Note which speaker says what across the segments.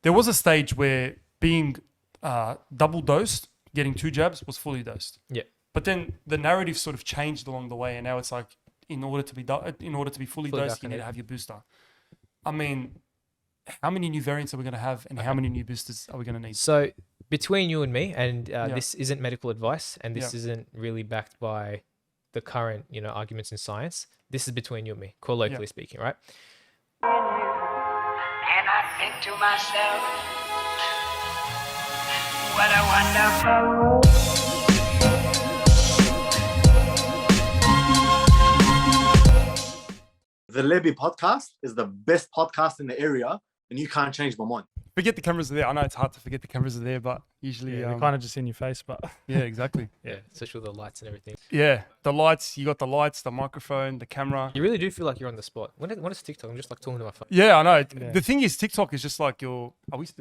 Speaker 1: there was a stage where being double dosed, getting 2 jabs was fully dosed.
Speaker 2: Yeah.
Speaker 1: But then the narrative sort of changed along the way, and now it's like in order to be fully dosed, you need to have your booster. I mean, how many new variants are we going to have, and how many new boosters are we going to need?
Speaker 2: So between you and me, and this isn't medical advice, and this isn't really backed by the current, arguments in science. This is between you and me, colloquially speaking, right?
Speaker 3: And I think to myself, what a wonderful world.
Speaker 4: The Lebbie podcast is the best podcast in the area, and you can't change my mind.
Speaker 1: Forget the cameras are there. I know it's hard to forget the cameras are there, but usually...
Speaker 5: they're kind of just in your face, but...
Speaker 1: Yeah, exactly.
Speaker 2: Yeah, especially with the lights and everything.
Speaker 1: Yeah, the lights, you got the lights, the microphone, the camera.
Speaker 2: You really do feel like you're on the spot. When it's TikTok, I'm just like talking to my phone.
Speaker 1: Yeah, I know.
Speaker 5: Yeah.
Speaker 1: The thing is, TikTok is just like did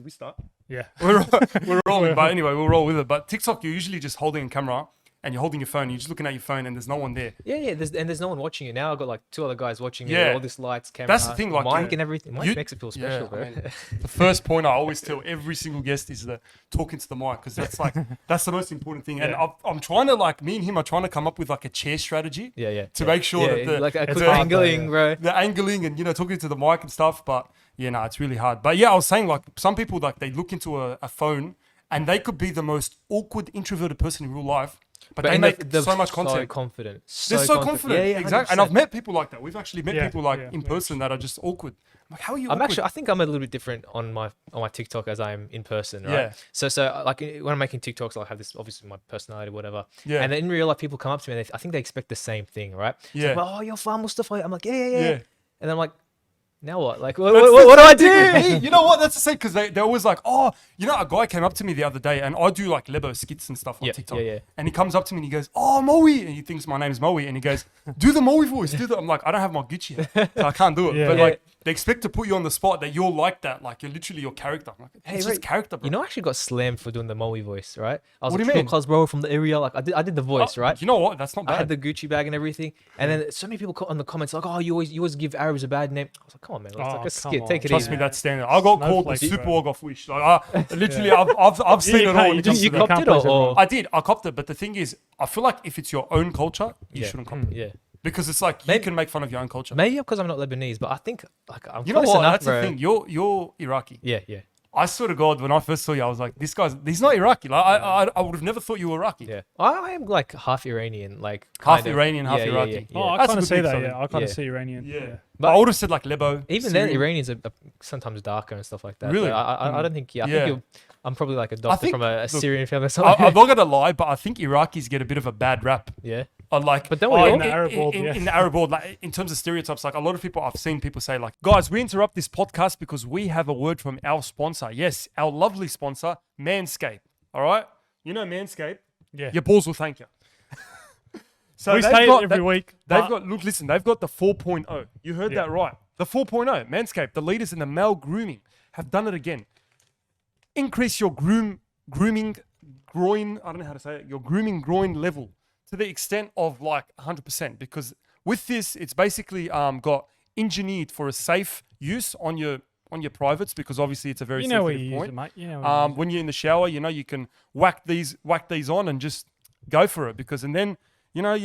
Speaker 1: we start?
Speaker 5: Yeah.
Speaker 1: We're rolling, but anyway, we'll roll with it. But TikTok, you're usually just holding a camera and you're holding your phone, you're just looking at your phone and there's no one there.
Speaker 2: Yeah, there's no one watching you. Now I've got like 2 other guys watching me,
Speaker 1: Yeah.
Speaker 2: all this lights, camera,
Speaker 1: That's the thing, like,
Speaker 2: mic and everything. Mic makes it feel special, bro.
Speaker 1: I mean, the first point I always tell every single guest is the talking to the mic, because that's the most important thing. And I'm trying to me and him are trying to come up with like a chair strategy.
Speaker 2: To
Speaker 1: make sure that
Speaker 2: like a quick
Speaker 1: the
Speaker 2: angling, bro.
Speaker 1: The angling and talking to the mic and stuff. But yeah, it's really hard. But yeah, I was saying like some people they look into a phone and they could be the most awkward introverted person in real life. But they make so much content.
Speaker 2: So confident.
Speaker 1: They're so confident.
Speaker 2: Yeah,
Speaker 1: exactly.
Speaker 2: 100%.
Speaker 1: And I've met people like that. We've actually met people in
Speaker 5: yeah.
Speaker 1: person that are just awkward. I'm like, how are you?
Speaker 2: I think I'm a little bit different on my TikTok as I am in person, right?
Speaker 1: Yeah.
Speaker 2: So like when I'm making TikToks, I'll have this obviously my personality, whatever.
Speaker 1: Yeah.
Speaker 2: And then in real life, people come up to me and I think they expect the same thing, right? It's
Speaker 1: Yeah.
Speaker 2: like, well, you're far Mustafa. I'm like, yeah. And then I'm like, now what? Like, what
Speaker 1: That's
Speaker 2: do I
Speaker 1: the
Speaker 2: do?
Speaker 1: thing. You know what? That's the same, because they're always like, oh, a guy came up to me the other day, and I do like Lebbie skits and stuff on TikTok.
Speaker 2: Yeah.
Speaker 1: And he comes up to me and he goes, oh, Moe. And he thinks my name's Moe. And he goes, do the Moe voice. Do that. I'm like, I don't have my Gucci yet, so I can't do it.
Speaker 5: Yeah.
Speaker 1: But
Speaker 5: Yeah.
Speaker 1: like, they expect to put you on the spot that you're like that. Like, you're literally your character. I'm like, it's just character, bro.
Speaker 2: I actually got slammed for doing the Moe voice, right? I was
Speaker 1: What do
Speaker 2: like,
Speaker 1: you mean?
Speaker 2: cuz bro from the area. Like, I did the voice, right?
Speaker 1: You know what? That's not bad.
Speaker 2: I had the Gucci bag and everything, and then so many people on the comments like, "Oh, you always give Arabs a bad name." I was like, "Come on, man, it's like a skit. Take it
Speaker 1: Trust
Speaker 2: easy."
Speaker 1: me, that's standard. I got called the
Speaker 5: Snowflake,
Speaker 1: super
Speaker 5: bro.
Speaker 1: Oggoff wish. Like, literally, I've seen it all. when it comes
Speaker 2: You
Speaker 1: to that.
Speaker 2: copped it
Speaker 5: please
Speaker 2: or?
Speaker 1: I did. I copped it. But the thing is, I feel like if it's your own culture, you shouldn't cop it.
Speaker 2: Yeah.
Speaker 1: Because it's like, you
Speaker 2: Maybe-
Speaker 1: can make fun of your own culture.
Speaker 2: Maybe because I'm not Lebanese, but I think like I'm
Speaker 1: You know
Speaker 2: close
Speaker 1: what?
Speaker 2: enough,
Speaker 1: That's
Speaker 2: bro.
Speaker 1: the thing. You're Iraqi.
Speaker 2: Yeah.
Speaker 1: I swear to God, when I first saw you, I was like, he's not Iraqi. Like, I would have never thought you were Iraqi.
Speaker 2: Yeah. I am like half Iranian, like
Speaker 1: Half
Speaker 2: kind of.
Speaker 1: Iranian, half
Speaker 2: Yeah,
Speaker 1: Iraqi.
Speaker 2: yeah.
Speaker 5: Oh, I
Speaker 1: That's a
Speaker 5: kind of
Speaker 1: good
Speaker 5: see
Speaker 1: mix
Speaker 5: that,
Speaker 1: of it.
Speaker 5: yeah. I kind of
Speaker 2: Yeah.
Speaker 5: see Iranian.
Speaker 1: Yeah.
Speaker 2: But
Speaker 1: I would have said like Lebo.
Speaker 2: Even then, Iranians are sometimes darker and stuff like that.
Speaker 1: Really?
Speaker 2: But I don't think. I
Speaker 1: Yeah.
Speaker 2: think I'm probably like adopted
Speaker 1: think-
Speaker 2: from a
Speaker 1: look,
Speaker 2: Syrian family or something.
Speaker 1: I'm not going to lie, but I think Iraqis get a bit of a bad rap.
Speaker 2: Yeah.
Speaker 1: Like,
Speaker 2: But don't we all?
Speaker 5: in the Arab world, yeah.
Speaker 1: in the Arab world, like in terms of stereotypes, like a lot of people, I've seen people say like, guys, we interrupt this podcast because we have a word from our sponsor. Yes, our lovely sponsor, Manscaped. All right, you know Manscaped.
Speaker 5: Yeah.
Speaker 1: Your balls will thank you. So
Speaker 5: We
Speaker 1: they've
Speaker 5: say it
Speaker 1: got-
Speaker 5: every week.
Speaker 1: They've
Speaker 5: but-
Speaker 1: got they've got the 4.0. You heard
Speaker 5: Yeah.
Speaker 1: that right. The 4.0, Manscaped, the leaders in the male grooming, have done it again. Increase your grooming groin, I don't know how to say it, your grooming groin level to the extent of like 100%, because with this, it's basically got engineered for a safe use on your privates, because obviously it's a very
Speaker 5: You know where
Speaker 1: sensitive
Speaker 5: you use
Speaker 1: point.
Speaker 5: it, mate. You know where you use
Speaker 1: When you're in the shower, you can whack these on and just go for it, because and then no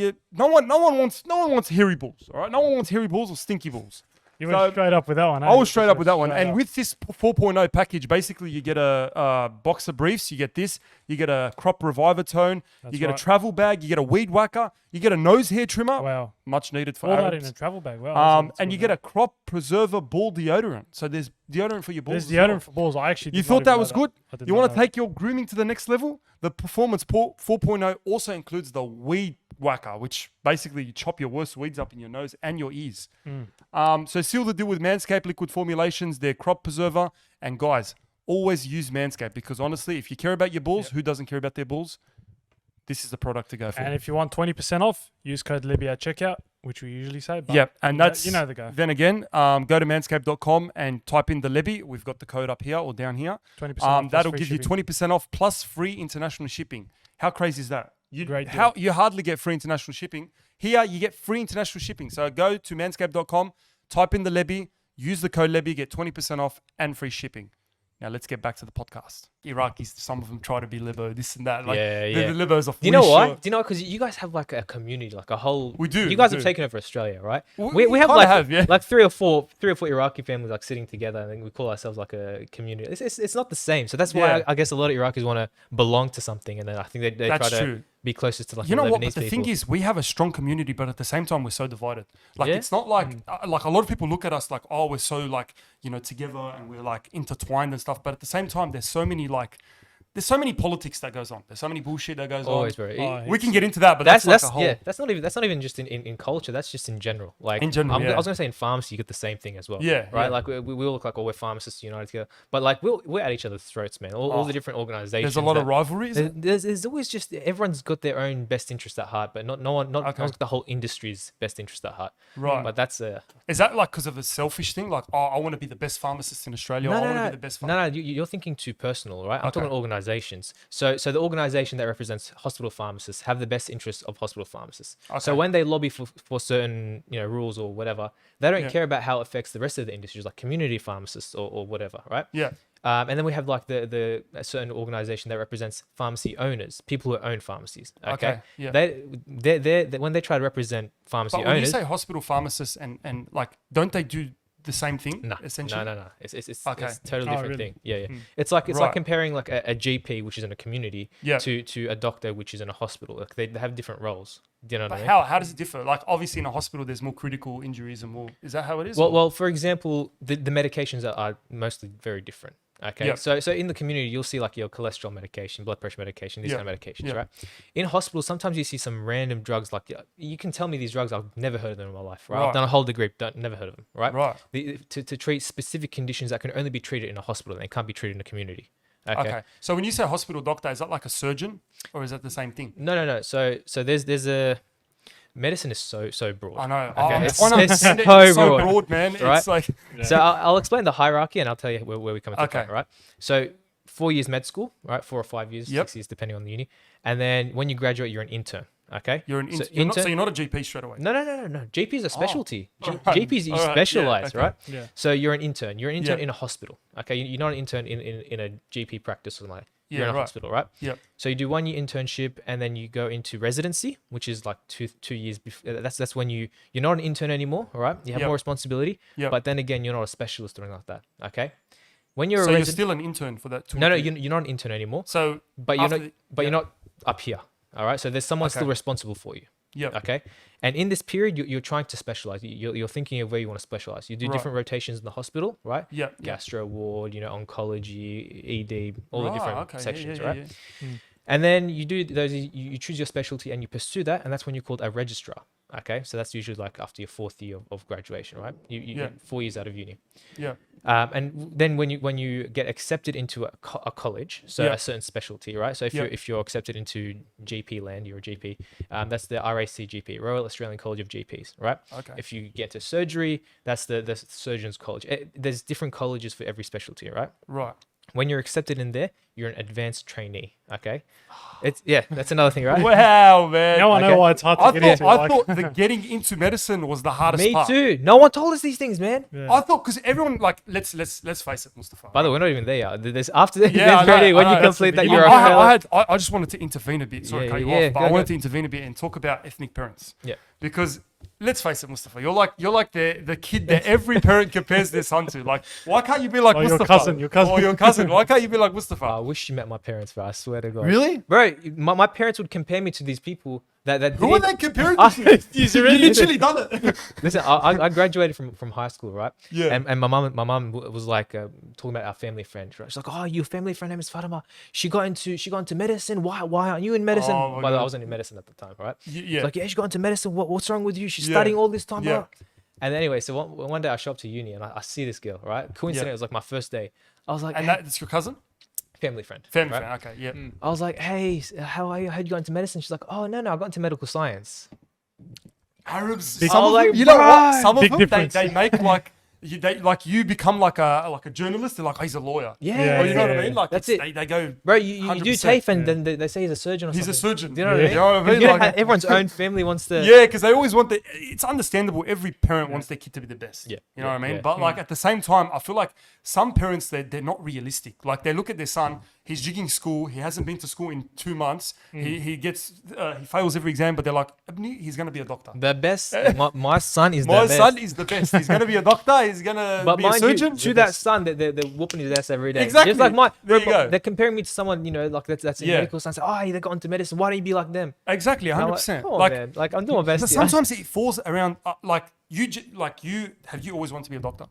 Speaker 1: one wants hairy balls, all right? No one wants hairy balls or stinky balls.
Speaker 5: You went straight up with that one.
Speaker 1: I was straight up with that one.
Speaker 5: Straight
Speaker 1: And
Speaker 5: up.
Speaker 1: with this 4.0 package, basically you get a box of briefs, you get this, you get a crop reviver tone, you get
Speaker 5: right.
Speaker 1: a travel bag, you get a weed whacker, you get a nose hair trimmer,
Speaker 5: Wow.
Speaker 1: much needed for
Speaker 5: All that
Speaker 1: Arabs.
Speaker 5: in a travel bag. Wow.
Speaker 1: And you get a crop preserver ball deodorant. So there's deodorant for your balls.
Speaker 5: There's
Speaker 1: as well.
Speaker 5: deodorant for balls. I actually
Speaker 1: You
Speaker 5: did not
Speaker 1: thought that
Speaker 5: even
Speaker 1: was
Speaker 5: know
Speaker 1: good?
Speaker 5: I did
Speaker 1: You
Speaker 5: not
Speaker 1: want to
Speaker 5: know
Speaker 1: take your grooming to the next level? The Performance 4.0 also includes the weed whacker, which basically you chop your worst weeds up in your nose and your ears. So seal the deal with Manscaped liquid formulations, their crop preserver. And guys, always use Manscaped, because honestly, if you care about your balls, who doesn't care about their balls? This is the product to go for.
Speaker 5: And if you want 20% off, use code Lebbie at checkout, which we usually say. But
Speaker 1: Yep, and that's
Speaker 5: you know the go.
Speaker 1: Then again, go to manscaped.com and type in the Lebbie. We've got the code up here or down here.
Speaker 5: 20% off plus
Speaker 1: that'll
Speaker 5: free
Speaker 1: give you
Speaker 5: shipping.
Speaker 1: 20% off plus free international shipping. How crazy is that?
Speaker 5: Great deal.
Speaker 1: You hardly get free international shipping. Here you get free international shipping. So go to manscaped.com, type in the Lebbie, use the code Lebbie, get 20% off and free shipping. Now let's get back to the podcast. Iraqis, some of them try to be libo, this and that. Like,
Speaker 2: Yeah.
Speaker 1: the libos are.
Speaker 2: Do you know why? Do you know? Because you guys have like a community, like a whole.
Speaker 1: We do.
Speaker 2: You guys
Speaker 1: we
Speaker 2: have
Speaker 1: do.
Speaker 2: taken over Australia, right?
Speaker 1: We
Speaker 2: have
Speaker 1: kinda
Speaker 2: like
Speaker 1: have, yeah.
Speaker 2: like three or four Iraqi families like sitting together, and we call ourselves like a community. It's not the same. So that's why
Speaker 1: Yeah.
Speaker 2: I guess a lot of Iraqis want to belong to something, and then I think they try
Speaker 1: That's
Speaker 2: to
Speaker 1: true.
Speaker 2: be closest to like
Speaker 1: You
Speaker 2: the
Speaker 1: know what?
Speaker 2: Lebanese
Speaker 1: But the
Speaker 2: people.
Speaker 1: thing is, we have a strong community, but at the same time, we're so divided. Like,
Speaker 2: Yeah?
Speaker 1: it's not like like a lot of people look at us like, oh, we're so like, you know, together and we're like intertwined and stuff. But at the same time, there's so many politics that goes on. There's so many bullshit that goes
Speaker 2: Always
Speaker 1: on.
Speaker 2: very.
Speaker 1: We can get into that, but that's like a whole.
Speaker 2: yeah. That's not even just in culture. That's just in general. Like
Speaker 1: In general,
Speaker 2: I
Speaker 1: yeah.
Speaker 2: was gonna say in pharmacy you get the same thing as well.
Speaker 1: Yeah,
Speaker 2: Right.
Speaker 1: yeah.
Speaker 2: Like we all look like we're pharmacists united together, but like we're at each other's throats, man. All the different organizations.
Speaker 1: There's a lot of
Speaker 2: that-
Speaker 1: rivalries.
Speaker 2: There's always just everyone's got their own best interest at heart, but no one's got the whole industry's best interest at heart.
Speaker 1: Right.
Speaker 2: But that's
Speaker 1: Is that like because of a selfish thing? Like, oh, I want to be the best pharmacist in Australia. I want to be the best.
Speaker 2: No, you're thinking too personal, right? I'm
Speaker 1: Okay.
Speaker 2: talking organizations. So the organization that represents hospital pharmacists have the best interests of hospital pharmacists. So
Speaker 1: Okay.
Speaker 2: when they lobby for certain rules or whatever, they don't
Speaker 1: Yeah.
Speaker 2: care about how it affects the rest of the industries, like community pharmacists or whatever, right?
Speaker 1: Yeah.
Speaker 2: And then we have like a certain organization that represents pharmacy owners, people who own pharmacies. Okay.
Speaker 1: Okay, yeah.
Speaker 2: They when they try to represent pharmacy
Speaker 1: But when you
Speaker 2: owners.
Speaker 1: say hospital pharmacists and like, don't they do the same thing?
Speaker 2: No,
Speaker 1: essentially.
Speaker 2: no. It's
Speaker 1: Okay.
Speaker 2: it's a totally
Speaker 5: Oh,
Speaker 2: different
Speaker 5: really?
Speaker 2: thing. Yeah. It's like
Speaker 1: Right.
Speaker 2: comparing like a GP, which is in a community,
Speaker 1: Yeah.
Speaker 2: to a doctor, which is in a hospital. Like they have different roles. Do you know what I
Speaker 1: But
Speaker 2: mean?
Speaker 1: how does it differ? Like, obviously in a hospital, there's more critical injuries and more. Is that how it is?
Speaker 2: Well, for example, the medications are mostly very different. Okay,
Speaker 1: Yep.
Speaker 2: so in the community, you'll see like your cholesterol medication, blood pressure medication, these
Speaker 1: Yeah.
Speaker 2: kind of medications,
Speaker 1: Yeah.
Speaker 2: right? In hospitals, sometimes you see some random drugs. Like you can tell me these drugs, I've never heard of them in my life. Right?
Speaker 1: Right.
Speaker 2: I've done a whole degree, never heard of them. Right?
Speaker 1: Right.
Speaker 2: To treat specific conditions that can only be treated in a hospital, they can't be treated in a community.
Speaker 1: Okay. So when you say hospital doctor, is that like a surgeon, or is that the same thing?
Speaker 2: No. So there's a medicine is so broad.
Speaker 1: I know.
Speaker 2: Okay,
Speaker 1: I'm
Speaker 2: it's-
Speaker 1: trying to
Speaker 2: it's
Speaker 1: understand it.
Speaker 2: so
Speaker 1: It's so
Speaker 2: broad.
Speaker 1: broad, man.
Speaker 2: Right?
Speaker 1: It's like
Speaker 2: So I'll explain the hierarchy and I'll tell you where we come into
Speaker 1: Okay.
Speaker 2: that, right? So 4 years med school, right? 4 or 5 years,
Speaker 1: Yep.
Speaker 2: 6 years, depending on the uni. And then when you graduate, you're an intern. Okay.
Speaker 1: you're an
Speaker 2: So
Speaker 1: so you're not a GP straight away.
Speaker 2: No. GP is a specialty.
Speaker 1: Alright.
Speaker 2: GPs you
Speaker 1: Alright, yeah,
Speaker 2: specialize,
Speaker 1: okay.
Speaker 2: right?
Speaker 5: Yeah.
Speaker 2: So you're an intern. You're an intern
Speaker 1: Yeah.
Speaker 2: in a hospital. Okay. You're not an intern in a GP practice or something like that. You're
Speaker 1: Yeah,
Speaker 2: in a
Speaker 1: right.
Speaker 2: hospital, right?
Speaker 1: Yep.
Speaker 2: So you do 1 year internship and then you go into residency, which is like two years before. That's when you're not an intern anymore, all right? You have
Speaker 1: Yep.
Speaker 2: more responsibility,
Speaker 1: Yep.
Speaker 2: but then again, you're not a specialist or anything like that. Okay. When you're
Speaker 1: So
Speaker 2: a
Speaker 1: you're
Speaker 2: resident,
Speaker 1: still an intern for that.
Speaker 2: no, you're not an intern anymore.
Speaker 1: So
Speaker 2: But you're
Speaker 1: after
Speaker 2: not.
Speaker 1: the-
Speaker 2: But
Speaker 1: yeah.
Speaker 2: you're not up here. All right. So there's someone
Speaker 1: Okay.
Speaker 2: still responsible for you.
Speaker 1: Yep.
Speaker 2: Okay. And in this period, you're trying to specialize. You're thinking of where you want to specialize. You do
Speaker 1: Right.
Speaker 2: different rotations in the hospital, right?
Speaker 1: Yeah. Yeah.
Speaker 2: Gastro ward, oncology, ED, all the different
Speaker 1: okay.
Speaker 2: sections,
Speaker 1: Yeah.
Speaker 2: right? And then you do those. You choose your specialty and you pursue that, and that's when you're called a registrar. Okay, so that's usually like after your 4th year of graduation, right? You
Speaker 1: Yeah.
Speaker 2: 4 years out of uni.
Speaker 1: Yeah.
Speaker 2: And then when you get accepted into a college, so
Speaker 1: Yeah.
Speaker 2: a certain specialty, right? So
Speaker 1: Yeah.
Speaker 2: if you're accepted into GP land, you're a GP. That's the RACGP, Royal Australian College of GPs, right?
Speaker 1: Okay.
Speaker 2: If you get to surgery, that's the Surgeons College. There's different colleges for every specialty, right?
Speaker 1: Right.
Speaker 2: When you're accepted in there, you're an advanced trainee. Okay, that's another thing, right?
Speaker 1: Wow, man.
Speaker 5: Now I know
Speaker 2: Okay.
Speaker 5: why it's hard to
Speaker 1: I
Speaker 5: get
Speaker 1: thought
Speaker 5: into.
Speaker 1: I
Speaker 5: like-
Speaker 1: thought the getting into medicine was the hardest
Speaker 2: Me
Speaker 1: part.
Speaker 2: too. No one told us these things, man.
Speaker 5: Yeah.
Speaker 1: I thought because everyone like let's face it, Mustafa.
Speaker 2: By the way, we're not even there yet. There's after the
Speaker 1: Yeah, I know,
Speaker 2: when
Speaker 1: I
Speaker 2: you
Speaker 1: know.
Speaker 2: complete that,
Speaker 5: That's
Speaker 2: you're
Speaker 5: the
Speaker 2: a
Speaker 1: I just wanted to intervene a bit. Sorry,
Speaker 2: Yeah,
Speaker 1: to cut you
Speaker 2: yeah,
Speaker 1: off, but
Speaker 2: go,
Speaker 1: I wanted
Speaker 2: go.
Speaker 1: to intervene a bit and talk about ethnic parents.
Speaker 2: Yeah.
Speaker 1: Because let's face it, Mustafa, you're like the kid that every parent compares their son to. Like, why can't you be like
Speaker 5: Oh, your
Speaker 1: Mustafa?
Speaker 5: cousin, your cousin.
Speaker 1: Or your cousin. Why can't you be like Mustafa?
Speaker 2: I wish you met my parents, bro. I swear to God.
Speaker 1: Really?
Speaker 2: Bro, my parents would compare me to these people that
Speaker 1: Who are
Speaker 2: didn't-
Speaker 1: they comparing
Speaker 2: I-
Speaker 1: to? You literally done it.
Speaker 2: Listen, I graduated from high school, right?
Speaker 1: Yeah.
Speaker 2: And my mom was like talking about our family friend. Right? She's like, "Oh, your family friend name is Fatima. She got into medicine. Why aren't you in medicine?"
Speaker 1: Oh, my
Speaker 2: By the way, I
Speaker 1: God.
Speaker 2: wasn't in medicine at the time, right?
Speaker 1: Yeah.
Speaker 2: She's like, "Yeah, she got into medicine. What's wrong with you? She's
Speaker 1: Yeah.
Speaker 2: studying all this time,
Speaker 1: Yeah.
Speaker 2: bro." And anyway, so one day I show up to uni and I see this girl, right? Coincidentally, it was like my first day. I was like,
Speaker 1: And
Speaker 2: hey,
Speaker 1: that's your cousin?
Speaker 2: family friend.
Speaker 1: Family
Speaker 2: right?
Speaker 1: friend. Okay. Yeah.
Speaker 2: I was like, "Hey, how are you? How would you got into medicine?" She's like, "Oh, no, I got into medical science."
Speaker 1: Arabs.
Speaker 5: Big-
Speaker 1: Some
Speaker 2: I
Speaker 1: of
Speaker 2: was
Speaker 1: them,
Speaker 2: like,
Speaker 1: you know what?
Speaker 2: "Bruh."
Speaker 1: Some of
Speaker 5: Big
Speaker 1: them,
Speaker 5: difference.
Speaker 1: they make like you become like a journalist. They're like, oh, he's a lawyer.
Speaker 2: Yeah,
Speaker 1: Or you know what I
Speaker 5: yeah.
Speaker 1: mean? Like
Speaker 2: That's
Speaker 1: it's-
Speaker 2: it.
Speaker 1: They go.
Speaker 2: Bro, you do
Speaker 1: 100%,
Speaker 2: TAFE and then they say he's a surgeon or
Speaker 1: He's
Speaker 2: something.
Speaker 1: a surgeon.
Speaker 2: Do you know what I mean?
Speaker 1: You know what I mean?
Speaker 2: You know
Speaker 1: Like-
Speaker 2: how everyone's own family wants to.
Speaker 1: Yeah, because they always want it's understandable. Every parent wants their kid to be the best.
Speaker 2: Yeah,
Speaker 1: You know what I mean?
Speaker 2: yeah.
Speaker 1: But like at the same time, I feel like some parents, they're not realistic. Like they look at their son, he's jigging school. He hasn't been to school in 2 months. He fails every exam, but they're like, he's going to be a doctor.
Speaker 2: The best. My son is
Speaker 1: My
Speaker 2: the best.
Speaker 1: son is the best. He's going to be a doctor. He's going to
Speaker 2: But
Speaker 1: be a
Speaker 2: mind you,
Speaker 1: surgeon.
Speaker 2: to that son, they're whooping his ass every day.
Speaker 1: Exactly.
Speaker 2: Just like
Speaker 1: There you go.
Speaker 2: they're comparing me to someone, like that's in
Speaker 1: Yeah.
Speaker 2: medical science. Oh, they got into medicine. Why don't you be like them?
Speaker 1: Exactly,
Speaker 2: And I'm
Speaker 1: 100%.
Speaker 2: Come on,
Speaker 1: like,
Speaker 2: man. Like I'm doing my best.
Speaker 1: but
Speaker 2: here.
Speaker 1: sometimes it falls around, have you always wanted to be a doctor?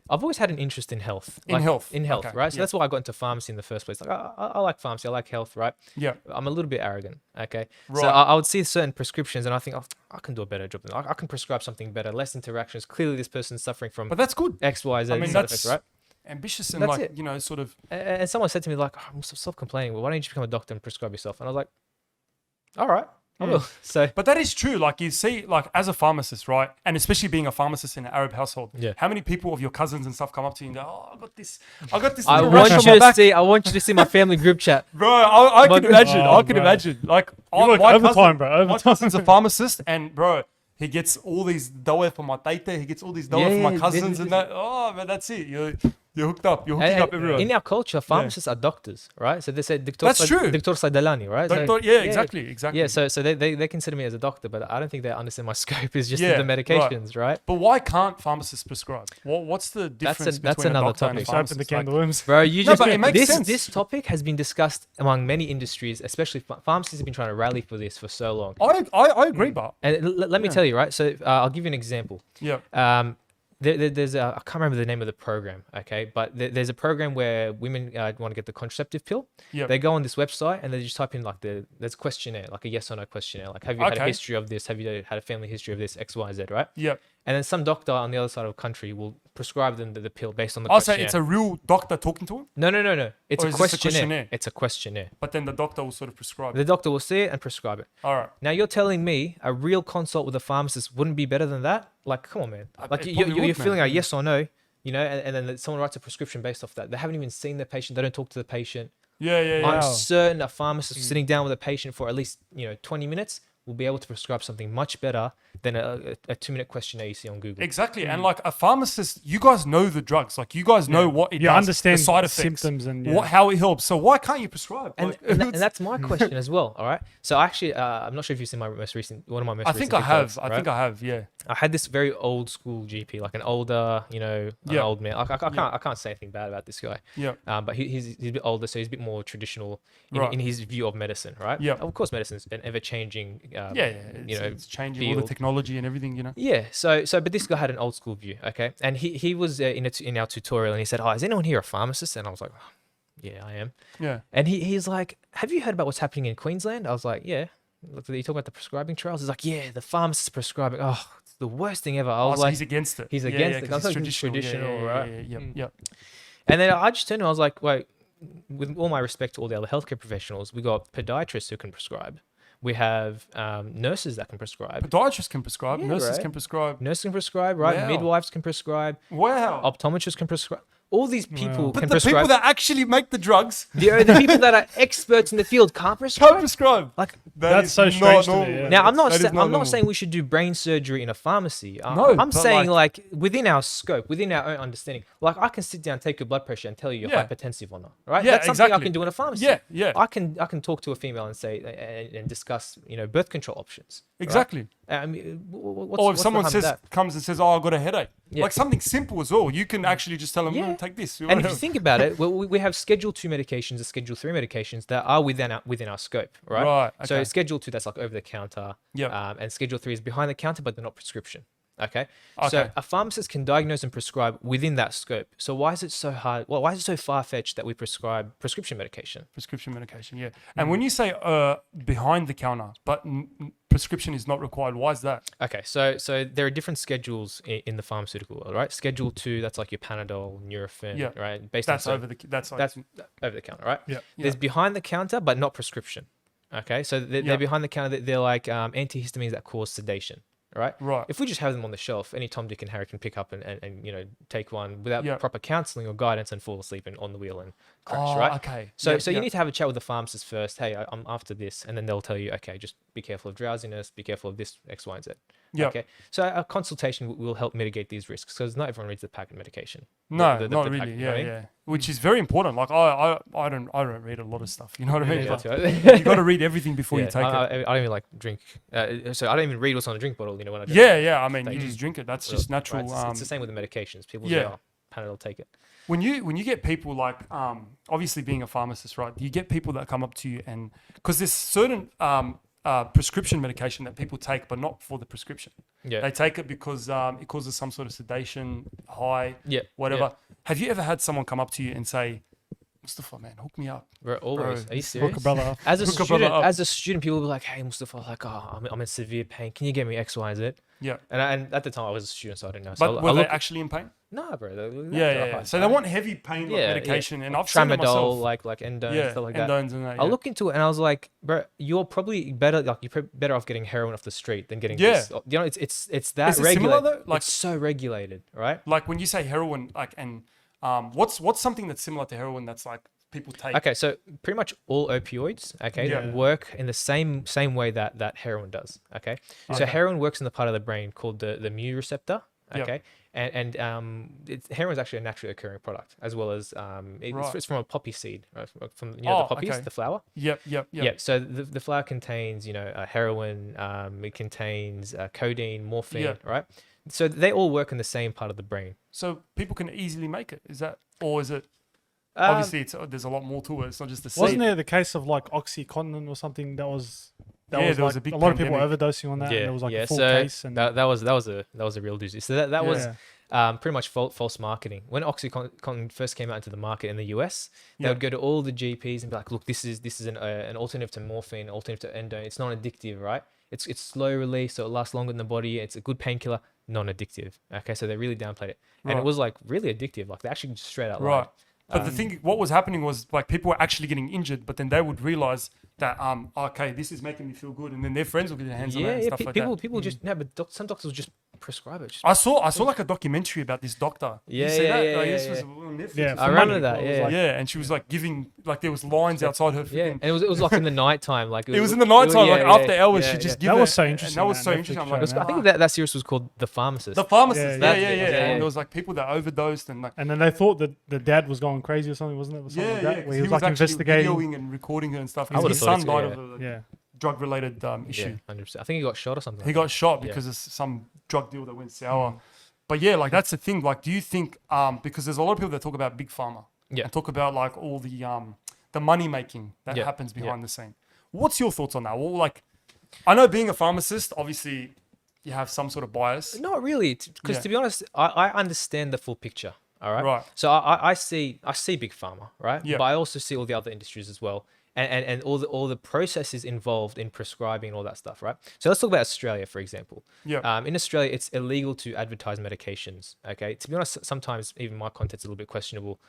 Speaker 2: I've always had an interest in health.
Speaker 1: In health.
Speaker 2: In health,
Speaker 1: Okay,
Speaker 2: right? So
Speaker 1: yeah.
Speaker 2: that's why I got into pharmacy in the first place. Like I like pharmacy. I like health, right?
Speaker 1: Yeah.
Speaker 2: I'm a little bit arrogant. Okay.
Speaker 1: Right.
Speaker 2: So I would see certain prescriptions and I think, oh, I can do a better job than I can prescribe something better, less interactions. Clearly, this person's suffering from
Speaker 1: But that's good.
Speaker 2: X, Y, Z
Speaker 1: I mean,
Speaker 2: side
Speaker 1: that's
Speaker 2: effects, right?
Speaker 1: ambitious and
Speaker 2: That's
Speaker 1: like,
Speaker 2: it.
Speaker 1: sort of.
Speaker 2: And someone said to me like, oh, stop complaining. Well, why don't you just become a doctor and prescribe yourself? And I was like, all right, I will. So
Speaker 1: But that is true. Like you see, like as a pharmacist, right? And especially being a pharmacist in an Arab household.
Speaker 2: Yeah.
Speaker 1: How many people of your cousins and stuff come up to you and go, oh, I got this.
Speaker 2: I
Speaker 1: little
Speaker 2: want
Speaker 1: rash on
Speaker 2: you
Speaker 1: my
Speaker 2: to
Speaker 1: back."
Speaker 2: see. I want you to see my family group chat.
Speaker 1: Bro, I can
Speaker 2: But-
Speaker 1: imagine.
Speaker 5: Oh,
Speaker 1: I can
Speaker 5: bro.
Speaker 1: imagine. Like,
Speaker 5: work overtime, bro,
Speaker 1: My
Speaker 5: overtime.
Speaker 1: cousin's a pharmacist, and bro, he gets all these dawa for my taita. He gets all these dawa
Speaker 2: Yeah,
Speaker 1: for my
Speaker 2: yeah,
Speaker 1: cousins
Speaker 2: this-
Speaker 1: and that. Oh, man, that's it. You're hooked up. You're hooking
Speaker 2: And
Speaker 1: up everyone.
Speaker 2: in our culture, pharmacists are doctors, right? So they say
Speaker 1: That's true.
Speaker 2: Doctor Saidalani, right? So-
Speaker 1: Doctor, yeah, exactly.
Speaker 2: Yeah, so they consider me as a doctor, but I don't think they understand my scope is just
Speaker 1: Yeah,
Speaker 2: the medications, right?
Speaker 1: But why can't pharmacists prescribe? What's the difference
Speaker 2: that's
Speaker 1: between
Speaker 2: another
Speaker 1: a doctor and a
Speaker 2: topic.
Speaker 5: Just open the
Speaker 1: pharmacist?
Speaker 5: can of
Speaker 1: Like,
Speaker 5: worms.
Speaker 2: Bro, you
Speaker 1: No,
Speaker 2: just
Speaker 1: but it makes
Speaker 2: this
Speaker 1: sense.
Speaker 2: this topic has been discussed among many industries, especially pharmacists have been trying to rally for this for so long.
Speaker 1: I agree, but
Speaker 2: And let me tell you, right? So I'll give you an example.
Speaker 1: yeah.
Speaker 2: There's I can't remember the name of the program, okay, but there's a program where women want to get the contraceptive pill.
Speaker 1: Yep.
Speaker 2: They go on this website and they just type in like there's a questionnaire, like a yes or no questionnaire, like have you had a
Speaker 1: Okay.
Speaker 2: history of this? Have you had a family history of this? X, Y, Z, right?
Speaker 1: Yep.
Speaker 2: And then some doctor on the other side of the country will prescribe them the pill based on the
Speaker 1: I'll say
Speaker 2: questionnaire.
Speaker 1: it's a real doctor talking to him,
Speaker 2: No. It's
Speaker 1: Or
Speaker 2: a
Speaker 1: is this a
Speaker 2: questionnaire.
Speaker 1: questionnaire?
Speaker 2: It's a questionnaire.
Speaker 1: but then the doctor will sort of prescribe.
Speaker 2: The doctor will see it and prescribe it.
Speaker 1: All right.
Speaker 2: Now you're telling me a real consult with a pharmacist wouldn't be better than that? Like, come on, man. Like
Speaker 1: it
Speaker 2: you're
Speaker 1: probably would,
Speaker 2: feeling
Speaker 1: man.
Speaker 2: a yes or no, and then someone writes a prescription based off that. They haven't even seen the patient. They don't talk to the patient.
Speaker 1: Yeah.
Speaker 2: I'm
Speaker 5: Wow.
Speaker 2: certain a pharmacist sitting down with a patient for at least 20 minutes will be able to prescribe something much better than a 2-minute questionnaire you see on Google.
Speaker 1: Exactly. And like a pharmacist, you guys know the drugs. Like you guys know what it
Speaker 5: You
Speaker 1: does,
Speaker 5: understand
Speaker 1: the side effects,
Speaker 5: symptoms and
Speaker 1: how it helps. So why can't you prescribe?
Speaker 2: And,
Speaker 1: Like,
Speaker 2: and that's my question as well. All right. So actually, I'm not sure if you've seen one of my most recent.
Speaker 1: I think I have. I
Speaker 2: right?
Speaker 1: think I have. Yeah.
Speaker 2: I had this very old school GP, like an older, an
Speaker 1: Yeah.
Speaker 2: old man. I can't say anything bad about this guy.
Speaker 1: Yeah.
Speaker 2: But he's a bit older, so he's a bit more traditional
Speaker 1: Right.
Speaker 2: in his view of medicine, right?
Speaker 1: Yeah.
Speaker 2: Of course, medicine's an ever changing.
Speaker 1: It's changing all the
Speaker 2: field.
Speaker 1: technology and everything.
Speaker 2: Yeah. So but this guy had an old school view, okay, and he was in our tutorial, and he said, "Oh, is anyone here a pharmacist?" And I was like, oh, "Yeah, I am."
Speaker 1: Yeah.
Speaker 2: And he's like, "Have you heard about what's happening in Queensland?" I was like, "Yeah." Look, you talk about the prescribing trials. He's like, "Yeah, the pharmacists prescribing. Oh, it's the worst thing ever." I was
Speaker 1: So
Speaker 2: like,
Speaker 1: he's against it.
Speaker 2: he's
Speaker 1: Yeah,
Speaker 2: against
Speaker 1: yeah,
Speaker 2: it.
Speaker 1: 'cause
Speaker 2: I'm
Speaker 1: it's
Speaker 2: talking traditional, right?
Speaker 1: Yeah.
Speaker 2: And then I just turned and I was like, wait, with all my respect to all the other healthcare professionals, we got podiatrists who can prescribe. We have nurses that can prescribe.
Speaker 1: Podiatrists can prescribe.
Speaker 2: Yeah,
Speaker 1: Nurses
Speaker 2: right.
Speaker 1: can prescribe.
Speaker 2: Nurses can prescribe, right?
Speaker 1: Wow.
Speaker 2: Midwives can prescribe.
Speaker 1: Wow.
Speaker 2: Optometrists can prescribe. All these people
Speaker 5: Wow.
Speaker 1: But
Speaker 2: can
Speaker 1: the
Speaker 2: prescribe.
Speaker 1: people that actually make the drugs
Speaker 2: the people that are experts in the field can't prescribe.
Speaker 1: can't prescribe.
Speaker 2: Like,
Speaker 5: That's
Speaker 1: is
Speaker 5: so
Speaker 1: not
Speaker 5: strange to me,
Speaker 1: normal.
Speaker 5: yeah.
Speaker 2: now I'm not
Speaker 1: That is
Speaker 2: I'm not
Speaker 1: normal.
Speaker 2: saying we should do brain surgery in a pharmacy.
Speaker 1: No,
Speaker 2: I'm
Speaker 1: but
Speaker 2: saying like within our scope, within our own understanding. Like I can sit down, take your blood pressure, and tell you you're
Speaker 1: Yeah.
Speaker 2: hypertensive or not. Right?
Speaker 1: Yeah,
Speaker 2: That's something I
Speaker 1: exactly.
Speaker 2: can do in a pharmacy.
Speaker 1: Yeah.
Speaker 2: I can talk to a female and say and discuss birth control options. right?
Speaker 1: Exactly.
Speaker 2: I mean, what's,
Speaker 1: Or
Speaker 2: what's
Speaker 1: if
Speaker 2: the
Speaker 1: someone
Speaker 2: harm in that?
Speaker 1: comes and says, "Oh, I got a headache,"
Speaker 2: Yeah.
Speaker 1: like something simple as well. You can actually just tell them,
Speaker 2: Yeah.
Speaker 1: "Take this."
Speaker 2: And if you think about it, we have Schedule 2 medications and Schedule 3 medications that are within our scope, right?
Speaker 1: Right,
Speaker 2: So
Speaker 1: okay.
Speaker 2: Schedule 2, that's like over the counter.
Speaker 1: Yep.
Speaker 2: And Schedule 3 is behind the counter, but they're not prescription. Okay.
Speaker 1: Okay.
Speaker 2: So a pharmacist can diagnose and prescribe within that scope. So why is it so hard? Well, why is it so far-fetched that we prescribe prescription medication?
Speaker 1: prescription medication, yeah.
Speaker 2: Mm.
Speaker 1: And when you say behind the counter, but prescription is not required, why is that?
Speaker 2: Okay, so there are different schedules in the pharmaceutical world, right? Schedule 2, that's like your Panadol, Nurofen,
Speaker 1: Yeah.
Speaker 2: right? Based
Speaker 1: That's
Speaker 2: on
Speaker 1: over the. That's like.
Speaker 2: that's over the counter, right?
Speaker 5: Yeah.
Speaker 2: There's behind the counter, but not prescription. Okay, so they're
Speaker 1: Yeah.
Speaker 2: behind the counter. They're like antihistamines that cause sedation. right?
Speaker 1: Right.
Speaker 2: If we just have them on the shelf, any Tom, Dick, and Harry can pick up and you know, take one without
Speaker 1: Yeah.
Speaker 2: proper counseling or guidance and fall asleep on the wheel and crash,
Speaker 1: Oh,
Speaker 2: right?
Speaker 1: okay.
Speaker 2: So
Speaker 1: Yep,
Speaker 2: so you
Speaker 1: yep.
Speaker 2: need to have a chat with the pharmacist first. Hey, I'm after this, and then they'll tell you, okay, just be careful of drowsiness, be careful of this X, Y, and Z.
Speaker 1: Yep.
Speaker 2: Okay. So a consultation will help mitigate these risks because not everyone reads the packet medication.
Speaker 1: No,
Speaker 2: The
Speaker 1: not
Speaker 2: packet,
Speaker 1: really.
Speaker 2: you know
Speaker 1: Yeah,
Speaker 2: what I mean?
Speaker 1: yeah. Which is very important. Like I don't read a lot of stuff. You know what I mean?
Speaker 2: Yeah,
Speaker 1: But
Speaker 2: that's right.
Speaker 1: you got to read everything before you
Speaker 2: Yeah,
Speaker 1: take it.
Speaker 2: I don't even like drink. So I don't even read what's on the drink bottle. You know when I go
Speaker 1: Yeah, yeah. I mean,
Speaker 2: Thank
Speaker 1: you
Speaker 2: you.
Speaker 1: just drink it. That's
Speaker 2: Right,
Speaker 1: just natural.
Speaker 2: It's the same with the medications. People
Speaker 1: yeah.
Speaker 2: say, "Oh, Panadol, take it."
Speaker 1: When you get people like obviously being a pharmacist, right? You get people that come up to you and because there's certain prescription medication that people take, but not for the prescription.
Speaker 2: Yeah.
Speaker 1: They take it because it causes some sort of sedation, high,
Speaker 2: Yeah.
Speaker 1: whatever. Have you ever had someone come up to you and say, "Mustafa, man, hook me up"?
Speaker 2: Bro, always.
Speaker 1: Bro,
Speaker 2: Are you
Speaker 5: Hook
Speaker 2: serious?
Speaker 5: a brother up.
Speaker 2: As a
Speaker 1: Hook a brother
Speaker 2: student,
Speaker 1: up.
Speaker 2: people will be like, "Hey, Mustafa, like, oh, I'm in severe pain. Can you get me X, Y, and Z?"
Speaker 1: Yeah.
Speaker 2: And at the time I was a student, so I didn't know. So
Speaker 1: But
Speaker 2: I
Speaker 1: were they
Speaker 2: look,
Speaker 1: actually in pain?
Speaker 2: nah, bro.
Speaker 1: Yeah. So they want heavy pain like medication, and I've seen it myself.
Speaker 2: tramadol, like endone,
Speaker 1: Yeah,
Speaker 2: stuff like that.
Speaker 1: endones and that.
Speaker 2: I
Speaker 1: Yeah.
Speaker 2: look into it and I was like, bro, you're probably better. Like you're better off getting heroin off the street than getting
Speaker 1: Yeah.
Speaker 2: this. You know, it's that
Speaker 1: Is it similar
Speaker 2: regulated.
Speaker 1: though? Like-
Speaker 2: It's so regulated, right?
Speaker 1: Like when you say heroin, like and what's something that's similar to heroin that's like people take?
Speaker 2: Okay, so pretty much all opioids, okay,
Speaker 1: Yeah.
Speaker 2: work in the same way that heroin does. Okay, so
Speaker 1: Okay.
Speaker 2: heroin works in the part of the brain called the mu receptor.
Speaker 1: Yep.
Speaker 2: Okay, and heroin is actually a naturally occurring product as well as
Speaker 1: Right.
Speaker 2: it's from a poppy seed, right? From the
Speaker 1: Oh,
Speaker 2: poppies,
Speaker 1: okay.
Speaker 2: the flower.
Speaker 1: Yep.
Speaker 2: Yeah, so the flower contains, heroin, it contains codeine, morphine,
Speaker 1: Yeah.
Speaker 2: right? So they all work in the same part of the brain.
Speaker 1: So people can easily make it. Is that, or is it?
Speaker 2: Um,
Speaker 1: Obviously, there's a lot more to it. It's not just the
Speaker 5: Wasn't
Speaker 1: seed.
Speaker 5: there the case of like OxyContin or something that was
Speaker 1: Yeah, there was
Speaker 5: like,
Speaker 1: a big
Speaker 5: lot of people
Speaker 1: pandemic.
Speaker 5: overdosing on that. And there was like a full
Speaker 2: so
Speaker 5: case. And
Speaker 2: that was a real doozy. So that was pretty much false marketing. When OxyContin first came out into the market in the US, they
Speaker 1: Yeah.
Speaker 2: would go to all the GPs and be like, "Look, this is an alternative to morphine, alternative to endone. It's non-addictive, right? It's slow release, so it lasts longer in the body. It's a good painkiller, non-addictive." Okay, so they really downplayed it, and
Speaker 1: Right.
Speaker 2: it was like really addictive. Like they actually just straight out
Speaker 1: Right.
Speaker 2: lied.
Speaker 1: But the thing, what was happening was like people were actually getting injured, but then they would realize that okay, this is making me feel good, and then their friends will get their hands on that and stuff like that.
Speaker 2: people just no, but some doctors will just prescribe it. Just
Speaker 1: I saw like a documentary about this doctor.
Speaker 2: Yeah,
Speaker 1: you see
Speaker 2: yeah,
Speaker 1: that?
Speaker 2: yeah,
Speaker 1: Like,
Speaker 2: yeah,
Speaker 1: this was
Speaker 2: yeah.
Speaker 1: on Netflix.
Speaker 5: Yeah,
Speaker 1: or
Speaker 5: for
Speaker 2: I
Speaker 1: something.
Speaker 2: remember
Speaker 5: money.
Speaker 2: that.
Speaker 5: It was
Speaker 2: Yeah,
Speaker 5: like-
Speaker 1: Yeah, and she was like giving like there was lines outside her.
Speaker 2: yeah,
Speaker 1: freaking-
Speaker 2: and it was like in the night time. Like
Speaker 1: It was in the night time, like after hours.
Speaker 2: yeah,
Speaker 1: She just
Speaker 2: yeah.
Speaker 1: give
Speaker 5: That
Speaker 1: it,
Speaker 5: was so
Speaker 1: and
Speaker 5: interesting,
Speaker 1: That was
Speaker 5: that
Speaker 1: so
Speaker 5: Netflix
Speaker 1: interesting. I'm
Speaker 5: show,
Speaker 1: like,
Speaker 5: man.
Speaker 2: I think that series was called The Pharmacist.
Speaker 1: the pharmacist.
Speaker 5: Yeah,
Speaker 1: Yeah,
Speaker 2: that's
Speaker 1: yeah,
Speaker 2: it,
Speaker 1: yeah.
Speaker 2: yeah,
Speaker 1: And
Speaker 2: yeah.
Speaker 1: there was like people that overdosed and like.
Speaker 5: And then they thought that the dad was going crazy or something, wasn't it? Or something
Speaker 1: Yeah,
Speaker 5: like
Speaker 1: yeah,
Speaker 5: that,
Speaker 1: 'cause
Speaker 5: where he was like
Speaker 1: actually
Speaker 5: investigating.
Speaker 1: videoing and recording her and stuff.
Speaker 2: I would've
Speaker 1: His
Speaker 2: thought
Speaker 1: son
Speaker 2: so,
Speaker 1: died
Speaker 2: yeah.
Speaker 1: of a
Speaker 5: Yeah.
Speaker 1: drug-related
Speaker 2: Yeah,
Speaker 1: issue.
Speaker 2: 100%. I think he got shot or something.
Speaker 1: He
Speaker 2: like
Speaker 1: got
Speaker 2: that.
Speaker 1: shot
Speaker 2: Yeah.
Speaker 1: because of some drug deal that went sour. But yeah, like that's the thing. Like, do you think because there's a lot of people that talk about big pharma
Speaker 2: Yeah.
Speaker 1: and talk about like all the money making that
Speaker 2: Yeah,
Speaker 1: happens
Speaker 2: yeah.
Speaker 1: behind the scene. What's your thoughts on that? Well, like, I know being a pharmacist, obviously, you have some sort of bias.
Speaker 2: Not really, because
Speaker 1: Yeah.
Speaker 2: to be honest, I understand the full picture. All right.
Speaker 1: Right.
Speaker 2: So I see big pharma, right?
Speaker 1: Yeah.
Speaker 2: But I also see all the other industries as well, and all the processes involved in prescribing and all that stuff, right? So let's talk about Australia, for example.
Speaker 1: Yeah.
Speaker 2: In Australia, it's illegal to advertise medications. Okay. To be honest, sometimes even my content's a little bit questionable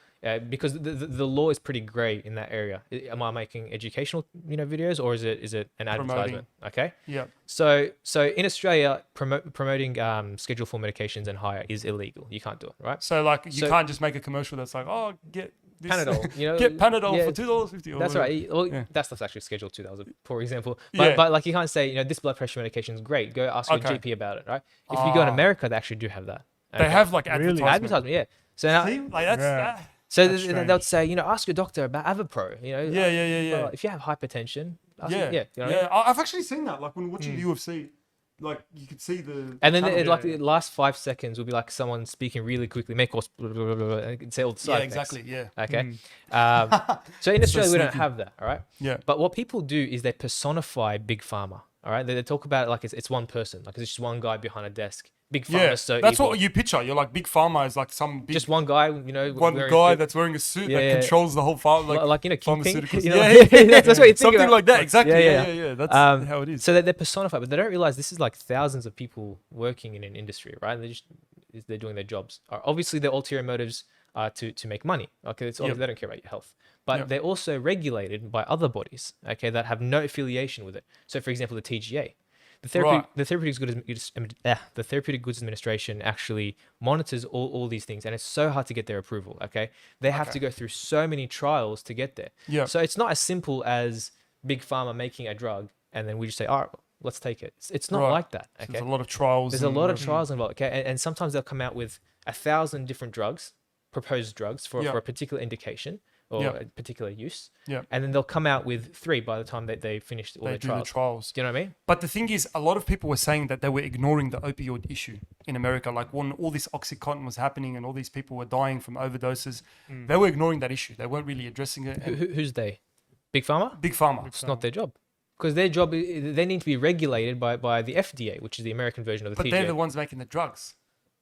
Speaker 2: because the law is pretty grey in that area. Am I making educational videos or is it an advertisement? Okay.
Speaker 1: Yeah.
Speaker 2: So in Australia, promoting Schedule 4 medications and higher is illegal. You can't do it, right?
Speaker 1: So like, you
Speaker 2: So-
Speaker 1: can't just make a commercial that's like, oh, get this
Speaker 2: Panadol,
Speaker 1: get Panadol
Speaker 2: yeah,
Speaker 1: for $2.50. or
Speaker 2: That's
Speaker 1: whatever.
Speaker 2: right. Well,
Speaker 1: Yeah.
Speaker 2: that stuff's actually Schedule 2. That was a poor example.
Speaker 1: Yeah.
Speaker 2: But like you can't say, this blood pressure medication is great. Go ask your
Speaker 1: Okay.
Speaker 2: GP about it, right? If you go in
Speaker 1: Ah.
Speaker 2: America, they actually do have that.
Speaker 1: They have like
Speaker 5: Really?
Speaker 1: advertisement.
Speaker 2: advertisement, yeah. So now,
Speaker 1: See? Like that's
Speaker 5: Yeah.
Speaker 1: that.
Speaker 2: so
Speaker 5: That's
Speaker 2: they'll
Speaker 5: strange.
Speaker 2: say, ask your doctor about Avapro.
Speaker 1: Yeah.
Speaker 2: Well, if you have hypertension, ask
Speaker 1: Yeah,
Speaker 2: yeah, you know what I mean?
Speaker 1: I've actually seen that. Like when watching UFC, like you could see the.
Speaker 2: And then
Speaker 1: channel.
Speaker 2: like the last 5 seconds will be like someone speaking really quickly, may cause blah, blah, blah, blah, and say all the side
Speaker 1: yeah,
Speaker 2: effects.
Speaker 1: exactly. Yeah,
Speaker 2: Okay. So in Australia, we don't
Speaker 1: sneaky.
Speaker 2: have that. All right.
Speaker 1: yeah,
Speaker 2: But what people do is they personify big pharma. All right. They talk about it like it's one person, like it's just one guy behind a desk. Big pharma
Speaker 1: yeah.
Speaker 2: is so
Speaker 1: That's
Speaker 2: evil.
Speaker 1: what you picture. You're like big pharma is like some big
Speaker 2: Just one guy,
Speaker 1: one
Speaker 2: wearing
Speaker 1: guy
Speaker 2: a suit.
Speaker 1: that's wearing a suit
Speaker 2: Yeah,
Speaker 1: that
Speaker 2: yeah.
Speaker 1: controls the whole farm, like
Speaker 2: Kingpin.
Speaker 1: pharmaceuticals.
Speaker 2: That's what you think
Speaker 1: something
Speaker 2: about.
Speaker 1: like that. Exactly.
Speaker 2: Yeah,
Speaker 1: Yeah. That's
Speaker 2: Um,
Speaker 1: how it is.
Speaker 2: So they're personified, but they don't realize this is like thousands of people working in an industry, right? And they're doing their jobs. Obviously, their ulterior motives are to make money. Okay, it's obvious they don't care about your health, but they're also regulated by other bodies. Okay, that have no affiliation with it. So, for example, the TGA.
Speaker 1: Right.
Speaker 2: The Therapeutic Goods Administration actually monitors all these things, and it's so hard to get their approval. Okay, they have to go through so many trials to get there.
Speaker 1: Yeah.
Speaker 2: So it's not as simple as big pharma making a drug, and then we just say, all right, let's take it. It's not
Speaker 1: Right.
Speaker 2: like that.
Speaker 1: So
Speaker 2: Okay,
Speaker 1: there's a lot of trials.
Speaker 2: there's a
Speaker 1: and
Speaker 2: lot of
Speaker 1: everything.
Speaker 2: trials involved. Okay, and sometimes they'll come out with 1,000 different drugs, proposed drugs for a particular indication or
Speaker 1: Yeah.
Speaker 2: a particular use.
Speaker 1: Yeah.
Speaker 2: And then they'll come out with 3 by the time they finished all
Speaker 1: They
Speaker 2: their
Speaker 1: do
Speaker 2: trials.
Speaker 1: the trials.
Speaker 2: Do you know what I mean?
Speaker 1: But the thing is, a lot of people were saying that they were ignoring the opioid issue in America. Like when all this Oxycontin was happening and all these people were dying from overdoses, they were ignoring that issue. They weren't really addressing it. And
Speaker 2: Who's they? Big Pharma?
Speaker 1: Big Pharma.
Speaker 2: It's not their job. Because their job, they need to be regulated by the FDA, which is the American version of the
Speaker 1: But
Speaker 2: TGA.
Speaker 1: they're the ones making the drugs.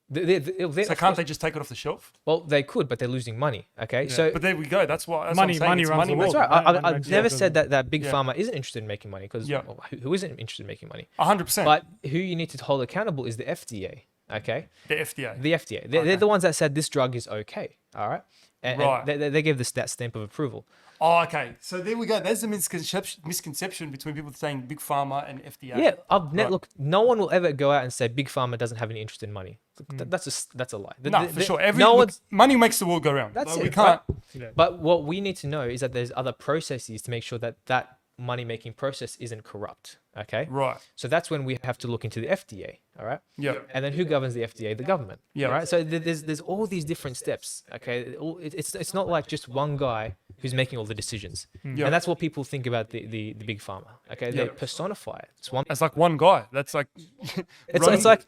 Speaker 2: They're,
Speaker 1: So
Speaker 2: of
Speaker 1: can't
Speaker 2: course-
Speaker 1: they just take it off the shelf?
Speaker 2: Well, they could, but they're losing money. Okay, so
Speaker 1: But there we go. That's what
Speaker 5: Money-
Speaker 1: I'm saying.
Speaker 5: money
Speaker 1: It's
Speaker 5: runs the
Speaker 1: money
Speaker 5: world.
Speaker 2: that's
Speaker 1: making-
Speaker 2: right.
Speaker 5: Money
Speaker 2: I've
Speaker 5: makes
Speaker 2: never
Speaker 5: sense.
Speaker 2: said that big
Speaker 1: Yeah.
Speaker 2: pharma isn't interested in making money, because
Speaker 1: Yeah.
Speaker 2: who isn't interested in making money?
Speaker 1: 100%.
Speaker 2: But who you need to hold accountable is the FDA. Okay,
Speaker 1: the FDA.
Speaker 2: the FDA. They're the ones that said this drug is okay. All right, and
Speaker 1: Right.
Speaker 2: they gave that stamp of approval.
Speaker 1: Oh, okay. So there we go. There's a misconception between people saying Big Pharma and FDA.
Speaker 2: Yeah,
Speaker 1: Right.
Speaker 2: look, no one will ever go out and say big pharma doesn't have any interest in money. That's a lie.
Speaker 1: No, for sure.
Speaker 2: No one's.
Speaker 1: Money makes the world go round.
Speaker 2: That's
Speaker 1: Like,
Speaker 2: it.
Speaker 1: We can't.
Speaker 2: But what we need to know is that there's other processes to make sure that money making process isn't corrupt. Okay.
Speaker 1: Right.
Speaker 2: So that's when we have to look into the FDA. All right.
Speaker 1: Yeah.
Speaker 2: And then who governs the FDA? The government.
Speaker 1: Yeah.
Speaker 2: All right. So there's all these different steps. Okay. It's not like just one guy who's making all the decisions.
Speaker 1: Yeah.
Speaker 2: And that's what people think about the big pharma. Okay. They
Speaker 1: Yeah.
Speaker 2: personify it. It's one.
Speaker 1: It's like one guy. That's like.
Speaker 2: It's like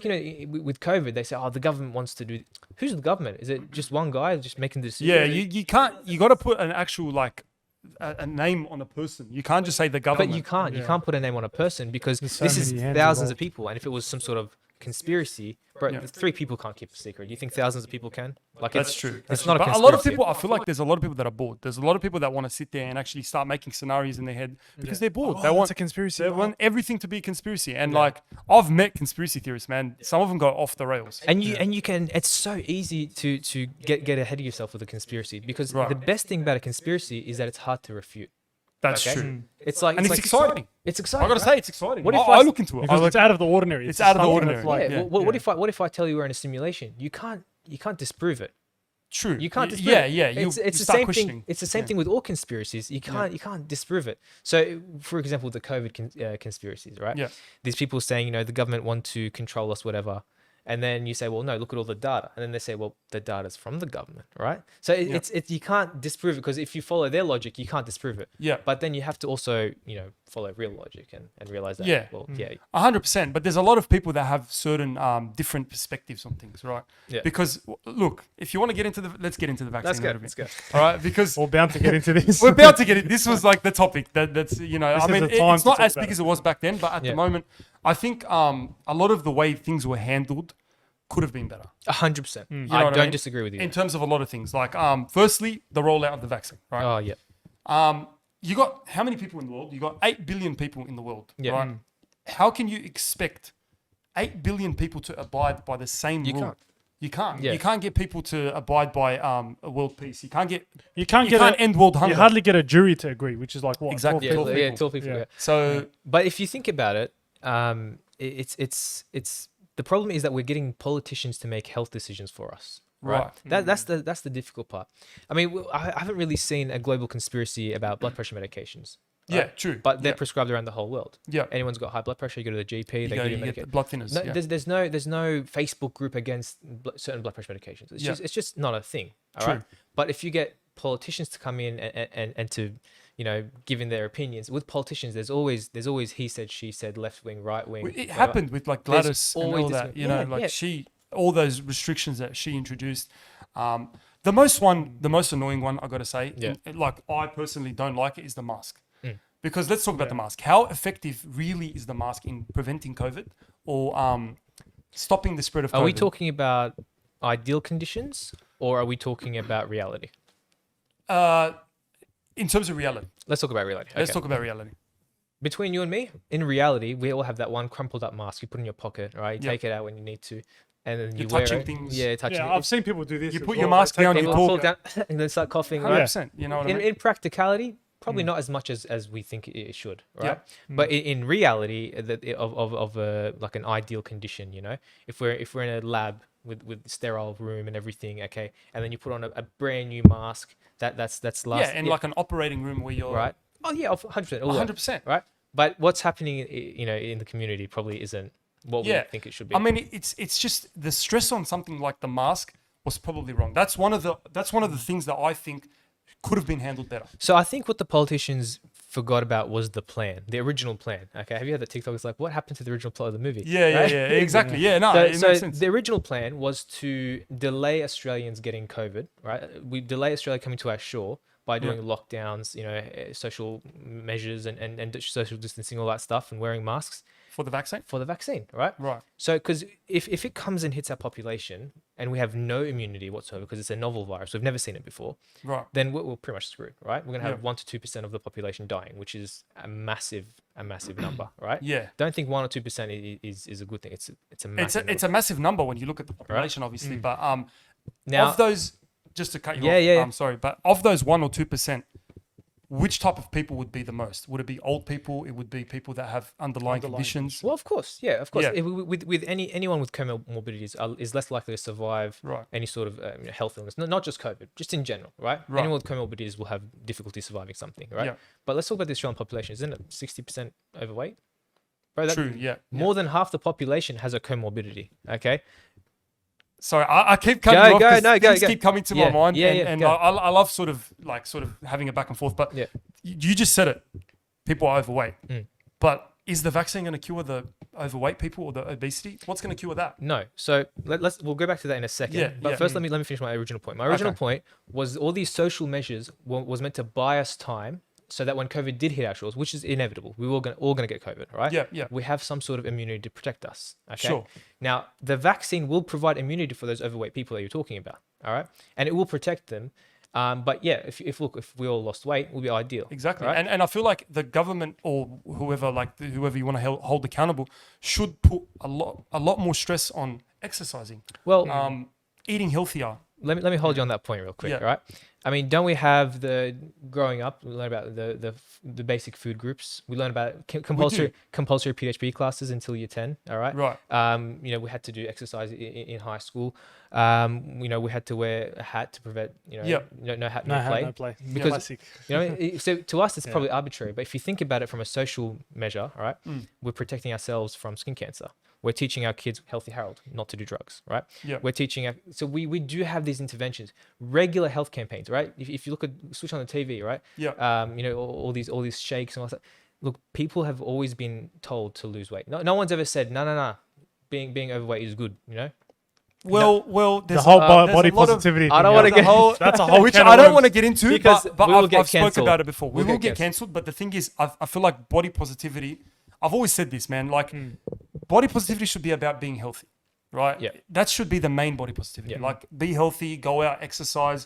Speaker 2: with COVID, they say, oh, the government wants to do. Who's the government? Is it just one guy just making the decision?
Speaker 1: Yeah, you can't. You got to put an actual like a name on a person. You can't just say the government.
Speaker 2: But you can't. You can't put a name on a person because
Speaker 5: There's so
Speaker 2: this is
Speaker 5: many hands
Speaker 2: thousands of
Speaker 5: involved.
Speaker 2: people. And if it was some sort of conspiracy, bro,
Speaker 1: Yeah.
Speaker 2: 3 people can't keep a secret. You think thousands of people can? Like
Speaker 1: That's
Speaker 2: it's
Speaker 1: true.
Speaker 2: It's not a
Speaker 1: But
Speaker 2: conspiracy.
Speaker 1: a lot of people, I feel like there's a lot of people that are bored. There's a lot of people that want to sit there and actually start making scenarios in their head because they're bored.
Speaker 5: Oh,
Speaker 1: they
Speaker 5: that's
Speaker 1: want
Speaker 5: a conspiracy.
Speaker 1: They want everything to be a conspiracy. And like I've met conspiracy theorists, man. Some of them go off the rails.
Speaker 2: And you can. It's so easy to get ahead of yourself with a conspiracy because
Speaker 1: Right.
Speaker 2: the best thing about a conspiracy is that it's hard to refute.
Speaker 1: That's
Speaker 2: Okay?
Speaker 1: true.
Speaker 2: It's like
Speaker 1: And it's exciting.
Speaker 2: It's exciting.
Speaker 1: I gotta
Speaker 2: right?
Speaker 1: say, it's exciting.
Speaker 2: What if
Speaker 1: I
Speaker 2: I-
Speaker 1: look into it.
Speaker 5: Because it's out of the ordinary.
Speaker 1: It's
Speaker 5: just
Speaker 1: out of the
Speaker 5: something that's
Speaker 1: ordinary.
Speaker 5: like-
Speaker 2: yeah.
Speaker 1: yeah,
Speaker 2: What if I tell you we're in a simulation? You can't disprove it.
Speaker 1: True.
Speaker 2: You can't
Speaker 1: Y-
Speaker 2: disprove it.
Speaker 1: Yeah. You
Speaker 2: It's
Speaker 1: you
Speaker 2: the
Speaker 1: start
Speaker 2: same
Speaker 1: questioning.
Speaker 2: thing. It's the same thing with all conspiracies. You can't disprove it. So, for example, the COVID conspiracies, right?
Speaker 1: Yeah.
Speaker 2: These people saying, the government want to control us, whatever. And then you say, well, no, look at all the data. And then they say, well, the data's from the government, right? So it's you can't disprove it because if you follow their logic, you can't disprove it.
Speaker 1: Yeah.
Speaker 2: But then you have to also, follow real logic and realize that.
Speaker 1: Yeah.
Speaker 2: Well, yeah.
Speaker 1: 100%. But there's a lot of people that have certain different perspectives on things, right?
Speaker 2: Yeah.
Speaker 1: Because look, if you want to get into let's get into the vaccine.
Speaker 2: Let's
Speaker 1: a
Speaker 2: go.
Speaker 1: little bit.
Speaker 2: Let's go.
Speaker 1: All right, because
Speaker 5: We're bound to get into this.
Speaker 1: we're about to get it. This was like the topic that's I
Speaker 5: is
Speaker 1: mean,
Speaker 5: the time
Speaker 1: it's
Speaker 5: to
Speaker 1: not
Speaker 5: talk
Speaker 1: as
Speaker 5: about
Speaker 1: big
Speaker 5: it.
Speaker 1: as it was back then, but at
Speaker 2: Yeah.
Speaker 1: the moment, I think a lot of the way things were handled could have been better
Speaker 2: 100%.
Speaker 1: know
Speaker 2: I
Speaker 1: what I
Speaker 2: don't
Speaker 1: mean?
Speaker 2: disagree with you.
Speaker 1: in terms of a lot of things. Like, firstly, the rollout of the vaccine, right?
Speaker 2: Oh, yeah.
Speaker 1: You got how many people in the world? You got 8 billion people in the world,
Speaker 2: Yeah.
Speaker 1: right? How can you expect 8 billion people to abide by the same
Speaker 2: You
Speaker 1: rule?
Speaker 2: can't.
Speaker 1: You can't.
Speaker 2: Yeah.
Speaker 1: You can't get people to abide by a world peace. You can't get.
Speaker 5: You can't
Speaker 1: You
Speaker 5: get
Speaker 1: can't end world
Speaker 5: You
Speaker 1: hunger.
Speaker 5: hardly get a jury to agree, which is like what?
Speaker 1: Exactly.
Speaker 5: 12
Speaker 2: Yeah,
Speaker 5: people?
Speaker 2: 12 people.
Speaker 5: Yeah.
Speaker 2: Yeah.
Speaker 1: So
Speaker 2: But if you think about it, it's the problem is that we're getting politicians to make health decisions for us. Right.
Speaker 1: Right.
Speaker 2: That's the difficult part. I mean, I haven't really seen a global conspiracy about blood pressure medications.
Speaker 1: yeah,
Speaker 2: right?
Speaker 1: true.
Speaker 2: But they're
Speaker 1: yeah.
Speaker 2: prescribed around the whole world.
Speaker 1: Yeah.
Speaker 2: Anyone's got high blood pressure, you go to the GP,
Speaker 1: You
Speaker 2: they
Speaker 1: go,
Speaker 2: give you
Speaker 1: you get the
Speaker 2: medication.
Speaker 1: blood thinners.
Speaker 2: No,
Speaker 1: yeah.
Speaker 2: there's no Facebook group against certain blood pressure medications. It's just not a thing. All right.
Speaker 1: True.
Speaker 2: But if you get politicians to come in and to give in their opinions with politicians, there's always he said, she said, left wing, right wing.
Speaker 1: It happened with like
Speaker 2: There's
Speaker 1: Gladys and
Speaker 2: always
Speaker 1: all
Speaker 2: this-
Speaker 1: that.
Speaker 2: yeah.
Speaker 1: All those restrictions that she introduced. The most annoying one I got to say,
Speaker 2: Yeah.
Speaker 1: like I personally don't like it, is the mask.
Speaker 2: Mm.
Speaker 1: Because let's talk about the mask. How effective really is the mask in preventing COVID or stopping the spread of COVID?
Speaker 2: Are we talking about ideal conditions or are we talking about reality?
Speaker 1: In terms of reality?
Speaker 2: Let's talk about reality.
Speaker 1: Let's
Speaker 2: Okay.
Speaker 1: talk about reality.
Speaker 2: Between you and me, in reality, we all have that one crumpled up mask you put in your pocket, right? You
Speaker 1: Yep.
Speaker 2: take it out when you need to, and then
Speaker 1: You're
Speaker 2: you wear
Speaker 1: touching
Speaker 2: it.
Speaker 1: things.
Speaker 2: Yeah, touching
Speaker 5: Yeah,
Speaker 2: it.
Speaker 5: I've seen people do this.
Speaker 1: You
Speaker 5: as
Speaker 1: put
Speaker 5: well.
Speaker 1: your mask
Speaker 5: They take
Speaker 1: down,
Speaker 5: the
Speaker 1: you
Speaker 2: They
Speaker 5: mask
Speaker 2: will
Speaker 1: talk.
Speaker 2: fall down and then start coughing.
Speaker 1: 100%.
Speaker 2: Right?
Speaker 1: You know what I mean?
Speaker 2: In practicality, Probably not as much as we think it should, right?
Speaker 1: Yeah.
Speaker 2: But in reality, of like an ideal condition, if we're in a lab with sterile room and everything, okay, and then you put on a brand new mask that's last,
Speaker 1: Yeah, and like an operating room where you're
Speaker 2: right? Oh yeah, 100%,
Speaker 1: 100%.
Speaker 2: right? But what's happening, in the community probably isn't what we think it should be.
Speaker 1: I mean, it's just the stress on something like the mask was probably wrong. That's one of the things that I think could have been handled better.
Speaker 2: So I think what the politicians forgot about was the plan, the original plan. Okay, have you heard that TikTok is like, what happened to the original plot of the movie?
Speaker 1: Yeah,
Speaker 2: Right?
Speaker 1: yeah, exactly. Yeah, no, it
Speaker 2: So
Speaker 1: makes sense.
Speaker 2: the original plan was to delay Australians getting COVID, right? We delay Australia coming to our shore by doing lockdowns, social measures and social distancing, all that stuff, and wearing masks
Speaker 1: For the vaccine?
Speaker 2: for the vaccine, right?
Speaker 1: Right.
Speaker 2: So, because if it comes and hits our population and we have no immunity whatsoever because it's a novel virus, we've never seen it before,
Speaker 1: Right.
Speaker 2: then we're pretty much screwed, right? We're going to have
Speaker 1: Yeah.
Speaker 2: 1 to 2% of the population dying, which is a massive number, right?
Speaker 1: Yeah.
Speaker 2: Don't think 1 or 2% is a good thing. It's a massive
Speaker 1: It's a massive number when you look at the population, obviously. But
Speaker 2: Now,
Speaker 1: of those, just to cut you
Speaker 2: Yeah,
Speaker 1: off,
Speaker 2: yeah.
Speaker 1: I'm sorry, but of those 1 or 2%, which type of people would be the most? Would it be old people? It would be people that have underlying conditions.
Speaker 2: well, of course, yeah, of course.
Speaker 1: Yeah.
Speaker 2: With anyone with comorbidities is less likely to survive
Speaker 1: Right.
Speaker 2: any sort of health illness, not just COVID, just in general, right?
Speaker 1: Right.
Speaker 2: Anyone with comorbidities will have difficulty surviving something, right?
Speaker 1: Yeah.
Speaker 2: But let's talk about the Australian population. Isn't it 60% overweight? Bro,
Speaker 1: True. Yeah.
Speaker 2: More than half the population has a comorbidity. Okay.
Speaker 1: Sorry, I keep cutting you off
Speaker 2: Go,
Speaker 1: 'cause
Speaker 2: no, go,
Speaker 1: things
Speaker 2: go.
Speaker 1: keep coming to
Speaker 2: Yeah,
Speaker 1: my mind,
Speaker 2: yeah,
Speaker 1: and
Speaker 2: go.
Speaker 1: I love sort of having a back and forth. But
Speaker 2: Yeah.
Speaker 1: you just said it. People are overweight,
Speaker 2: Mm.
Speaker 1: but is the vaccine going to cure the overweight people or the obesity? What's going to cure that?
Speaker 2: No. So we'll go back to that in a second.
Speaker 1: Yeah,
Speaker 2: but
Speaker 1: yeah.
Speaker 2: first, let me finish my original point. My original
Speaker 1: Okay.
Speaker 2: point was all these social measures was meant to buy us time so that when COVID did hit our shores, which is inevitable, we were all gonna get COVID, right?
Speaker 1: Yeah, yeah.
Speaker 2: We have some sort of immunity to protect us. Okay.
Speaker 1: Sure.
Speaker 2: Now, the vaccine will provide immunity for those overweight people that you're talking about. All right, and it will protect them. But yeah, if we all lost weight, it would be ideal.
Speaker 1: Exactly.
Speaker 2: Right?
Speaker 1: And I feel like the government or whoever whoever you want to hold accountable should put a lot more stress on exercising,
Speaker 2: Well,
Speaker 1: eating healthier.
Speaker 2: let me hold you on that point real quick,
Speaker 1: Yeah.
Speaker 2: right? I mean, don't we have growing up, we learn about the basic food groups. We learn about compulsory PHP classes until year 10, all right?
Speaker 1: Right.
Speaker 2: We had to do exercise in high school. We had to wear a hat to prevent,
Speaker 1: Yep.
Speaker 2: no hat,
Speaker 5: No,
Speaker 2: no play.
Speaker 5: no play.
Speaker 2: Because-
Speaker 5: Classic.
Speaker 2: So to us, it's
Speaker 5: Yeah.
Speaker 2: probably arbitrary. But if you think about it from a social measure, all right,
Speaker 1: Mm.
Speaker 2: we're protecting ourselves from skin cancer. We're teaching our kids, Healthy Harold, not to do drugs, right?
Speaker 1: Yeah.
Speaker 2: We're teaching so we do have these interventions, regular health campaigns, right? If you look at switch on the TV, right?
Speaker 1: Yeah.
Speaker 2: All these shakes and all that. Look, people have always been told to lose weight. No one's ever said no. Being overweight is good,
Speaker 1: Well,
Speaker 5: The
Speaker 1: there's
Speaker 5: whole
Speaker 1: there's
Speaker 5: body
Speaker 1: a lot of-
Speaker 5: positivity.
Speaker 2: I don't
Speaker 5: thing,
Speaker 2: wanna
Speaker 5: yeah.
Speaker 2: get-
Speaker 5: That's a whole
Speaker 1: which
Speaker 5: can
Speaker 1: I
Speaker 5: of
Speaker 1: don't
Speaker 5: worms.
Speaker 1: want to get into,
Speaker 2: Because
Speaker 1: but
Speaker 2: we will
Speaker 1: I've
Speaker 2: get
Speaker 1: spoke
Speaker 2: cancelled.
Speaker 1: about it before. We
Speaker 2: We'll
Speaker 1: will
Speaker 2: get
Speaker 1: get cancelled, but the thing is, I feel like body positivity. I've always said this, man. Like, body positivity should be about being healthy, right?
Speaker 2: Yeah.
Speaker 1: That should be the main body positivity.
Speaker 2: Yeah.
Speaker 1: Like, be healthy, go out, exercise.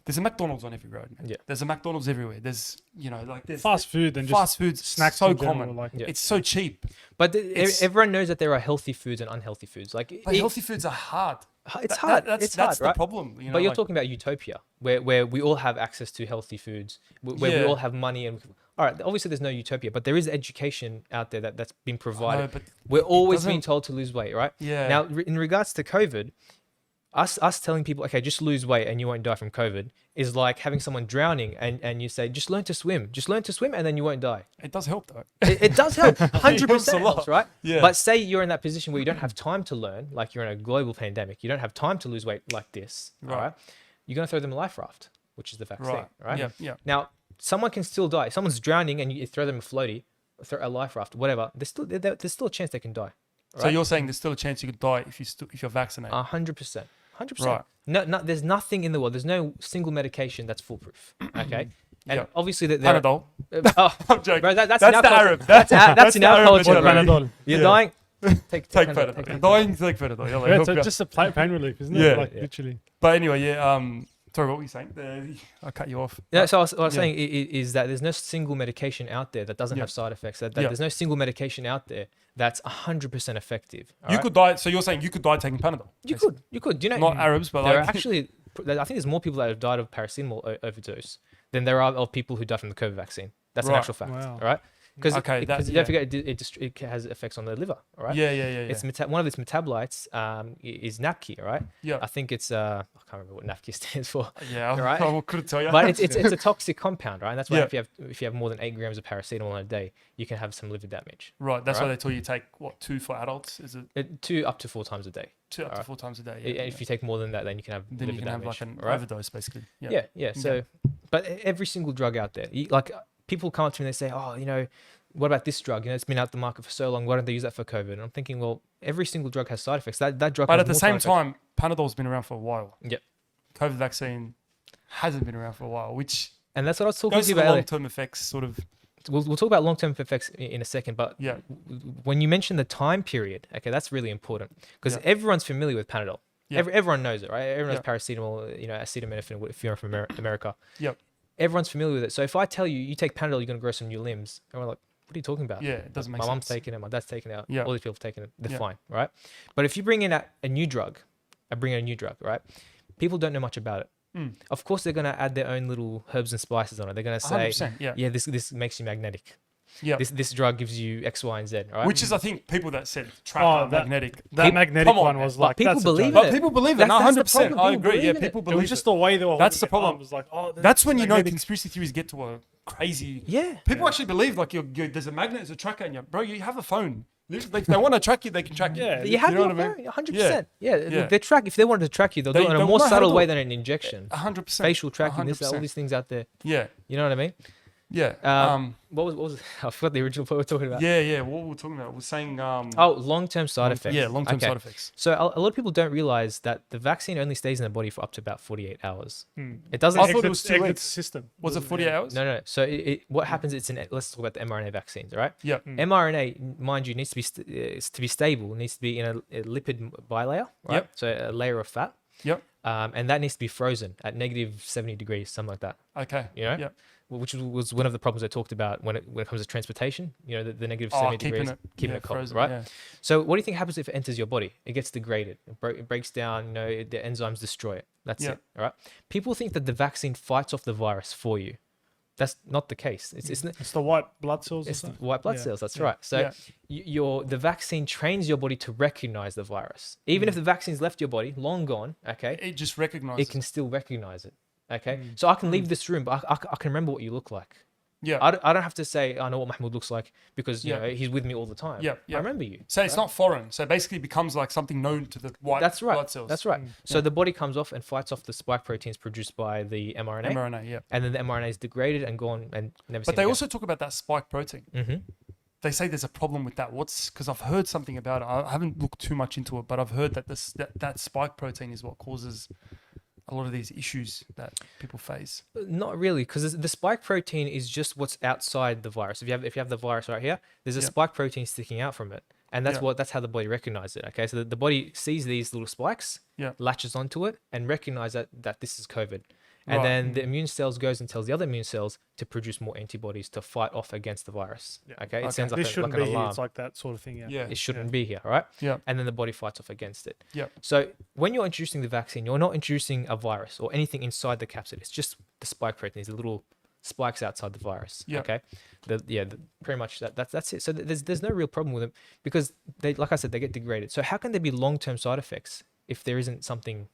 Speaker 1: There's a McDonald's on every road, man.
Speaker 2: Yeah.
Speaker 1: There's a McDonald's everywhere. There's there's
Speaker 5: Fast food and just
Speaker 1: fast food's
Speaker 5: snacks
Speaker 1: so
Speaker 5: in general,
Speaker 1: common.
Speaker 5: like-
Speaker 2: Yeah.
Speaker 1: It's so cheap.
Speaker 2: But
Speaker 1: It's-
Speaker 2: everyone knows that there are healthy foods and unhealthy foods. Like
Speaker 1: But healthy foods are hard.
Speaker 2: it's hard.
Speaker 1: That's
Speaker 2: it's hard,
Speaker 1: the
Speaker 2: right?
Speaker 1: problem.
Speaker 2: But you're
Speaker 1: like-
Speaker 2: talking about utopia, where we all have access to healthy foods, where we
Speaker 1: Yeah.
Speaker 2: all have money, and all right, obviously there's no utopia, but there is education out there that's been provided.
Speaker 1: No, but
Speaker 2: We're always being
Speaker 1: doesn't-
Speaker 2: told to lose weight, right?
Speaker 1: Yeah.
Speaker 2: Now, in regards to COVID, us telling people, okay, just lose weight and you won't die from COVID, is like having someone drowning and you say, just learn to swim, and then you won't die.
Speaker 1: it does help though.
Speaker 2: It does help, 100%
Speaker 1: helps a lot.
Speaker 2: helps, right?
Speaker 1: Yeah.
Speaker 2: But say you're in that position where you don't have time to learn, like you're in a global pandemic, you don't have time to lose weight like this, all
Speaker 1: Right.
Speaker 2: right? You're going to throw them a life raft, which is the vaccine, right?
Speaker 1: Yeah. Yeah.
Speaker 2: Now, someone can still die. If someone's drowning and you throw them a floaty, throw a life raft, whatever, there's still a chance they can die.
Speaker 1: So you're saying there's still a chance you could die if you're vaccinated.
Speaker 2: 100%. 100%.
Speaker 1: Right.
Speaker 2: No, there's nothing in the world. There's no single medication that's foolproof. Okay. And
Speaker 1: Yeah.
Speaker 2: obviously that
Speaker 1: Panadol.
Speaker 2: oh,
Speaker 1: I'm joking.
Speaker 2: bro, that's
Speaker 1: That's
Speaker 2: in our
Speaker 1: the
Speaker 2: culture.
Speaker 1: Arab.
Speaker 2: That's in
Speaker 1: the
Speaker 2: our
Speaker 1: Arab
Speaker 2: culture,
Speaker 1: version,
Speaker 2: bro.
Speaker 1: man.
Speaker 5: Panadol.
Speaker 2: You're
Speaker 1: Yeah.
Speaker 2: dying. Take
Speaker 1: Take
Speaker 2: Panadol.
Speaker 1: Panadol. Dying, take Panadol. Yeah, like,
Speaker 5: Yeah,
Speaker 1: help you out.
Speaker 5: it's just a pain relief, isn't
Speaker 1: Yeah.
Speaker 5: it? Like
Speaker 2: Yeah.
Speaker 5: literally.
Speaker 1: But anyway, yeah. Sorry, what were you saying? I cut you off.
Speaker 2: Yeah, so what I was
Speaker 1: Yeah.
Speaker 2: saying is that there's no single medication out there that doesn't
Speaker 1: Yeah.
Speaker 2: have side effects. That
Speaker 1: Yeah.
Speaker 2: There's no single medication out there that's 100% effective. all
Speaker 1: You
Speaker 2: right?
Speaker 1: could die. So you're saying you could die taking Panadol?
Speaker 2: You could. Do you know?
Speaker 1: Not Arabs, but
Speaker 2: there are
Speaker 1: like
Speaker 2: actually, I think there's more people that have died of paracetamol overdose than there are of people who die from the COVID vaccine. That's an
Speaker 1: Right.
Speaker 2: actual fact.
Speaker 5: Wow.
Speaker 2: All right. Because
Speaker 1: Okay, that-
Speaker 2: don't forget, it has effects on the liver. All right.
Speaker 1: Yeah.
Speaker 2: It's one of its metabolites is NAPKI, right?
Speaker 1: Yeah.
Speaker 2: I think it's I can't remember what NAPKI stands for.
Speaker 1: Yeah.
Speaker 2: Right.
Speaker 1: I couldn't tell you.
Speaker 2: But it's a toxic compound, right? And that's why
Speaker 1: Yeah.
Speaker 2: if you have more than 8 grams of paracetamol in a day, you can have some liver damage.
Speaker 1: Right. That's why
Speaker 2: Right.
Speaker 1: they tell you take what 2 for adults? Is it
Speaker 2: 2 up to 4 times a day.
Speaker 1: 2 up to
Speaker 2: Alright.
Speaker 1: 4 times a day?
Speaker 2: And if you take more than that, then you can have
Speaker 1: then
Speaker 2: liver
Speaker 1: you can have
Speaker 2: damage.
Speaker 1: like an
Speaker 2: right?
Speaker 1: overdose, basically.
Speaker 2: Yeah. So, but every single drug out there, like people come up to me and they say, oh, what about this drug? It's been out the market for so long. Why don't they use that for COVID? And I'm thinking, well, every single drug has side effects. That drug.
Speaker 1: But
Speaker 2: has
Speaker 1: at the
Speaker 2: more
Speaker 1: same
Speaker 2: side effects.
Speaker 1: time, Panadol's been around for a while.
Speaker 2: Yep.
Speaker 1: COVID vaccine hasn't been around for a while, which
Speaker 2: And that's what I was talking
Speaker 1: goes
Speaker 2: to
Speaker 1: to
Speaker 2: you
Speaker 1: the
Speaker 2: about earlier.
Speaker 1: long-term effects, sort of.
Speaker 2: We'll talk about long-term effects in a second, but
Speaker 1: Yeah.
Speaker 2: when you mention the time period, okay, that's really important because
Speaker 1: Yeah.
Speaker 2: everyone's familiar with Panadol.
Speaker 1: Yeah.
Speaker 2: Everyone knows it, right? Everyone knows
Speaker 1: Yeah.
Speaker 2: paracetamol, acetaminophen if you're from America.
Speaker 1: Yep.
Speaker 2: Everyone's familiar with it. So if I tell you, you take Panadol, you're going to grow some new limbs, and we're like, what are you talking about?
Speaker 1: Yeah, it doesn't make
Speaker 2: My
Speaker 1: sense.
Speaker 2: mom's taking it, my dad's taking it out,
Speaker 1: Yeah.
Speaker 2: all these people have taken it, they're
Speaker 1: Yeah.
Speaker 2: fine, right? But if you bring in a new drug, right? People don't know much about it.
Speaker 1: Mm.
Speaker 2: Of course, they're going to add their own little herbs and spices on it. They're going to say,
Speaker 1: 100%, yeah.
Speaker 2: yeah, this makes you magnetic.
Speaker 1: Yeah.
Speaker 2: This drug gives you X, Y, and Z, right?
Speaker 1: Which is, I think, people that said tracker,
Speaker 5: Oh, that-
Speaker 1: magnetic.
Speaker 5: That magnetic
Speaker 1: come on,
Speaker 5: one
Speaker 1: man.
Speaker 5: was
Speaker 2: But
Speaker 5: like
Speaker 2: people
Speaker 5: that's a
Speaker 2: believe
Speaker 5: joke.
Speaker 2: it.
Speaker 1: But people believe it. No,
Speaker 2: That's the
Speaker 1: 100%.
Speaker 2: problem.
Speaker 1: I
Speaker 2: People
Speaker 1: agree. Yeah,
Speaker 2: believe it.
Speaker 1: people
Speaker 5: It
Speaker 1: believe
Speaker 5: was just the way they were.
Speaker 1: That's the
Speaker 5: holding it
Speaker 1: problem.
Speaker 5: up. It was like, oh,
Speaker 1: That's when you know
Speaker 5: magnetic.
Speaker 1: conspiracy theories get to a crazy.
Speaker 2: Yeah.
Speaker 1: People actually believe like there's a magnet, there's a tracker, and bro, you have a phone. If they want to track you, they can track you.
Speaker 5: Yeah.
Speaker 2: You have
Speaker 1: know
Speaker 2: your
Speaker 1: what I mean?
Speaker 2: phone, 100%. Yeah.
Speaker 1: Yeah.
Speaker 2: They track. If they wanted to track you, they'll do it in a
Speaker 1: they'll
Speaker 2: more
Speaker 1: know how to
Speaker 2: subtle
Speaker 1: do
Speaker 2: way
Speaker 1: it.
Speaker 2: than an injection.
Speaker 1: 100%.
Speaker 2: Facial tracking, this, that, all
Speaker 1: 100%.
Speaker 2: these things out there.
Speaker 1: Yeah.
Speaker 2: You know what I mean?
Speaker 1: Yeah.
Speaker 2: What was I forgot the original point we were talking about.
Speaker 1: Yeah. What were we talking about? We're saying.
Speaker 2: Oh, long-term side effects.
Speaker 1: Yeah, long-term
Speaker 2: Okay.
Speaker 1: side effects.
Speaker 2: So a lot of people don't realize that the vaccine only stays in the body for up to about 48 hours.
Speaker 5: Hmm.
Speaker 2: It doesn't.
Speaker 1: I thought it was 2
Speaker 5: exit
Speaker 1: weeks.
Speaker 5: system.
Speaker 1: Was it 48 hours?
Speaker 2: No. So what happens? Let's talk about the mRNA vaccines, all right?
Speaker 1: Yeah.
Speaker 2: mRNA, mind you, needs to be stable. It needs to be in a lipid bilayer, right?
Speaker 1: Yep.
Speaker 2: So a layer of fat,
Speaker 1: Yep.
Speaker 2: and that needs to be frozen at negative 70 degrees, something like that.
Speaker 1: Okay.
Speaker 2: You know?
Speaker 1: Yep.
Speaker 2: Which was one of the problems I talked about when it comes to transportation. The negative
Speaker 1: Oh,
Speaker 2: 70
Speaker 1: keeping
Speaker 2: degrees,
Speaker 1: it
Speaker 2: cold,
Speaker 1: frozen,
Speaker 2: right?
Speaker 1: yeah.
Speaker 2: So what do you think happens if it enters your body? It gets degraded. It breaks down. The enzymes destroy it. That's
Speaker 1: Yeah.
Speaker 2: it. All right. People think that the vaccine fights off the virus for you. That's not the case. It's
Speaker 5: It's the white blood cells.
Speaker 2: it's
Speaker 5: or
Speaker 2: the
Speaker 5: something?
Speaker 2: white blood
Speaker 5: Yeah.
Speaker 2: cells. That's right. So
Speaker 1: Yeah.
Speaker 2: the vaccine trains your body to recognize the virus. Even if the vaccine's left your body, long gone, okay,
Speaker 1: It just recognizes.
Speaker 2: it can still recognize it. Okay. So I can leave this room, but I can remember what you look like.
Speaker 1: Yeah.
Speaker 2: I don't have to say I know what Mahmoud looks like because
Speaker 1: Yeah.
Speaker 2: he's with me all the time.
Speaker 1: Yeah, yeah.
Speaker 2: I remember you.
Speaker 1: So it's not foreign. So it basically becomes like something known to the white
Speaker 2: That's right.
Speaker 1: blood cells.
Speaker 2: That's right. So the body comes off and fights off the spike proteins produced by the mRNA,
Speaker 1: mRNA, yeah.
Speaker 2: and then the mRNA is degraded and gone and never.
Speaker 1: But they also talk about that spike protein.
Speaker 2: hmm
Speaker 1: They say there's a problem with that. Because I've heard something about it. I haven't looked too much into it, but I've heard that that spike protein is what causes a lot of these issues that people face.
Speaker 2: Not really, because the spike protein is just what's outside the virus. If you have the virus right here, there's a
Speaker 1: Yeah.
Speaker 2: spike protein sticking out from it, and that's
Speaker 1: Yeah.
Speaker 2: that's how the body recognizes it. Okay, so the body sees these little spikes,
Speaker 1: Yeah.
Speaker 2: latches onto it, and recognize that this is COVID. And
Speaker 1: Right.
Speaker 2: then the immune cells goes and tells the other immune cells to produce more antibodies to fight off against the virus. Okay, it
Speaker 1: Okay.
Speaker 2: sounds like,
Speaker 5: This
Speaker 2: like
Speaker 5: shouldn't
Speaker 2: an
Speaker 5: be here.
Speaker 2: alarm.
Speaker 5: It's like that sort of thing. Yeah.
Speaker 1: Yeah.
Speaker 2: It shouldn't be here, all right?
Speaker 1: Yeah.
Speaker 2: And then the body fights off against it.
Speaker 1: Yeah.
Speaker 2: So when you're introducing the vaccine, you're not introducing a virus or anything inside the capsid. It's just the spike proteins, the little spikes outside the virus.
Speaker 1: Yeah.
Speaker 2: Okay. Pretty much that's it. So there's no real problem with them because they, like I said, they get degraded. So how can there be long-term side effects if there isn't something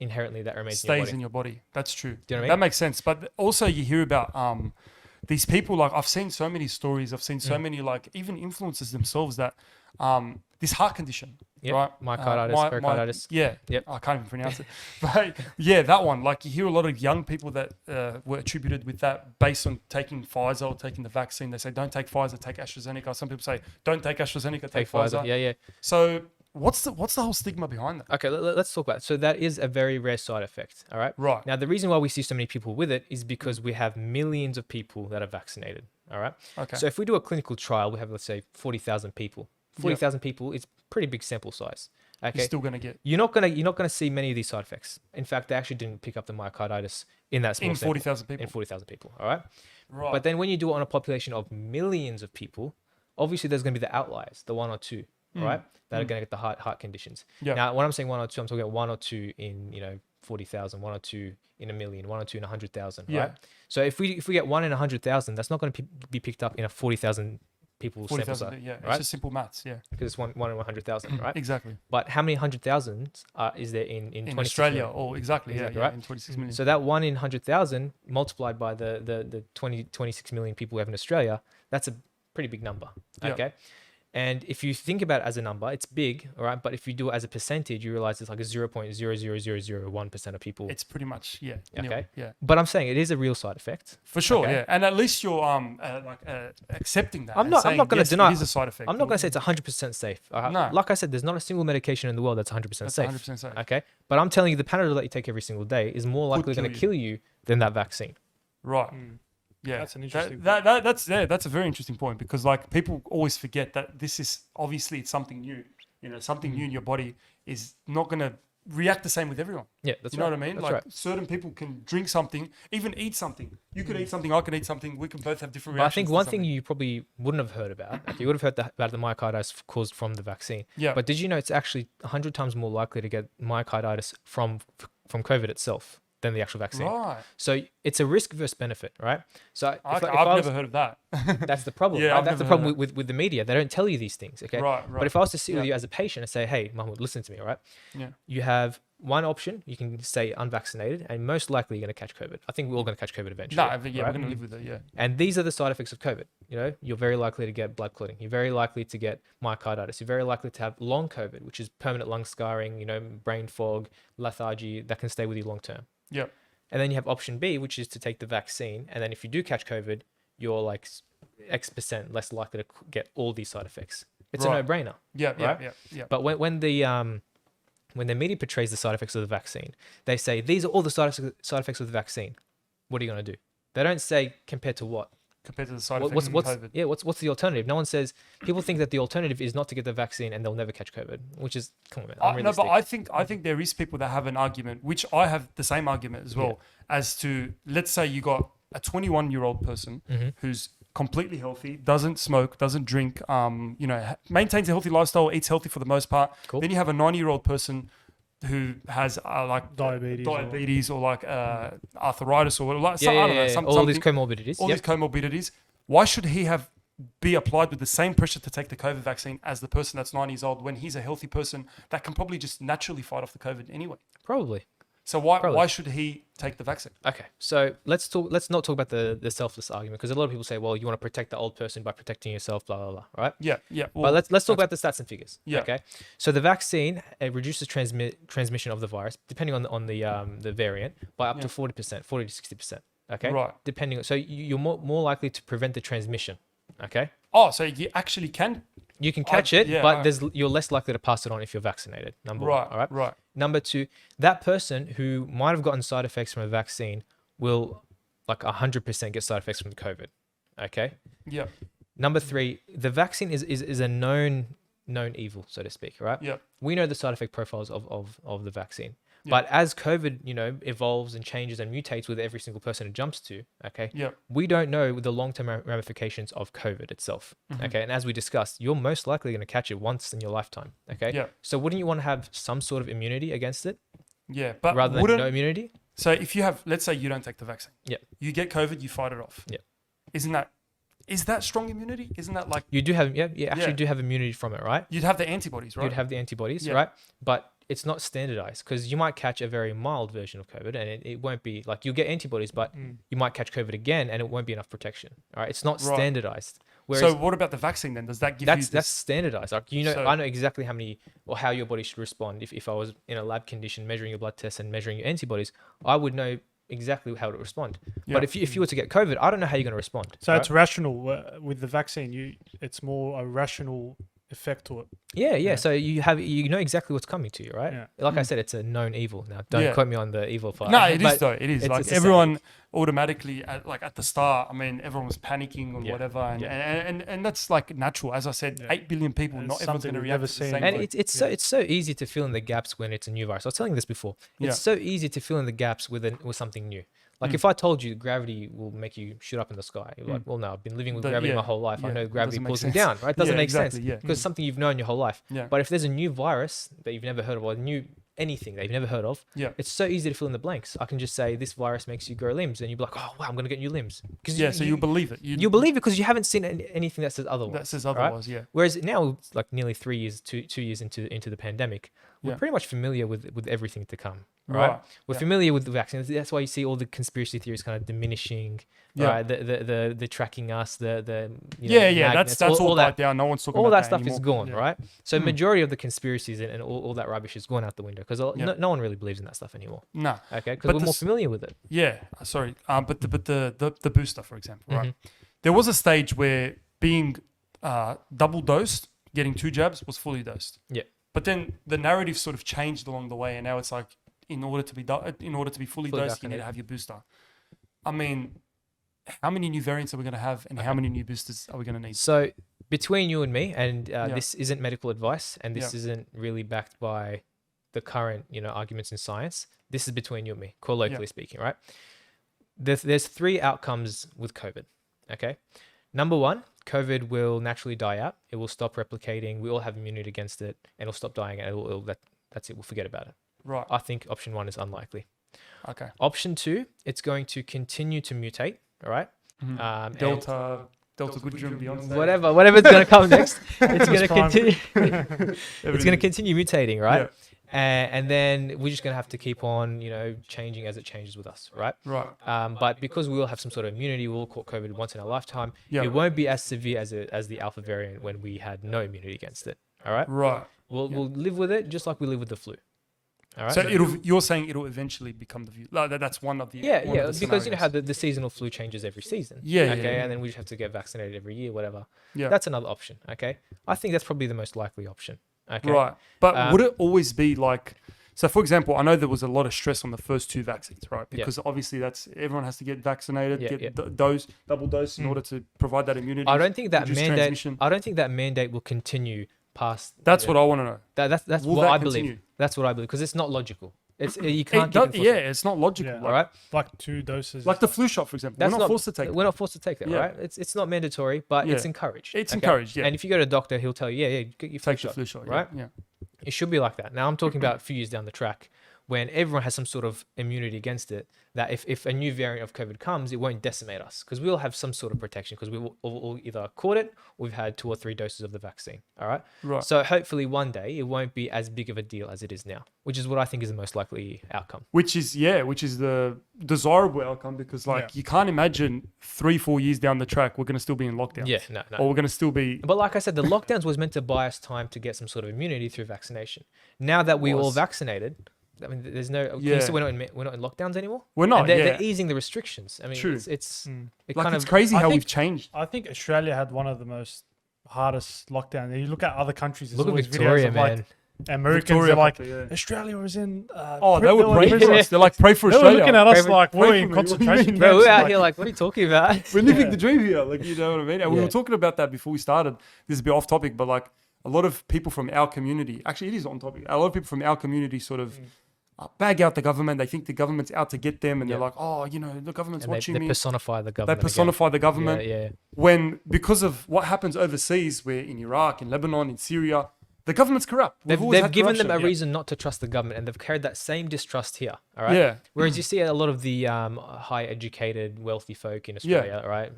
Speaker 2: inherently that remains in your
Speaker 1: Stays
Speaker 2: body?
Speaker 1: in your body. That's true.
Speaker 2: Do you know what I
Speaker 1: That
Speaker 2: mean?
Speaker 1: makes sense. But also you hear about these people, like I've seen so many stories. I've seen so many like even influencers themselves that this heart condition,
Speaker 2: Yep.
Speaker 1: right?
Speaker 2: Myocarditis, pericarditis.
Speaker 1: Yeah.
Speaker 2: Yep.
Speaker 1: I can't even pronounce it. But yeah, that one. Like you hear a lot of young people that were attributed with that based on taking Pfizer or taking the vaccine. They say don't take Pfizer, take AstraZeneca. Some people say don't take AstraZeneca, take Pfizer.
Speaker 2: Yeah.
Speaker 1: So what's the whole stigma behind that?
Speaker 2: Okay, let's talk about it. So that is a very rare side effect. All right.
Speaker 1: Right.
Speaker 2: Now, the reason why we see so many people with it is because we have millions of people that are vaccinated. All right.
Speaker 1: Okay.
Speaker 2: So if we do a clinical trial, we have, let's say, 40,000 people. 40,000 people is pretty big sample size. Okay.
Speaker 1: You're still gonna get
Speaker 2: You're not gonna see many of these side effects. In fact, they actually didn't pick up the myocarditis in that small
Speaker 1: in
Speaker 2: sample.
Speaker 1: 40,000 people.
Speaker 2: In 40,000 people. All right.
Speaker 1: Right.
Speaker 2: But then when you do it on a population of millions of people, obviously there's going to be the outliers, the 1 or 2, right? That are going to get the heart conditions.
Speaker 1: Yeah.
Speaker 2: Now, when I'm saying 1 or 2, I'm talking about 1 or 2 in 40,000, 1 or 2 in a million, 1 or 2 in 100,000,
Speaker 1: Yeah.
Speaker 2: right? So if we get 1 in 100,000, that's not going to be picked up in a 40,000 people sample
Speaker 1: 40,000.
Speaker 2: size,
Speaker 1: Yeah, it's
Speaker 2: right?
Speaker 1: just simple maths. Yeah,
Speaker 2: Because it's 1 in 100,000, right?
Speaker 1: exactly.
Speaker 2: But how many 100,000s is there in
Speaker 1: In
Speaker 2: 26
Speaker 1: Australia,
Speaker 2: million?
Speaker 1: or exactly,
Speaker 2: Exactly,
Speaker 1: yeah,
Speaker 2: right?
Speaker 1: in 26 million.
Speaker 2: So that 1 in 100,000 multiplied by the 26 million people we have in Australia, that's a pretty big number.
Speaker 1: Yeah.
Speaker 2: Okay. And if you think about it as a number, it's big, all right? But if you do it as a percentage, you realize it's like a 0.00001% of people.
Speaker 1: It's pretty much nil,
Speaker 2: Okay.
Speaker 1: yeah,
Speaker 2: But I'm saying it is a real side effect.
Speaker 1: for sure,
Speaker 2: Okay.
Speaker 1: yeah. And at least you're accepting that.
Speaker 2: I'm
Speaker 1: and
Speaker 2: not
Speaker 1: saying,
Speaker 2: gonna
Speaker 1: yes,
Speaker 2: deny-
Speaker 1: it is a side effect.
Speaker 2: I'm not going to say it's 100% safe.
Speaker 1: No.
Speaker 2: Like I said, there's not a single medication in the world that's 100%
Speaker 1: that's
Speaker 2: safe.
Speaker 1: 100% safe.
Speaker 2: Okay. But I'm telling you, the Panadol that you take every single day is more likely
Speaker 1: kill
Speaker 2: going to
Speaker 1: you.
Speaker 2: kill you than that vaccine.
Speaker 1: Right.
Speaker 5: Mm.
Speaker 1: Yeah,
Speaker 5: That's an interesting
Speaker 1: that's a very interesting point, because like people always forget that this is obviously it's something new. You know, something new in your body is not going to react the same with everyone.
Speaker 2: Yeah, that's
Speaker 1: You know
Speaker 2: right.
Speaker 1: what I mean?
Speaker 2: That's
Speaker 1: Like
Speaker 2: right.
Speaker 1: certain people can drink something, even eat something. You could eat something, I could eat something. We can both have different
Speaker 2: But I
Speaker 1: reactions.
Speaker 2: think
Speaker 1: to
Speaker 2: one thing
Speaker 1: something.
Speaker 2: you probably wouldn't have heard about, okay, you would have heard about the myocarditis caused from the vaccine.
Speaker 1: Yeah.
Speaker 2: But did you know it's actually 100 times more likely to get myocarditis from COVID itself than the actual vaccine?
Speaker 1: Right.
Speaker 2: So it's a risk versus benefit, right? So if
Speaker 1: I've
Speaker 2: I was-
Speaker 1: never heard of that.
Speaker 2: that's the problem.
Speaker 1: Yeah,
Speaker 2: right?
Speaker 1: I've
Speaker 2: That's the
Speaker 1: never
Speaker 2: problem
Speaker 1: heard
Speaker 2: with the media. They don't tell you these things, okay?
Speaker 1: Right,
Speaker 2: But
Speaker 1: right.
Speaker 2: if I was to sit with
Speaker 1: Yeah.
Speaker 2: you as a patient and say, hey, Mahmoud, listen to me, all right?
Speaker 1: Yeah.
Speaker 2: You have one option. You can stay unvaccinated, and most likely you're going to catch COVID. I think we're all going to catch COVID eventually.
Speaker 1: No, yeah,
Speaker 2: right?
Speaker 1: we're gonna live with it. Yeah.
Speaker 2: And these are the side effects of COVID. You know, you're very likely to get blood clotting. You're very likely to get myocarditis. You're very likely to have long COVID, which is permanent lung scarring, you know, brain fog, lethargy that can stay with you long term.
Speaker 1: Yeah.
Speaker 2: And then you have option B, which is to take the vaccine. And then if you do catch COVID, you're like X% less likely to get all these side effects. It's
Speaker 1: Right.
Speaker 2: a no-brainer.
Speaker 1: Yeah. Yeah.
Speaker 2: Right?
Speaker 1: Yeah.
Speaker 2: But when the media portrays the side effects of the vaccine, they say these are all the side effects of the vaccine. What are you going to do? They don't say compared to what.
Speaker 1: Compared to the side
Speaker 2: What-
Speaker 1: effects
Speaker 2: what's
Speaker 1: of COVID.
Speaker 2: yeah? What's the alternative? No one says. People think that the alternative is not to get the vaccine and they'll never catch COVID, which is come on, man.
Speaker 1: No,
Speaker 2: Unrealistic.
Speaker 1: but I think there is people that have an argument, which I have the same argument as well, as to, let's say you got a 21-year-old person
Speaker 2: Mm-hmm.
Speaker 1: who's completely healthy, doesn't smoke, doesn't drink, you know, maintains a healthy lifestyle, eats healthy for the most part.
Speaker 2: Cool.
Speaker 1: Then you have a 90-year-old person who has like
Speaker 5: Diabetes
Speaker 1: or like arthritis or like
Speaker 2: yeah,
Speaker 1: I don't know,
Speaker 2: all
Speaker 1: something,
Speaker 2: these comorbidities.
Speaker 1: all
Speaker 2: Yep.
Speaker 1: these comorbidities. Why should he be applied with the same pressure to take the COVID vaccine as the person that's 90 years old when he's a healthy person that can probably just naturally fight off the COVID anyway?
Speaker 2: Probably.
Speaker 1: So why
Speaker 2: Probably.
Speaker 1: why should he take the vaccine?
Speaker 2: Okay, so let's not talk about the selfless argument, because a lot of people say, well, you want to protect the old person by protecting yourself, blah blah blah, right?
Speaker 1: Yeah, yeah.
Speaker 2: But let's talk about the stats and figures.
Speaker 1: Yeah.
Speaker 2: Okay. So the vaccine reduces transmission of the virus, depending on the variant, by up to 40%, 40 to 60%. Okay.
Speaker 1: Right.
Speaker 2: Depending. So you're more likely to prevent the transmission. Okay.
Speaker 1: Oh, so you actually can.
Speaker 2: You can catch it,
Speaker 1: yeah,
Speaker 2: but you're less likely to pass it on if you're vaccinated. Number
Speaker 1: Right,
Speaker 2: one. All right.
Speaker 1: right.
Speaker 2: Number two, that person who might have gotten side effects from a vaccine will like 100% get side effects from the COVID. Okay.
Speaker 1: Yeah,
Speaker 2: Number three, the vaccine is a known evil, so to speak, right?
Speaker 1: yeah,
Speaker 2: We know the side effect profiles of the vaccine. But as COVID, evolves and changes and mutates with every single person it jumps to, okay?
Speaker 1: yeah.
Speaker 2: We don't know the long-term ramifications of COVID itself, okay? And as we discussed, you're most likely going to catch it once in your lifetime, okay?
Speaker 1: Yeah.
Speaker 2: So wouldn't you want to have some sort of immunity against it
Speaker 1: Yeah, but
Speaker 2: rather than
Speaker 1: wouldn't
Speaker 2: no immunity?
Speaker 1: so if you have, let's say you don't take the vaccine,
Speaker 2: Yeah.
Speaker 1: you get COVID, you fight it off.
Speaker 2: Yeah.
Speaker 1: Is that strong immunity? Isn't that like
Speaker 2: You do have, you actually
Speaker 1: Yeah.
Speaker 2: do have immunity from it, right?
Speaker 1: you'd have the antibodies, right?
Speaker 2: You'd have the antibodies,
Speaker 1: Yeah.
Speaker 2: right? But it's not standardized, because you might catch a very mild version of COVID and it won't be like, you'll get antibodies, but you might catch COVID again and it won't be enough protection. All right. It's not
Speaker 1: Right.
Speaker 2: standardized. Whereas
Speaker 1: So what about the vaccine then? Does that give you
Speaker 2: that's
Speaker 1: this?
Speaker 2: standardized. Like,
Speaker 1: So-
Speaker 2: I know exactly how many or how your body should respond. If I was in a lab condition measuring your blood tests and measuring your antibodies, I would know exactly how to respond.
Speaker 1: Yeah.
Speaker 2: But if you were to get COVID, I don't know how you're going to respond.
Speaker 5: So
Speaker 2: right?
Speaker 5: it's rational with the vaccine. It's more a rational effect to it.
Speaker 2: Yeah. So you know exactly what's coming to you, right?
Speaker 5: Yeah.
Speaker 2: Like I said, it's a known evil. Now, don't
Speaker 1: Yeah.
Speaker 2: quote me on the evil part.
Speaker 1: No, it is
Speaker 2: but
Speaker 1: though. It is
Speaker 2: it's
Speaker 1: like
Speaker 2: the same.
Speaker 1: everyone automatically at the start. I mean, everyone was panicking or
Speaker 2: Yeah.
Speaker 1: whatever, and that's like natural. As I said, 8 billion people.
Speaker 5: And
Speaker 1: not
Speaker 5: it's
Speaker 1: everyone's going
Speaker 5: something
Speaker 1: to
Speaker 5: we've
Speaker 1: react
Speaker 5: never
Speaker 1: to the
Speaker 5: seen.
Speaker 1: same
Speaker 2: And
Speaker 1: way.
Speaker 2: it's so easy to fill in the gaps when it's a new virus. I was telling you this before. It's
Speaker 1: Yeah.
Speaker 2: so easy to fill in the gaps with something new. Like if I told you gravity will make you shoot up in the sky, you're like, well, no, I've been living with gravity my whole life. I
Speaker 1: yeah,
Speaker 2: know
Speaker 1: it
Speaker 2: gravity
Speaker 1: doesn't make
Speaker 2: pulls me
Speaker 1: sense.
Speaker 2: down, right? It doesn't
Speaker 1: Yeah,
Speaker 2: make
Speaker 1: exactly,
Speaker 2: sense
Speaker 1: yeah.
Speaker 2: because it's something you've known your whole life.
Speaker 1: Yeah.
Speaker 2: But if there's a new virus that you've never heard of, or a new anything that you've never heard of,
Speaker 1: Yeah.
Speaker 2: it's so easy to fill in the blanks. I can just say this virus makes you grow limbs, and you'll be like, oh wow, I'm gonna get new limbs. Because
Speaker 1: So you believe it.
Speaker 2: you believe it because you haven't seen anything that says otherwise.
Speaker 1: That says
Speaker 2: right?
Speaker 1: otherwise. Yeah.
Speaker 2: Whereas now, it's like nearly 3 years, two years into the pandemic, we're
Speaker 1: Yeah.
Speaker 2: pretty much familiar with everything to come. Right? We're familiar with the vaccines. That's why you see all the conspiracy theories kind of diminishing.
Speaker 1: Yeah.
Speaker 2: Right? The tracking us, the
Speaker 1: That's
Speaker 2: magnets,
Speaker 1: all
Speaker 2: that.
Speaker 1: died down. No one's talking
Speaker 2: All
Speaker 1: about
Speaker 2: that stuff
Speaker 1: anymore.
Speaker 2: is gone,
Speaker 5: Yeah.
Speaker 2: right? So majority of the conspiracies and all that rubbish is gone out the window because
Speaker 1: Yeah.
Speaker 2: no one really believes in that stuff anymore.
Speaker 1: No.
Speaker 2: Okay, because
Speaker 1: But
Speaker 2: we're more
Speaker 1: this-
Speaker 2: familiar with it.
Speaker 1: Yeah, sorry. But the booster, for example, right?
Speaker 2: Mm-hmm.
Speaker 1: There was a stage where being double dosed, getting 2 jabs, was fully dosed.
Speaker 2: Yeah.
Speaker 1: But then the narrative sort of changed along the way, and now it's like in order to be fully dosed, you need to
Speaker 2: vaccinated.
Speaker 1: have your booster. I mean, how many new variants are we going to have, and how many new boosters are we going to need?
Speaker 2: So between you and me, and this isn't medical advice, and this
Speaker 1: Yeah.
Speaker 2: isn't really backed by the current arguments in science. This is between you and me, colloquially speaking, right? There's 3 outcomes with COVID. Okay, number 1, COVID will naturally die out. It will stop replicating. We all have immunity against it, and it'll stop dying. And that's it. We'll forget about it.
Speaker 1: Right.
Speaker 2: I think option 1 is unlikely.
Speaker 1: Okay.
Speaker 2: Option 2, it's going to continue to mutate. All right. And
Speaker 1: Delta Good Dream Beyond.
Speaker 2: whatever's going to come next, it's going to
Speaker 5: Prime.
Speaker 2: continue. It's going to continue mutating, right?
Speaker 1: Yeah.
Speaker 2: And then we're just going to have to keep on, changing as it changes with us, right?
Speaker 1: Right.
Speaker 2: But because we will have some sort of immunity, we'll caught COVID once in our lifetime.
Speaker 1: Yeah.
Speaker 2: It won't be as severe as the alpha variant when we had no immunity against it. All right.
Speaker 1: Right.
Speaker 2: We'll live with it just like we live with the flu. All right.
Speaker 1: So you're saying it'll eventually become the view. Like, that's one of the
Speaker 2: Yeah,
Speaker 1: one of the
Speaker 2: because you know how
Speaker 1: scenarios.
Speaker 2: the seasonal flu changes every season.
Speaker 1: Yeah,
Speaker 2: Okay,
Speaker 1: yeah.
Speaker 2: and then we just have to get vaccinated every year, whatever.
Speaker 1: Yeah.
Speaker 2: That's another option. Okay, I think that's probably the most likely option. Okay.
Speaker 1: Right. But would it always be like, so for example, I know there was a lot of stress on the first 2 vaccines, right?
Speaker 2: Yeah.
Speaker 1: Because obviously everyone has to get vaccinated,
Speaker 2: Yeah,
Speaker 1: double dose in order to provide that immunity.
Speaker 2: I don't think that
Speaker 1: reduce
Speaker 2: mandate.
Speaker 1: transmission.
Speaker 2: I don't think that mandate will continue past.
Speaker 1: That's what I want to know.
Speaker 2: That's
Speaker 1: Will
Speaker 2: what
Speaker 1: that
Speaker 2: I believe.
Speaker 1: continue?
Speaker 2: That's what I believe because it's not logical. It's you can't. keep enforcing it,
Speaker 1: It's not logical.
Speaker 5: Yeah.
Speaker 1: Like,
Speaker 2: all right.
Speaker 5: Like 2 doses.
Speaker 1: like the flu shot, for example.
Speaker 2: That's
Speaker 1: We're not forced to take it.
Speaker 2: We're not forced to take that,
Speaker 1: Yeah.
Speaker 2: right? It's not mandatory, but it's
Speaker 1: Yeah.
Speaker 2: encouraged.
Speaker 1: It's
Speaker 2: okay?
Speaker 1: encouraged, yeah.
Speaker 2: And if you go to a doctor, he'll tell you, yeah, get your flu
Speaker 1: Take the
Speaker 2: shot,
Speaker 1: flu shot,
Speaker 2: right?
Speaker 1: Yeah.
Speaker 2: It should be like that. Now I'm talking about a few years down the track when everyone has some sort of immunity against it, that if a new variant of COVID comes, it won't decimate us because we'll have some sort of protection because we've all either caught it or we've had 2 or 3 doses of the vaccine. All right.
Speaker 1: Right.
Speaker 2: So hopefully one day it won't be as big of a deal as it is now, which is what I think is the most likely outcome.
Speaker 1: Which is the desirable outcome because you can't imagine 3-4 years down the track we're going to still be in lockdown.
Speaker 2: Yeah, no.
Speaker 1: Or we're going to still be.
Speaker 2: But like I said, the lockdowns was meant to buy us time to get some sort of immunity through vaccination. Now that we're all vaccinated, I mean, there's no. Can you say we're not in lockdowns anymore.
Speaker 1: We're not.
Speaker 2: And they're easing the restrictions. I mean,
Speaker 1: True.
Speaker 2: it's
Speaker 1: It's crazy
Speaker 5: I
Speaker 1: how
Speaker 5: think-
Speaker 1: we've changed.
Speaker 5: I think Australia had one of the most hardest lockdowns. You look at other countries. There's
Speaker 2: Look at
Speaker 5: always
Speaker 2: Victoria,
Speaker 5: videos of
Speaker 2: man.
Speaker 5: Americans
Speaker 1: Victoria
Speaker 5: are like,
Speaker 1: country, yeah.
Speaker 5: Australia was in.
Speaker 1: They would pray for us. They're like, pray for
Speaker 5: They were
Speaker 1: Australia.
Speaker 5: looking at us
Speaker 2: Pray
Speaker 5: like
Speaker 1: pray
Speaker 5: we're
Speaker 1: for
Speaker 5: in
Speaker 1: me. What do you
Speaker 5: concentration
Speaker 1: mean?
Speaker 2: Bro,
Speaker 5: camps.
Speaker 2: we're out
Speaker 5: like-
Speaker 2: here like, what are you talking about?
Speaker 1: We're living the dream here. Like, you know what I mean? And we
Speaker 2: Yeah.
Speaker 1: were talking about that before we started. This is a bit off topic, but like a lot of people from our community, actually it is on topic. A lot of people from our community sort of bag out the government. They think the government's out to get them and they're
Speaker 2: Yeah.
Speaker 1: like, oh, the government's
Speaker 2: And
Speaker 1: watching
Speaker 2: they
Speaker 1: me.
Speaker 2: personify the
Speaker 1: They
Speaker 2: government.
Speaker 1: personify the
Speaker 2: again.
Speaker 1: government.
Speaker 2: Yeah.
Speaker 1: When, because of what happens overseas, where in Iraq, in Lebanon, in Syria, the government's corrupt. We've always
Speaker 2: They've
Speaker 1: had
Speaker 2: given them a
Speaker 1: corruption.
Speaker 2: reason not to trust the government, and they've carried that same distrust here. All right.
Speaker 1: Yeah.
Speaker 2: Whereas you see a lot of the high educated, wealthy folk in Australia, right,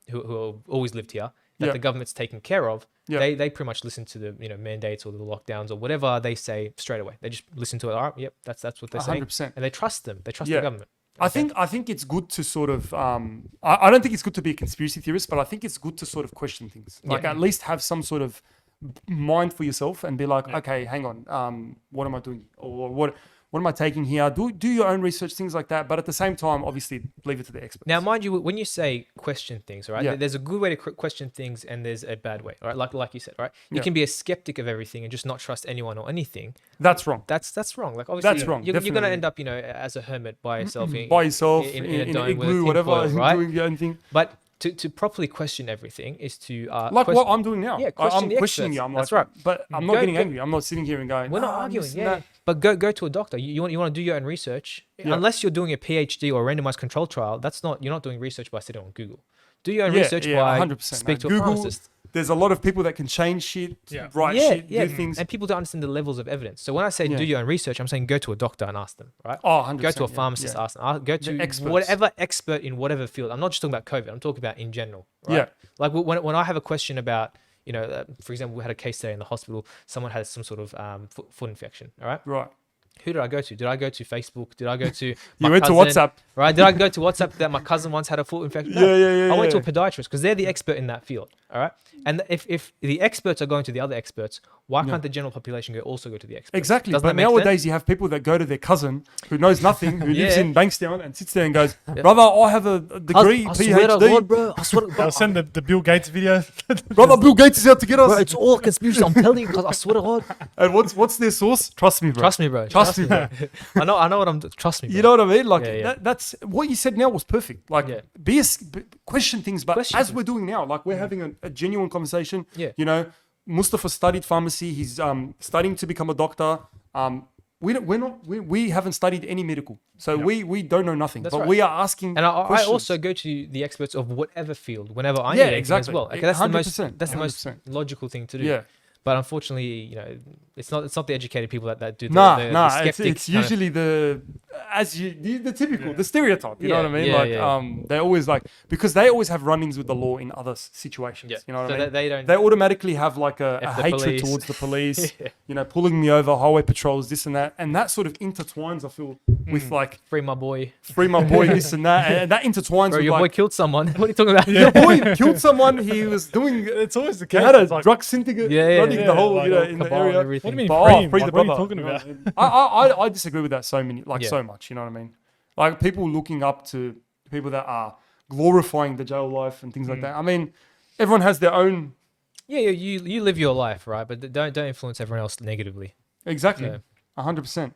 Speaker 2: who have always lived here, that
Speaker 1: Yeah.
Speaker 2: the government's taken care of.
Speaker 1: Yeah.
Speaker 2: They pretty much listen to the mandates or the lockdowns or whatever they say straight away. They just listen to it. All right, yep, that's what they're saying,
Speaker 1: 100%.
Speaker 2: and they trust them. They trust
Speaker 1: Yeah.
Speaker 2: the government.
Speaker 1: I think it's good to sort of I don't think it's good to be a conspiracy theorist, but I think it's good to sort of question things. Like
Speaker 2: Yeah.
Speaker 1: at least have some sort of mind for yourself and be like, okay, hang on, what am I doing? Or what am I taking here? Do your own research, things like that. But at the same time, obviously, leave it to the experts.
Speaker 2: Now, mind you, when you say question things, right?
Speaker 1: Yeah.
Speaker 2: There's a good way to question things, and there's a bad way, right? Like you said, right? You
Speaker 1: Yeah.
Speaker 2: can be a skeptic of everything and just not trust anyone or anything.
Speaker 1: That's wrong.
Speaker 2: That's wrong. Like obviously,
Speaker 1: That's wrong,
Speaker 2: You're gonna
Speaker 1: definitely.
Speaker 2: end up, as a hermit by yourself,
Speaker 1: By yourself,
Speaker 2: in
Speaker 1: in
Speaker 2: a
Speaker 1: an
Speaker 2: dome with a
Speaker 1: igloo,
Speaker 2: tin
Speaker 1: whatever,
Speaker 2: foil, right?
Speaker 1: doing your own thing.
Speaker 2: But to properly question everything is to
Speaker 1: Like what I'm doing now.
Speaker 2: Yeah,
Speaker 1: I'm
Speaker 2: question the
Speaker 1: questioning
Speaker 2: experts.
Speaker 1: you. I'm
Speaker 2: That's
Speaker 1: like,
Speaker 2: right.
Speaker 1: But I'm not
Speaker 2: Go-
Speaker 1: getting
Speaker 2: go-
Speaker 1: angry. I'm not sitting here and going,
Speaker 2: We're not
Speaker 1: "Ah,
Speaker 2: arguing,
Speaker 1: this
Speaker 2: yeah.
Speaker 1: and that."
Speaker 2: But go to a doctor. You want to do your own research.
Speaker 1: Yeah.
Speaker 2: Unless you're doing a PhD or a randomized control trial, you're not doing research by sitting on Google. Do your own
Speaker 1: Yeah,
Speaker 2: research
Speaker 1: yeah,
Speaker 2: by
Speaker 1: 100%,
Speaker 2: speak
Speaker 1: man.
Speaker 2: to a
Speaker 1: Google-
Speaker 2: pharmacist.
Speaker 1: there's a lot of people that can change shit,
Speaker 5: Yeah.
Speaker 1: write
Speaker 2: Yeah,
Speaker 1: shit,
Speaker 2: yeah.
Speaker 1: do things.
Speaker 2: And people don't understand the levels of evidence. So when I say
Speaker 1: Yeah.
Speaker 2: do your own research, I'm saying go to a doctor and ask them, right?
Speaker 1: Oh, 100%.
Speaker 2: Go to a
Speaker 1: yeah,
Speaker 2: pharmacist,
Speaker 1: yeah.
Speaker 2: ask them. Go to
Speaker 1: experts.
Speaker 2: whatever expert in whatever field. I'm not just talking about COVID. I'm talking about in general, right?
Speaker 1: Yeah.
Speaker 2: Like when I have a question about, for example, we had a case today in the hospital. Someone had some sort of foot infection, all right?
Speaker 1: Right.
Speaker 2: Who did I go to? Did I go to Facebook? Did I go to
Speaker 1: You
Speaker 2: my
Speaker 1: went to
Speaker 2: cousin?
Speaker 1: WhatsApp.
Speaker 2: Right? Did I go to WhatsApp that my cousin once had a foot infection? No.
Speaker 1: Yeah.
Speaker 2: I went to a
Speaker 1: yeah.
Speaker 2: podiatrist because they're the expert in that field. All right. And if the experts are going to the other experts, why can't the general population also go to the experts?
Speaker 1: Exactly.
Speaker 2: Doesn't
Speaker 1: But
Speaker 2: that make
Speaker 1: nowadays
Speaker 2: sense?
Speaker 1: you have people that go to their cousin who knows nothing, who lives
Speaker 2: Yeah.
Speaker 1: in Bankstown and sits there and goes, brother, I have a degree,
Speaker 2: I swear to
Speaker 1: PhD.
Speaker 2: God, bro. I swear to
Speaker 5: I'll
Speaker 2: God.
Speaker 5: send the Bill Gates video.
Speaker 1: Brother, Bill Gates is out to get us.
Speaker 2: Bro, it's all a conspiracy. I'm telling you because I swear to God.
Speaker 1: And what's their source? Trust me, bro.
Speaker 2: Trust me, bro.
Speaker 1: Trust me, bro.
Speaker 2: I know what I'm. Trust me. Bro.
Speaker 1: You know what I mean? Like
Speaker 2: Yeah.
Speaker 1: that's what you said now was perfect. Like
Speaker 2: Yeah.
Speaker 1: question things, but
Speaker 2: Question
Speaker 1: as
Speaker 2: things.
Speaker 1: we're doing now, like we're having a genuine conversation.
Speaker 2: Yeah.
Speaker 1: You know, Mustafa studied pharmacy. He's studying to become a doctor. We haven't studied any medical, so we don't know nothing.
Speaker 2: That's
Speaker 1: but
Speaker 2: right.
Speaker 1: we are asking.
Speaker 2: And I
Speaker 1: questions.
Speaker 2: also go to the experts of whatever field whenever I
Speaker 1: Yeah,
Speaker 2: need anything
Speaker 1: exactly.
Speaker 2: as well. Okay, that's the most
Speaker 1: 100%,
Speaker 2: that's the most
Speaker 1: 100%.
Speaker 2: logical thing to do.
Speaker 1: Yeah.
Speaker 2: But unfortunately, it's not the educated people that do the,
Speaker 1: Nah,
Speaker 2: the skeptics
Speaker 1: it's
Speaker 2: kind of-
Speaker 1: usually the typical, the stereotype. You know
Speaker 2: Yeah,
Speaker 1: what I mean?
Speaker 2: yeah,
Speaker 1: like,
Speaker 2: yeah.
Speaker 1: they always because they always have run-ins with the law in other situations.
Speaker 2: Yeah.
Speaker 1: You know what
Speaker 2: So
Speaker 1: I mean?
Speaker 2: they don't-
Speaker 1: They automatically have like a
Speaker 2: F the
Speaker 1: hatred
Speaker 2: police.
Speaker 1: towards the police.
Speaker 2: Yeah.
Speaker 1: You know, pulling me over, highway patrols, this and that sort of intertwines. I feel with like
Speaker 2: free my boy.
Speaker 1: free my boy, this and that, and that intertwines
Speaker 2: Bro,
Speaker 1: with
Speaker 2: your boy
Speaker 1: like
Speaker 2: killed someone. What are you talking about?
Speaker 1: your boy killed someone. He was doing.
Speaker 5: It's always the
Speaker 1: He
Speaker 5: case.
Speaker 1: had a
Speaker 5: It's like,
Speaker 1: drug syndicate
Speaker 2: Yeah, yeah,
Speaker 1: running
Speaker 2: yeah,
Speaker 1: the whole,
Speaker 5: like
Speaker 1: in the
Speaker 2: cabal and
Speaker 1: area.
Speaker 2: everything.
Speaker 5: what do you mean
Speaker 1: But,
Speaker 5: free?
Speaker 1: free the
Speaker 5: Like, what are you
Speaker 1: brother,
Speaker 5: talking
Speaker 1: you know
Speaker 5: about?
Speaker 1: what I mean? I disagree with that
Speaker 2: Yeah.
Speaker 1: so much. You know what I mean? Like people looking up to people that are glorifying the jail life and things like that. I mean, everyone has their own.
Speaker 2: Yeah, you live your life, right? But don't influence everyone else negatively.
Speaker 1: Exactly,
Speaker 2: Yeah.
Speaker 1: 100%.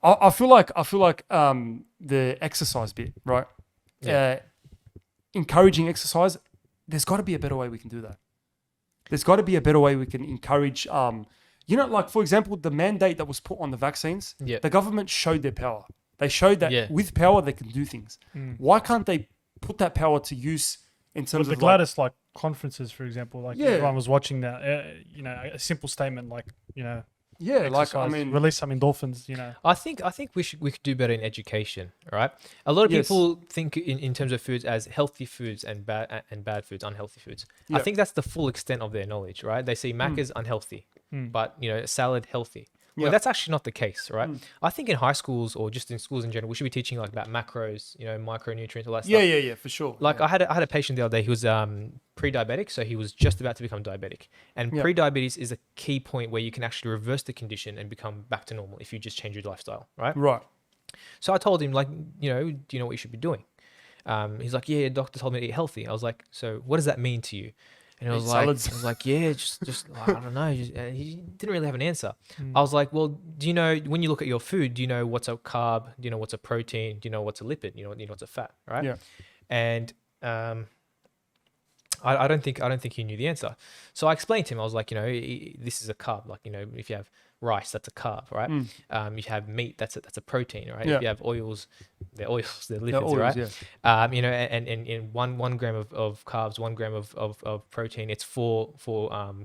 Speaker 1: I feel like the exercise bit, right?
Speaker 2: Yeah.
Speaker 1: Encouraging exercise. There's got to be a better way we can do that. There's got to be a better way we can encourage. Like for example, the mandate that was put on the vaccines.
Speaker 2: Yeah.
Speaker 1: The government showed their power. They showed that
Speaker 2: Yeah.
Speaker 1: with power they can do things. Why can't they put that power to use in
Speaker 5: With
Speaker 1: terms
Speaker 5: the
Speaker 1: of
Speaker 5: Gladys conferences, for example,
Speaker 1: Yeah.
Speaker 5: everyone was watching that. A simple statement like exercise, release some endorphins.
Speaker 2: I think we could do better in education, right? A lot of
Speaker 1: Yes.
Speaker 2: people think in terms of foods as healthy foods and bad foods, unhealthy foods. I
Speaker 1: Yeah.
Speaker 2: think that's the full extent of their knowledge, right? They see mac as unhealthy, but salad healthy. Well,
Speaker 1: Yeah.
Speaker 2: that's actually not the case, right? I think in high schools or just in schools in general, we should be teaching like about macros, micronutrients, all that stuff.
Speaker 1: Yeah, for sure.
Speaker 2: Like
Speaker 1: yeah.
Speaker 2: I had a patient the other day. He was pre-diabetic, so he was just about to become diabetic. And
Speaker 1: Yeah.
Speaker 2: pre-diabetes is a key point where you can actually reverse the condition and become back to normal if you just change your lifestyle, right?
Speaker 1: Right.
Speaker 2: So I told him, like, do you know what you should be doing? He's like, yeah, doctor told me to eat healthy. I was like, so what does that mean to you? And I
Speaker 1: Eat
Speaker 2: was like,
Speaker 1: salads.
Speaker 2: yeah, just like, I don't know. And he didn't really have an answer. I was like, well, do you know, when you look at your food, do you know what's a carb? Do you know what's a protein? Do you know what's a lipid? You know what's a fat, right?
Speaker 1: Yeah.
Speaker 2: And I don't think he knew the answer. So I explained to him. I was like, this is a carb. Like, if you have rice, that's a carb, right? If you have meat, that's a protein, right?
Speaker 1: Yeah.
Speaker 2: If you have oils, they're lipids,
Speaker 1: They're oils,
Speaker 2: right?
Speaker 1: yeah.
Speaker 2: And in 1 gram of carbs, 1 gram of protein, it's 4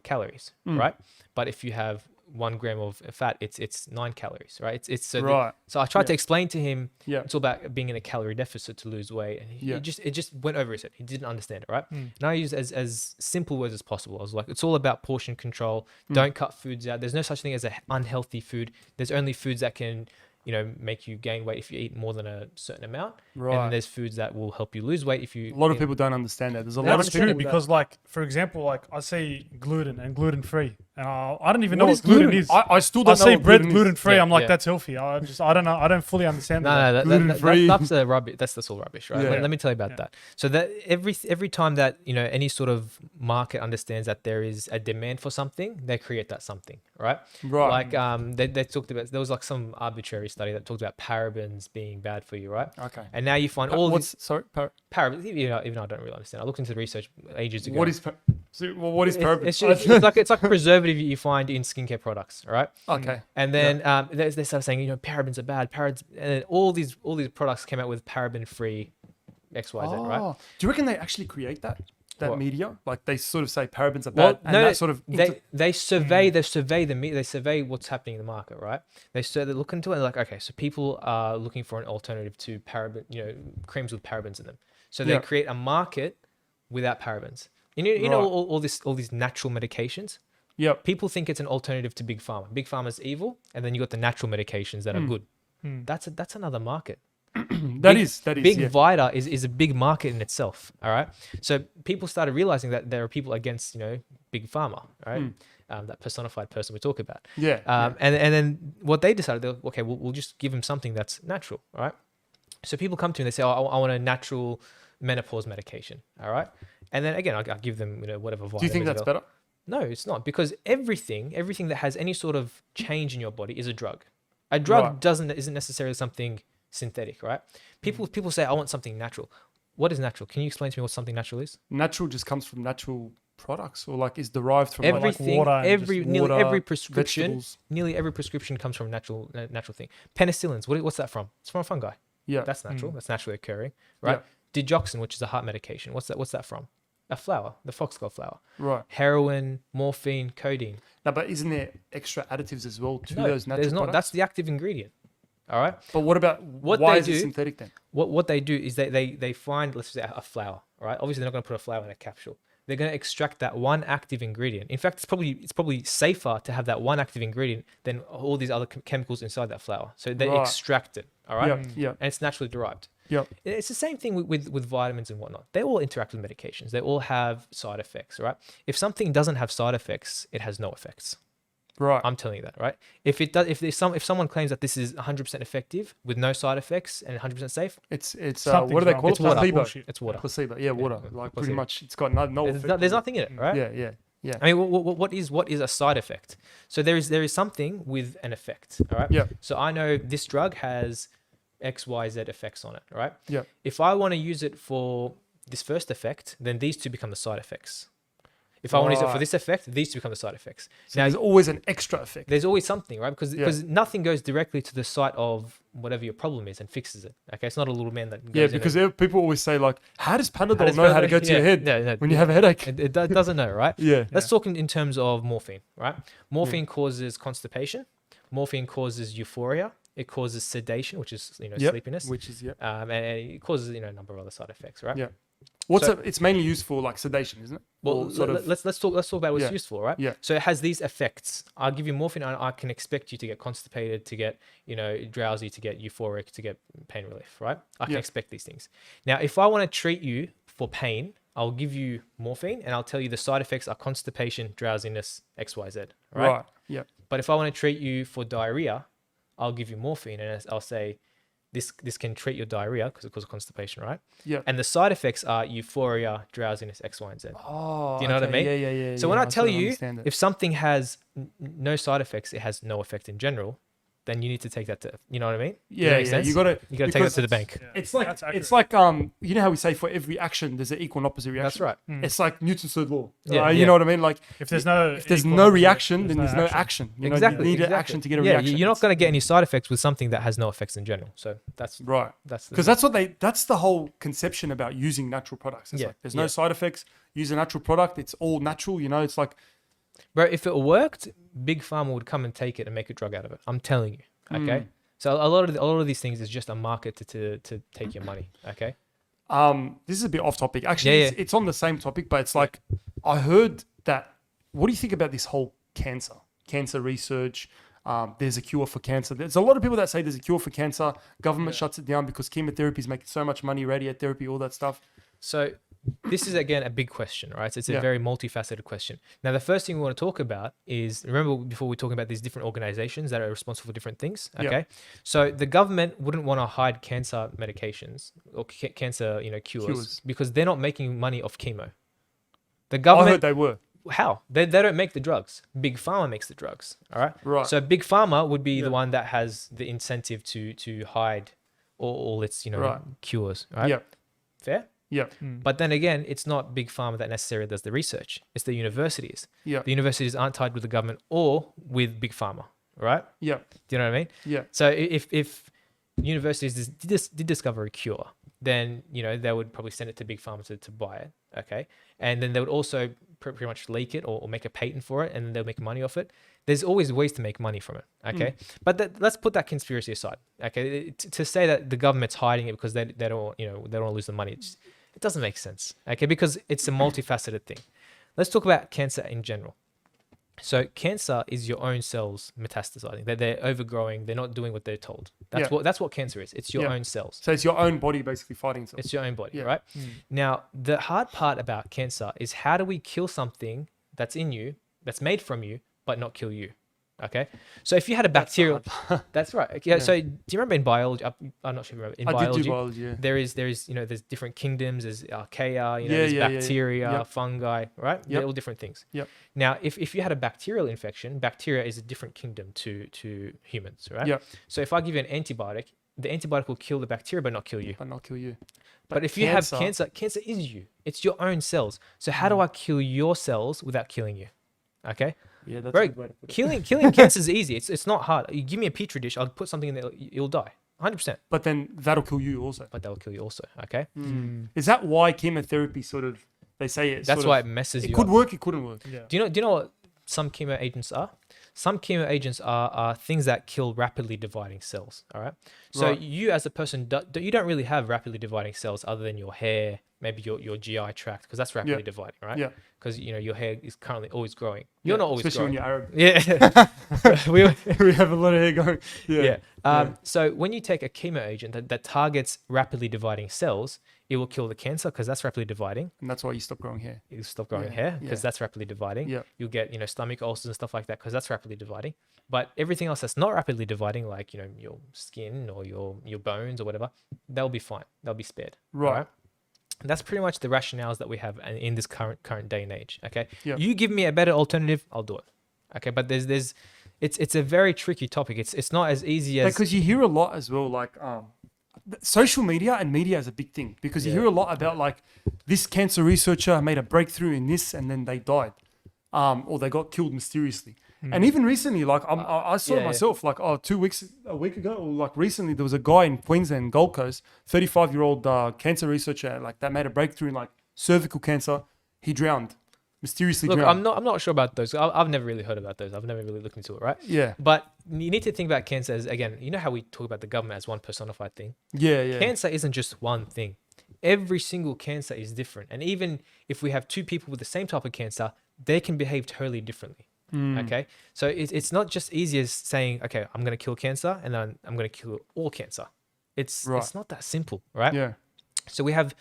Speaker 2: calories, right? But if you have 1 gram of fat, it's 9 calories, right? It's so
Speaker 1: Right.
Speaker 2: so I tried to explain to him.
Speaker 1: Yeah.
Speaker 2: It's all about being in a calorie deficit to lose weight, and
Speaker 1: Yeah.
Speaker 2: it just went over his head. He didn't understand it, right? And I used as simple words as possible. I was like, it's all about portion control. Don't cut foods out. There's no such thing as an unhealthy food. There's only foods that can make you gain weight if you eat more than a certain amount. And
Speaker 1: Right.
Speaker 2: then there's foods that will help you lose weight if you.
Speaker 1: A lot of people don't understand that. There's a lot
Speaker 5: That's
Speaker 1: of
Speaker 5: true
Speaker 1: people
Speaker 5: because, for example, I see gluten and gluten free. I don't even know
Speaker 1: What
Speaker 5: what
Speaker 1: is
Speaker 5: gluten
Speaker 1: gluten?
Speaker 5: is.
Speaker 1: I still
Speaker 5: I
Speaker 1: don't know
Speaker 5: see
Speaker 1: what
Speaker 5: bread
Speaker 1: gluten is.
Speaker 5: gluten free.
Speaker 2: Yeah,
Speaker 5: I'm like,
Speaker 2: yeah.
Speaker 5: that's healthy. I don't know. I don't fully understand that.
Speaker 2: No,
Speaker 1: Gluten-free.
Speaker 2: that's the rubbish. That's all rubbish, right?
Speaker 1: Yeah.
Speaker 2: Let me tell you about that. So that every time that any sort of market understands that there is a demand for something, they create that something, right?
Speaker 1: Right.
Speaker 2: Like they talked about, there was like some arbitrary study that talked about parabens being bad for you, right?
Speaker 1: Okay.
Speaker 2: And now you find all these parabens. Even I don't really understand. I looked into the research ages ago.
Speaker 1: what is parabens?
Speaker 2: It's like a preservative you find in skincare products, right?
Speaker 1: Okay.
Speaker 2: And then they started saying, parabens are bad. And then all these products came out with paraben-free XYZ, right?
Speaker 1: Do you reckon they actually create that? that
Speaker 2: What?
Speaker 1: media? Like they sort of say parabens are
Speaker 2: Well,
Speaker 1: bad, and
Speaker 2: no,
Speaker 1: that sort of
Speaker 2: they survey they survey what's happening in the market, right? They look into it and like, okay, so people are looking for an alternative to creams with parabens in them. So they
Speaker 1: Yeah.
Speaker 2: create a market without parabens. You know all these natural medications.
Speaker 1: Yep.
Speaker 2: People think it's an alternative to big pharma. Big pharma's evil, and then you got the natural medications that are good. That's another market.
Speaker 1: That is
Speaker 2: Big
Speaker 1: yeah.
Speaker 2: Vita is a big market in itself. All right. So people started realizing that there are people against, big pharma, right? That personified person we talk about.
Speaker 1: Yeah.
Speaker 2: And then what they decided, okay, we'll just give them something that's natural. All right. So people come to me and they say, oh, I want a natural menopause medication. All right. And then again, I'll give them, whatever vitamin.
Speaker 1: Do you think that's better?
Speaker 2: No, it's not, because everything that has any sort of change in your body is a drug. A drug isn't necessarily something synthetic, right? People say, I want something natural. What is natural? Can you explain to me what something natural is?
Speaker 1: Natural just comes from natural products, or like is derived from
Speaker 2: Everything,
Speaker 5: water and
Speaker 2: nearly every prescription,
Speaker 1: vegetables.
Speaker 2: nearly every prescription comes from natural thing. Penicillins, what's that from? It's from a fungi.
Speaker 1: Yeah.
Speaker 2: That's natural. That's naturally occurring, right? Digoxin, which is a heart medication. What's that from? A flower, the foxglove flower.
Speaker 1: Right.
Speaker 2: Heroin, morphine, codeine.
Speaker 1: No, but isn't there extra additives as well to
Speaker 2: No,
Speaker 1: those natural
Speaker 2: there's not.
Speaker 1: products?
Speaker 2: That's the active ingredient. All right.
Speaker 1: But what about why is it synthetic then?
Speaker 2: What they do is they find, let's say, a flower. All right. Obviously, they're not going to put a flower in a capsule. They're going to extract that one active ingredient. In fact, it's probably safer to have that one active ingredient than all these other chemicals inside that flower. So they extract it. All right.
Speaker 1: Yeah.
Speaker 2: And it's naturally derived.
Speaker 1: Yep.
Speaker 2: It's the same thing with vitamins and whatnot. They all interact with medications. They all have side effects, right? If something doesn't have side effects, it has no effects.
Speaker 1: Right.
Speaker 2: I'm telling you that, right? If it does, if someone claims that this is 100% effective with no side effects and 100% safe,
Speaker 1: It's
Speaker 5: Something's
Speaker 1: what do they
Speaker 5: wrong.
Speaker 1: call it?
Speaker 2: It's water.
Speaker 1: Placebo.
Speaker 5: Bullshit.
Speaker 2: it's water.
Speaker 1: Placebo. Yeah, water. Like pretty
Speaker 2: placebo.
Speaker 1: much, it's got no effect.
Speaker 2: There's nothing in it, right?
Speaker 1: Yeah.
Speaker 2: I mean, what is a side effect? So there is something with an effect, all right?
Speaker 1: Yeah.
Speaker 2: So I know this drug has X, Y, Z effects on it, all right?
Speaker 1: Yeah.
Speaker 2: If I want to use it for this first effect, then these two become the side effects. If I want to use it for
Speaker 1: Right.
Speaker 2: this effect, these two become the side effects.
Speaker 1: So
Speaker 2: Now,
Speaker 1: there's always an extra effect.
Speaker 2: there's always something, right? Because
Speaker 1: Yeah.
Speaker 2: nothing goes directly to the site of whatever your problem is and fixes it. Okay, it's not a little man that goes
Speaker 1: Yeah,
Speaker 2: in
Speaker 1: because
Speaker 2: and,
Speaker 1: people always say like, how does Panadol
Speaker 2: does
Speaker 1: know how to
Speaker 2: Panadol-
Speaker 1: go to your
Speaker 2: yeah,
Speaker 1: head
Speaker 2: no,
Speaker 1: when you have a headache?
Speaker 2: it doesn't know, right?
Speaker 1: Yeah.
Speaker 2: Let's talk in terms of morphine, right? Morphine causes constipation. Morphine causes euphoria. It causes sedation, which is
Speaker 1: Yep.
Speaker 2: sleepiness.
Speaker 1: Which is
Speaker 2: And it causes a number of other side effects, right?
Speaker 1: Yeah.
Speaker 2: So-
Speaker 1: It's mainly used for like sedation, isn't it?
Speaker 2: Well,
Speaker 1: Or sort of.
Speaker 2: let's talk about what
Speaker 1: Yeah.
Speaker 2: it's used for, right?
Speaker 1: Yeah.
Speaker 2: So it has these effects. I'll give you morphine, and I can expect you to get constipated, to get drowsy, to get euphoric, to get pain relief, right? I can
Speaker 1: Yeah.
Speaker 2: expect these things. Now, if I want to treat you for pain, I'll give you morphine, and I'll tell you the side effects are constipation, drowsiness, X, Y, Z, right?
Speaker 1: Right. Yeah.
Speaker 2: But if I want to treat you for diarrhea, I'll give you morphine, and I'll say this can treat your diarrhea because it causes constipation, right?
Speaker 1: Yeah.
Speaker 2: And the side effects are euphoria, drowsiness, X, Y, and Z.
Speaker 1: Oh.
Speaker 2: Do you know what I mean?
Speaker 1: Yeah.
Speaker 2: So when I tell
Speaker 1: sort of
Speaker 2: you,
Speaker 1: understand it.
Speaker 2: if something has no side effects, it has no effect in general, then you need to take that to, you know what I mean? Does that
Speaker 1: Yeah,
Speaker 2: make sense?
Speaker 1: you gotta
Speaker 2: You got to take that to the bank.
Speaker 5: Yeah,
Speaker 1: It's like
Speaker 5: that's
Speaker 1: it's
Speaker 5: accurate.
Speaker 1: like you know how we say for every action there's an equal and opposite reaction.
Speaker 2: That's right.
Speaker 1: It's like Newton's third law.
Speaker 2: Yeah,
Speaker 1: You
Speaker 2: yeah.
Speaker 1: know what I mean? Like
Speaker 5: If there's no
Speaker 1: reaction, then there's no action. You know,
Speaker 2: Exactly.
Speaker 1: you need an
Speaker 2: exactly.
Speaker 1: action to get a
Speaker 2: yeah,
Speaker 1: reaction.
Speaker 2: you're not going to get any side effects with something that has no effects in general. So that's
Speaker 1: Right.
Speaker 2: the
Speaker 1: Because that's the whole conception about using natural products. It's
Speaker 2: Yeah,
Speaker 1: like there's
Speaker 2: yeah.
Speaker 1: no side effects. Use a natural product. It's all natural. You know, it's like
Speaker 2: Bro, if it worked, Big Pharma would come and take it and make a drug out of it. I'm telling you. Okay. So a lot of these things is just a market to take your money. Okay.
Speaker 1: this is a bit off topic. Actually,
Speaker 2: Yeah,
Speaker 1: it's on the same topic, but it's like I heard that. What do you think about this whole cancer research? There's a cure for cancer. There's a lot of people that say there's a cure for cancer. Government shuts it down because chemotherapy is making so much money, radiotherapy, all that stuff.
Speaker 2: So this is again a big question, right? So it's a
Speaker 1: Yeah.
Speaker 2: very multifaceted question. Now, the first thing we want to talk about is, remember before we're talking about these different organizations that are responsible for different things.
Speaker 1: Yeah.
Speaker 2: Okay. So the government wouldn't want to hide cancer medications or cancer, cures because they're not making money off chemo. The
Speaker 1: I
Speaker 2: government,
Speaker 1: heard they were.
Speaker 2: how? They don't make the drugs. Big Pharma makes the drugs. All right.
Speaker 1: Right.
Speaker 2: So Big Pharma would be the one that has the incentive to hide all its,
Speaker 1: Right.
Speaker 2: cures. Right.
Speaker 1: Yeah.
Speaker 2: Fair?
Speaker 1: Yeah.
Speaker 2: But then again, it's not Big Pharma that necessarily does the research. It's the universities.
Speaker 1: Yeah.
Speaker 2: The universities aren't tied with the government or with Big Pharma, right?
Speaker 1: Yeah.
Speaker 2: Do you know what I mean?
Speaker 1: Yeah.
Speaker 2: So if universities did discover a cure, then they would probably send it to big pharma to buy it. Okay, and then they would also pretty much leak it or make a patent for it, and then they'll make money off it. There's always ways to make money from it. Okay, but let's put that conspiracy aside. Okay, to say that the government's hiding it because they don't they don't want to lose the money, it doesn't make sense. Okay, because it's a multifaceted thing. Let's talk about cancer in general. So cancer is your own cells metastasizing. They're overgrowing. They're not doing what they're told. That's what cancer is. It's your own cells.
Speaker 1: So it's your own body basically fighting itself.
Speaker 2: It's your own body, right? Now, the hard part about cancer is how do we kill something that's in you, that's made from you, but not kill you? Okay, so if you had a bacterial, that's right. Okay, so do you remember in biology? I'm not sure if you remember. In biology,
Speaker 1: did do biology. Yeah.
Speaker 2: there's different kingdoms. There's archaea. There's bacteria,
Speaker 1: Yep.
Speaker 2: fungi, right? They're all different things.
Speaker 1: Yep.
Speaker 2: Now, if you had a bacterial infection, bacteria is a different kingdom to humans, right?
Speaker 1: Yep.
Speaker 2: So if I give you an antibiotic, the antibiotic will kill the bacteria but not kill you.
Speaker 1: But not kill you.
Speaker 2: But if you have cancer is you. It's your own cells. So how do I kill your cells without killing you? Okay.
Speaker 1: Yeah, that's
Speaker 2: Very
Speaker 1: a good way to put it.
Speaker 2: killing cancer is easy. It's not hard. You give me a petri dish, I'll put something in there, you'll die, 100%.
Speaker 1: But then that'll kill you also.
Speaker 2: But that will kill you also. Okay.
Speaker 1: Is that why chemotherapy they say it?
Speaker 2: That's why it messes you
Speaker 1: It could
Speaker 2: up.
Speaker 1: work. It couldn't work.
Speaker 5: Yeah.
Speaker 2: Do you know what some chemo agents are? Some chemo agents are things that kill rapidly dividing cells. All right. So
Speaker 1: Right.
Speaker 2: you as a person, you don't really have rapidly dividing cells other than your hair, maybe your GI tract, because that's rapidly dividing, right?
Speaker 1: Yeah.
Speaker 2: Because your hair is currently always growing. You're not always
Speaker 1: especially
Speaker 2: growing.
Speaker 1: when you're Arab.
Speaker 2: Yeah.
Speaker 1: We have a lot of hair going. Yeah.
Speaker 2: So when you take a chemo agent that targets rapidly dividing cells, it will kill the cancer because that's rapidly dividing.
Speaker 1: And that's why you stop growing hair.
Speaker 2: You stop growing hair because
Speaker 1: yeah.
Speaker 2: that's rapidly dividing.
Speaker 1: Yeah.
Speaker 2: You'll get stomach ulcers and stuff like that because that's rapidly dividing. But everything else that's not rapidly dividing, like your skin or your bones or whatever, they'll be fine. They'll be spared.
Speaker 1: Right.
Speaker 2: All right? That's pretty much the rationales that we have in this current day and age. Okay.
Speaker 1: Yep.
Speaker 2: You give me a better alternative, I'll do it. Okay. But it's a very tricky topic. It's not as easy as
Speaker 1: Because you hear a lot as well, like social media and media is a big thing because you hear a lot about like this cancer researcher made a breakthrough in this and then they died, or they got killed mysteriously. And even recently, like I saw it myself, like a week ago, or like recently, there was a guy in Queensland, Gold Coast, 35-year-old cancer researcher, like that made a breakthrough in like cervical cancer. He drowned, mysteriously
Speaker 2: Look,
Speaker 1: drowned.
Speaker 2: I'm not sure about those. I've never really heard about those. I've never really looked into it, right?
Speaker 1: Yeah.
Speaker 2: But you need to think about cancer as, again, how we talk about the government as one personified thing.
Speaker 1: Yeah.
Speaker 2: Cancer isn't just one thing. Every single cancer is different. And even if we have two people with the same type of cancer, they can behave totally differently. Okay. So it's not just easy as saying, okay, I'm going to kill cancer and then I'm going to kill all cancer. It's not that simple, right?
Speaker 1: Yeah.
Speaker 2: So we have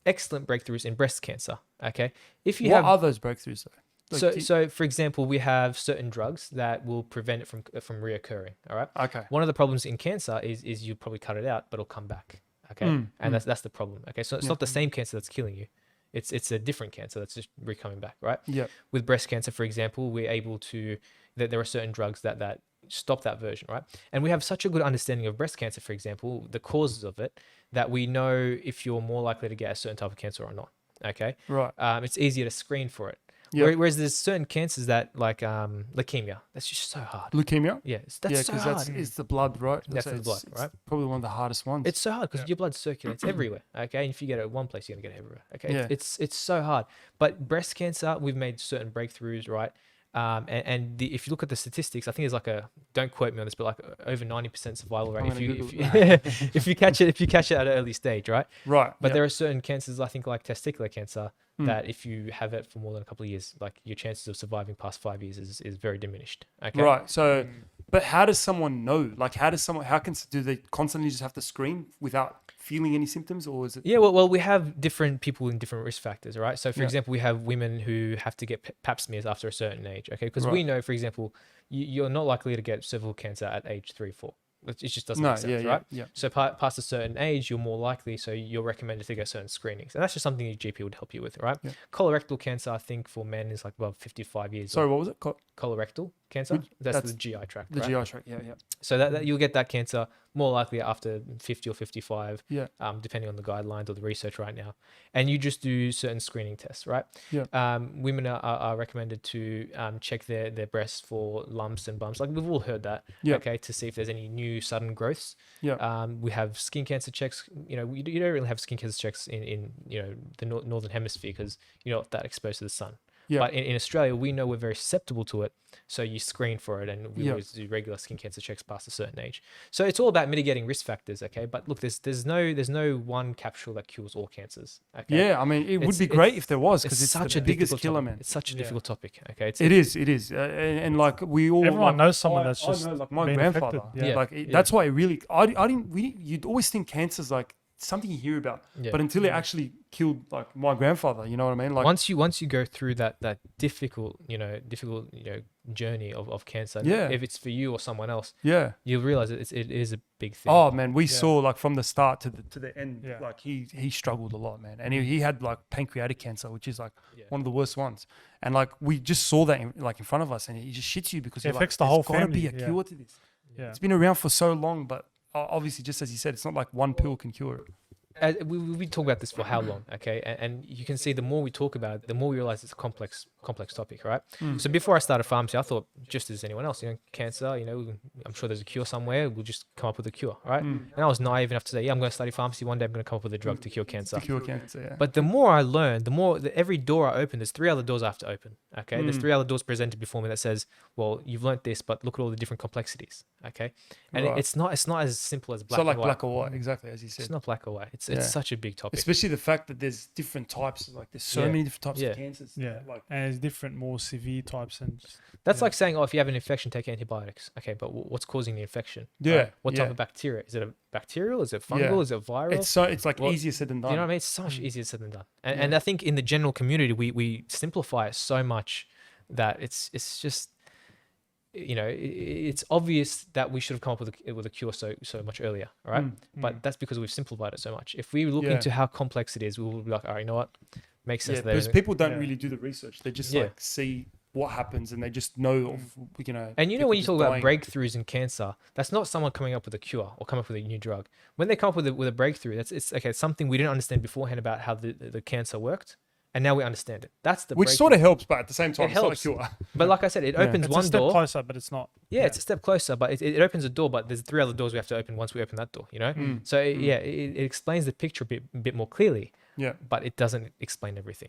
Speaker 2: excellent breakthroughs in breast cancer. Okay. If you
Speaker 1: What
Speaker 2: have
Speaker 1: are those breakthroughs though? Like,
Speaker 2: so for example, we have certain drugs that will prevent it from reoccurring. All right.
Speaker 1: Okay.
Speaker 2: One of the problems in cancer is you probably cut it out, but it'll come back. Okay. And that's the problem. Okay. So it's not the same cancer that's killing you. It's a different cancer that's just coming back, right?
Speaker 1: Yeah.
Speaker 2: With breast cancer, for example, we're able to that there are certain drugs that stop that version, right? And we have such a good understanding of breast cancer, for example, the causes of it, that we know if you're more likely to get a certain type of cancer or not. Okay.
Speaker 1: Right.
Speaker 2: It's easier to screen for it.
Speaker 1: Yeah.
Speaker 2: Whereas there's certain cancers that like leukemia, that's just so hard.
Speaker 1: Leukemia?
Speaker 2: Yeah, that's so hard.
Speaker 1: It's the blood, right?
Speaker 2: That's
Speaker 1: So
Speaker 2: the blood,
Speaker 1: it's
Speaker 2: right?
Speaker 1: Probably one of the hardest ones.
Speaker 2: It's so hard because your blood circulates everywhere. Okay, and if you get it at one place, you're gonna get it everywhere. Okay,
Speaker 1: Yeah.
Speaker 2: it's so hard. But breast cancer, we've made certain breakthroughs, right? If you look at the statistics, I think there's like don't quote me on this, but like over 90% survival rate if you catch it at an early stage, right?
Speaker 1: Right.
Speaker 2: But there are certain cancers, I think like testicular cancer, that if you have it for more than a couple of years, like your chances of surviving past 5 years is very diminished. Okay.
Speaker 1: Right. So, but how does someone know? Like, do they constantly just have to screen without feeling any symptoms, or is it?
Speaker 2: Yeah, well, we have different people in different risk factors, right? So, for example, we have women who have to get pap smears after a certain age, okay? Because we know, for example, you're not likely to get cervical cancer at age 3 or 4. It just doesn't make sense, right?
Speaker 1: Yeah.
Speaker 2: So past a certain age, you're more likely, so you're recommended to get certain screenings. And that's just something your GP would help you with, right?
Speaker 1: Yeah.
Speaker 2: Colorectal cancer, I think, for men is like above 55 years.
Speaker 1: Sorry, what was it?
Speaker 2: Colorectal cancer? That's the GI tract,
Speaker 1: The
Speaker 2: right?
Speaker 1: GI tract, yeah.
Speaker 2: So that you'll get that cancer more likely after 50 or 55,
Speaker 1: Yeah.
Speaker 2: depending on the guidelines or the research right now. And you just do certain screening tests, right?
Speaker 1: Yeah.
Speaker 2: Women are recommended to check their breasts for lumps and bumps. Like we've all heard that,
Speaker 1: Yeah.
Speaker 2: okay, to see if there's any new sudden growths.
Speaker 1: Yeah.
Speaker 2: We have skin cancer checks. You know, you don't really have skin cancer checks in you know, the northern hemisphere because you're not that exposed to the sun.
Speaker 1: Yeah.
Speaker 2: But in Australia, we know we're very susceptible to it. So you screen for it, and we
Speaker 1: Yeah.
Speaker 2: always do regular skin cancer checks past a certain age. So it's all about mitigating risk factors, okay? But look, there's no one capsule that cures all cancers. Okay?
Speaker 1: Yeah, I mean, it would be great if there was, because it's
Speaker 2: such
Speaker 1: the
Speaker 2: a
Speaker 1: biggest
Speaker 2: difficult
Speaker 1: killer,
Speaker 2: topic.
Speaker 1: man.
Speaker 2: It's such a difficult topic, okay?
Speaker 1: It is, and like we all,
Speaker 5: Everyone
Speaker 1: like,
Speaker 5: knows someone that's just
Speaker 1: I know, like my
Speaker 5: been
Speaker 1: grandfather.
Speaker 5: affected.
Speaker 2: Yeah.
Speaker 1: Like that's why it really, I didn't. You'd always think cancer's like something you hear about,
Speaker 2: Yeah.
Speaker 1: but until it actually killed like my grandfather, you know what I mean? Like
Speaker 2: once you go through that difficult journey of cancer,
Speaker 1: Yeah.
Speaker 2: if it's for you or someone else,
Speaker 1: yeah.
Speaker 2: you'll realize it is a big thing.
Speaker 1: Oh man, we saw like from the start to the end,
Speaker 5: Yeah.
Speaker 1: like he struggled a lot, man, and he had like pancreatic cancer, which is like
Speaker 2: Yeah.
Speaker 1: one of the worst ones, and like we just saw that in front of us, and it just shits you because
Speaker 5: It
Speaker 1: you're
Speaker 5: affects
Speaker 1: like,
Speaker 5: the whole
Speaker 1: there's gotta be a
Speaker 5: family, yeah.
Speaker 1: cure to this.
Speaker 5: Yeah.
Speaker 1: It's been around for so long, but obviously, just as you said, it's not like one pill can cure it.
Speaker 2: We talk about this for how long, okay? And you can see the more we talk about it, the more we realize it's a complex topic, right? So before I started pharmacy, I thought just as anyone else, cancer, I'm sure there's a cure somewhere. We'll just come up with a cure, right? And I was naive enough to say, yeah, I'm going to study pharmacy. One day I'm going to come up with a drug to cure cancer.
Speaker 1: To cure cancer, yeah.
Speaker 2: But the more I learned, the more every door I open, there's 3 other doors I have to open. Okay, there's 3 other doors presented before me that says, well, you've learned this, but look at all the different complexities. Okay, and
Speaker 1: Right.
Speaker 2: it's not as simple as
Speaker 1: It's
Speaker 2: black
Speaker 1: not like
Speaker 2: and white.
Speaker 1: black or white, exactly as you said.
Speaker 2: It's not black or white. It's
Speaker 1: Yeah.
Speaker 2: such a big topic.
Speaker 1: Especially the fact that there's different types, like there's so
Speaker 2: Yeah.
Speaker 1: many different types
Speaker 2: Yeah.
Speaker 1: of cancers.
Speaker 5: Yeah.
Speaker 1: Like
Speaker 5: And it's different, more severe types. And
Speaker 2: That's
Speaker 5: yeah.
Speaker 2: like saying, oh, if you have an infection, take antibiotics. Okay, but what's causing the infection?
Speaker 1: Yeah,
Speaker 2: Right? What type
Speaker 1: yeah.
Speaker 2: of bacteria? Is it a bacterial? Is it fungal?
Speaker 1: Yeah.
Speaker 2: Is it viral?
Speaker 1: it's like
Speaker 2: Well,
Speaker 1: easier said than
Speaker 2: you
Speaker 1: done.
Speaker 2: know what I mean? It's so much easier said than done. And,
Speaker 1: Yeah.
Speaker 2: and I think in the general community, we simplify it so much that it's just, it's obvious that we should have come up with a cure so much earlier, all right? But that's because we've simplified it so much. If we look
Speaker 1: Yeah.
Speaker 2: into how complex it is, we will be like, all right, you know what? Makes sense
Speaker 1: Yeah,
Speaker 2: there.
Speaker 1: because people don't
Speaker 5: Yeah.
Speaker 1: really do the research. They just
Speaker 2: Yeah.
Speaker 1: like see what happens and they just know of,
Speaker 2: And
Speaker 1: people
Speaker 2: when you
Speaker 1: just
Speaker 2: talk about
Speaker 1: dying.
Speaker 2: breakthroughs in cancer, that's not someone coming up with a cure or coming up with a new drug. When they come up with a breakthrough, it's something we didn't understand beforehand about how the cancer worked, and now we understand it. That's the
Speaker 1: which
Speaker 2: breakthrough.
Speaker 1: sort of helps, but at the same time,
Speaker 2: It
Speaker 1: it's not a
Speaker 2: helps.
Speaker 1: cure.
Speaker 2: But like I said, it opens
Speaker 5: it's
Speaker 2: one
Speaker 5: a step
Speaker 2: door.
Speaker 5: closer, but it's not.
Speaker 2: Yeah, it's a step closer, but it opens a door. But there's 3 other doors we have to open once we open that door. So it explains the picture a bit more clearly.
Speaker 1: Yeah,
Speaker 2: But it doesn't explain everything.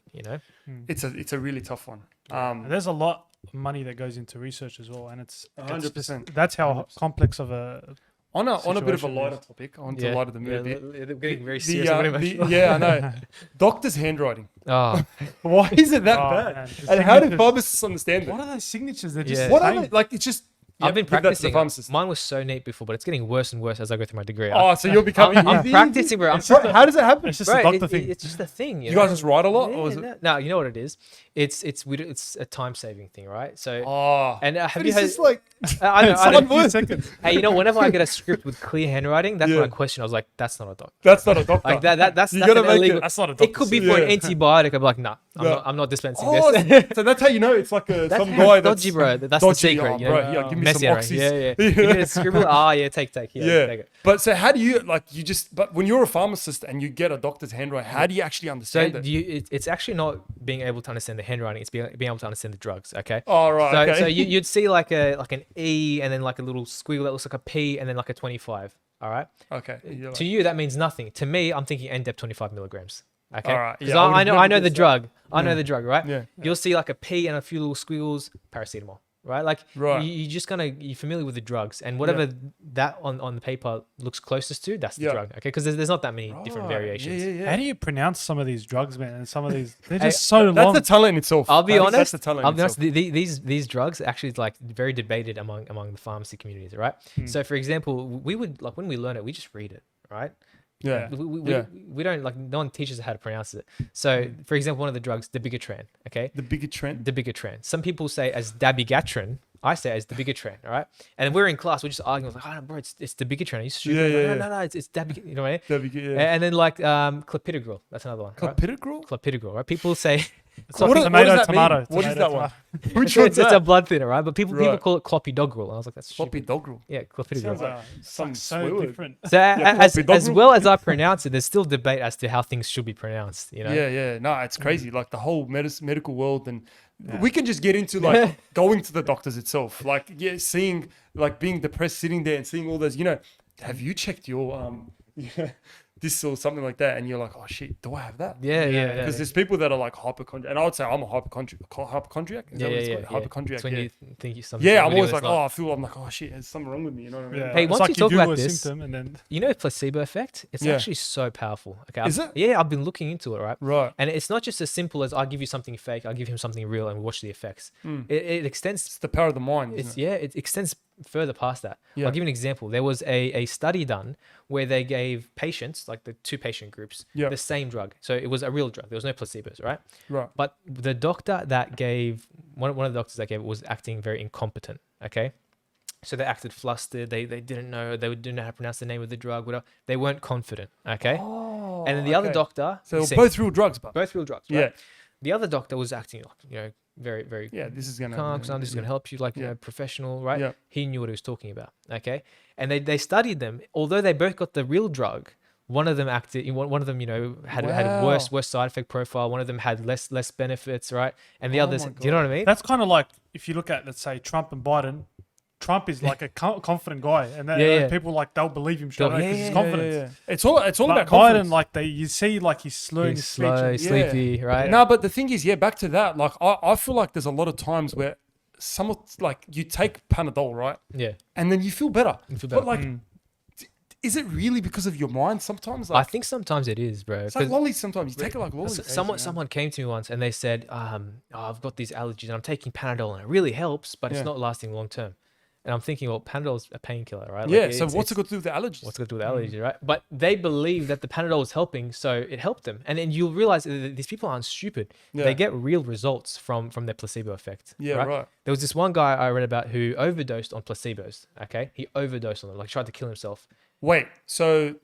Speaker 1: it's a really tough one.
Speaker 5: And there's a lot of money that goes into research as well, and it's
Speaker 1: 100%.
Speaker 5: That's how complex of a
Speaker 1: On a bit of a
Speaker 5: situation
Speaker 1: lighter
Speaker 5: is.
Speaker 1: topic, on to lighter the mood a bit.
Speaker 2: They're getting very
Speaker 1: The,
Speaker 2: serious.
Speaker 1: yeah, I know. Doctor's handwriting.
Speaker 2: Oh,
Speaker 1: Why is it that
Speaker 5: Oh,
Speaker 1: bad?
Speaker 5: man, the
Speaker 1: And how do
Speaker 5: signatures-
Speaker 1: pharmacists understand
Speaker 5: What
Speaker 1: it?
Speaker 5: are those signatures? They're just
Speaker 2: Yeah.
Speaker 1: What are
Speaker 5: insane.
Speaker 1: they? Like, it's just.
Speaker 2: I've been
Speaker 1: give that to the
Speaker 2: practicing.
Speaker 1: pharmacist.
Speaker 2: Mine was so neat before, but it's getting worse and worse as I go through my degree.
Speaker 1: Oh, so you're becoming.
Speaker 2: I'm practicing, bro.
Speaker 1: How does it happen?
Speaker 5: It's just
Speaker 2: Bro,
Speaker 5: a doctor thing.
Speaker 2: it's just a thing.
Speaker 1: You guys just write a lot, or is it?
Speaker 2: No, you know what it is? It's a time saving thing, right? So,
Speaker 1: Oh,
Speaker 2: and have
Speaker 1: but
Speaker 2: you
Speaker 1: it's
Speaker 2: heard?
Speaker 1: just like
Speaker 2: I know.
Speaker 1: someone word.
Speaker 2: Hey, whenever I get a script with clear handwriting, that's when I question. I was like, that's not a doc.
Speaker 1: That's not a doctor.
Speaker 2: Like that's
Speaker 1: You
Speaker 2: that's
Speaker 1: gotta
Speaker 2: an
Speaker 1: make
Speaker 2: illegal.
Speaker 1: it.
Speaker 5: That's not a
Speaker 2: It
Speaker 5: doctor.
Speaker 2: could be for an
Speaker 1: Yeah.
Speaker 2: antibiotic. I'm like, nah,
Speaker 1: Yeah.
Speaker 2: I'm not dispensing
Speaker 1: Oh,
Speaker 2: this.
Speaker 1: so that's how you know it's like some
Speaker 2: That's
Speaker 1: guy that's
Speaker 2: dodgy, bro. That's the
Speaker 1: dodgy.
Speaker 2: secret.
Speaker 1: Oh,
Speaker 2: you
Speaker 1: bro,
Speaker 2: know?
Speaker 1: yeah, give me
Speaker 2: Messy,
Speaker 1: some
Speaker 2: right?
Speaker 1: oxys.
Speaker 2: Yeah. You get a scribble. Take. Take it.
Speaker 1: But so how do you but when you're a pharmacist and you get a doctor's handwriting, how do you actually
Speaker 2: So
Speaker 1: understand it?
Speaker 2: it's actually not being able to understand the handwriting. It's being able to understand the drugs. Okay.
Speaker 1: Oh, right.
Speaker 2: So,
Speaker 1: okay.
Speaker 2: so you'd see like an E and then like a little squiggle that looks like a P and then like a 25. All right.
Speaker 1: okay. You're
Speaker 2: To you, that means nothing. To me, I'm thinking NDEP 25 milligrams. Okay.
Speaker 1: All right,
Speaker 2: Because
Speaker 1: yeah, I would've
Speaker 2: I
Speaker 1: never
Speaker 2: know the
Speaker 1: guessed that.
Speaker 2: drug. I know the drug, right?
Speaker 1: Yeah.
Speaker 2: You'll see like a P and a few little squiggles, paracetamol, right? Like
Speaker 1: Right.
Speaker 2: you're familiar with the drugs and whatever that on the paper looks closest to, that's the
Speaker 1: Yeah.
Speaker 2: drug. Okay. Because there's not that many different
Speaker 1: Right.
Speaker 2: variations.
Speaker 1: Yeah.
Speaker 5: How do you pronounce some of these drugs, man? And some of these, they're
Speaker 2: Hey,
Speaker 5: just so
Speaker 1: That's
Speaker 5: long.
Speaker 1: the talent in itself.
Speaker 2: I'll be honest.
Speaker 1: That's the talent.
Speaker 2: I'll be
Speaker 1: in
Speaker 2: honest.
Speaker 1: itself.
Speaker 2: These drugs are actually like very debated among the pharmacy communities, right? So, for example, we would like when we learn it, we just read it, right?
Speaker 1: Yeah.
Speaker 2: We don't like no one teaches us how to pronounce it. So, for example, one of the drugs, the bigatran, okay,
Speaker 1: The bigger trend.
Speaker 2: the bigatran. Some people say as dabigatran. I say as the bigatran, all right. And we're in class, we're just arguing like, oh no, bro, it's the bigatran. Are you stupid?
Speaker 1: Yeah,
Speaker 2: Like,
Speaker 1: yeah,
Speaker 2: no, it's dabigatran. You know what I mean?
Speaker 1: That'd be good, yeah.
Speaker 2: And then like clopidogrel, that's another one. right?
Speaker 1: Clopidogrel?
Speaker 2: Clopidogrel, right? People say
Speaker 5: It's
Speaker 1: What
Speaker 5: like
Speaker 1: does
Speaker 5: tomato,
Speaker 1: that mean?
Speaker 5: tomato.
Speaker 1: What is
Speaker 5: tomato,
Speaker 1: that one?
Speaker 5: tomato.
Speaker 1: Which
Speaker 2: it's
Speaker 1: one's
Speaker 2: a
Speaker 1: that?
Speaker 2: blood thinner, right? But people
Speaker 1: Right.
Speaker 2: call it clopidogrel. And I was like, that's
Speaker 1: Floppy
Speaker 2: stupid.
Speaker 1: doggerel.
Speaker 2: Yeah, clopidogrel.
Speaker 1: Sounds like
Speaker 5: It's
Speaker 1: some
Speaker 5: like so
Speaker 1: swear word.
Speaker 5: different.
Speaker 2: So as
Speaker 1: clopidogrel.
Speaker 2: well as I pronounce it, there's still debate as to how things should be pronounced. You know.
Speaker 1: Yeah. No, it's crazy. Like the whole medical world, and we can just get into like going to the doctors itself. Like, seeing, like being depressed, sitting there and seeing all those, have you checked your, this or something like that? And you're like, oh shit, do I have that?
Speaker 2: Yeah.
Speaker 1: Because there's people that are like hypochondriac, and I would say I'm a hypochondriac. Is that what it's called?
Speaker 2: Yeah.
Speaker 1: Hypochondriac.
Speaker 2: It's when
Speaker 1: yeah.
Speaker 2: you think you're something.
Speaker 1: I'm always like, I'm like, oh shit, there's something wrong with me. You know what I mean?
Speaker 5: Yeah.
Speaker 2: Hey,
Speaker 5: It's
Speaker 2: once
Speaker 5: like
Speaker 2: you talk
Speaker 5: Google
Speaker 2: about
Speaker 5: a
Speaker 2: this,
Speaker 5: symptom and then
Speaker 2: you know, placebo effect. It's
Speaker 1: Yeah.
Speaker 2: actually so powerful. Okay.
Speaker 1: Is it?
Speaker 2: Yeah, I've been looking into it, right?
Speaker 1: Right.
Speaker 2: And it's not just as simple as I give you something fake, I give him something real, and watch the effects. It extends.
Speaker 1: It's the power of the mind. Isn't it?
Speaker 2: It extends further past that.
Speaker 1: Yeah.
Speaker 2: I'll give you an example. There was a study done where they gave patients, like the two patient groups,
Speaker 1: Yeah.
Speaker 2: the same drug. So it was a real drug. There was no placebos, right?
Speaker 1: Right.
Speaker 2: But the doctor that gave one of the doctors that gave it was acting very incompetent. Okay. So they acted flustered. They didn't know. They didn't know how to pronounce the name of the drug. Whatever. They weren't confident. Okay.
Speaker 1: Oh,
Speaker 2: And then the other doctor,
Speaker 1: So
Speaker 2: he said-
Speaker 1: both real drugs, but
Speaker 2: both real drugs. Right?
Speaker 1: yeah,
Speaker 2: The other doctor was acting like, very, very
Speaker 1: yeah. This is gonna.
Speaker 2: calm, this is going to help you, like,
Speaker 1: Yeah.
Speaker 2: professional, right?
Speaker 1: Yeah.
Speaker 2: He knew what he was talking about. Okay. And they studied them. Although they both got the real drug, one of them one of them, had a
Speaker 1: Wow.
Speaker 2: worse side effect profile. One of them had less benefits, right? And the
Speaker 1: Oh
Speaker 2: others,
Speaker 1: my
Speaker 2: do you know what I mean?
Speaker 5: that's kind of like if you look at, let's say, Trump and Biden. Trump is like a confident guy, and people like they'll believe him straight away because his confidence.
Speaker 1: Yeah. It's all
Speaker 5: But
Speaker 1: about confidence.
Speaker 5: Biden, like you see, like he's slurring
Speaker 2: He's
Speaker 5: his speech.
Speaker 2: slow,
Speaker 5: and-
Speaker 2: sleepy, right?
Speaker 1: No, but the thing is, back to that. Like, I feel like there's a lot of times where like you take Panadol, right,
Speaker 2: Yeah.
Speaker 1: and then you feel better.
Speaker 2: You feel
Speaker 1: But
Speaker 2: better.
Speaker 1: like, is it really because of your mind? Sometimes,
Speaker 2: I
Speaker 1: like,
Speaker 2: think sometimes it is, bro.
Speaker 1: it's like
Speaker 2: 'cause
Speaker 1: lollies. Sometimes you take it like lollies.
Speaker 2: someone came to me once and they said, I've got these allergies and I'm taking Panadol and it really helps, but
Speaker 1: Yeah.
Speaker 2: it's not lasting long term. And I'm thinking, well, Panadol's a painkiller, right?
Speaker 1: Yeah.
Speaker 2: Like,
Speaker 1: So
Speaker 2: it's-
Speaker 1: what's it got to do with the allergies?
Speaker 2: What's it got to do with allergies, right? But they believe that the Panadol was helping, so it helped them. And then you'll realize that these people aren't stupid.
Speaker 1: Yeah.
Speaker 2: They get real results from their placebo effect.
Speaker 1: Yeah, right.
Speaker 2: There was this one guy I read about who overdosed on placebos. Okay, he overdosed on them, like tried to kill himself.
Speaker 1: Wait. So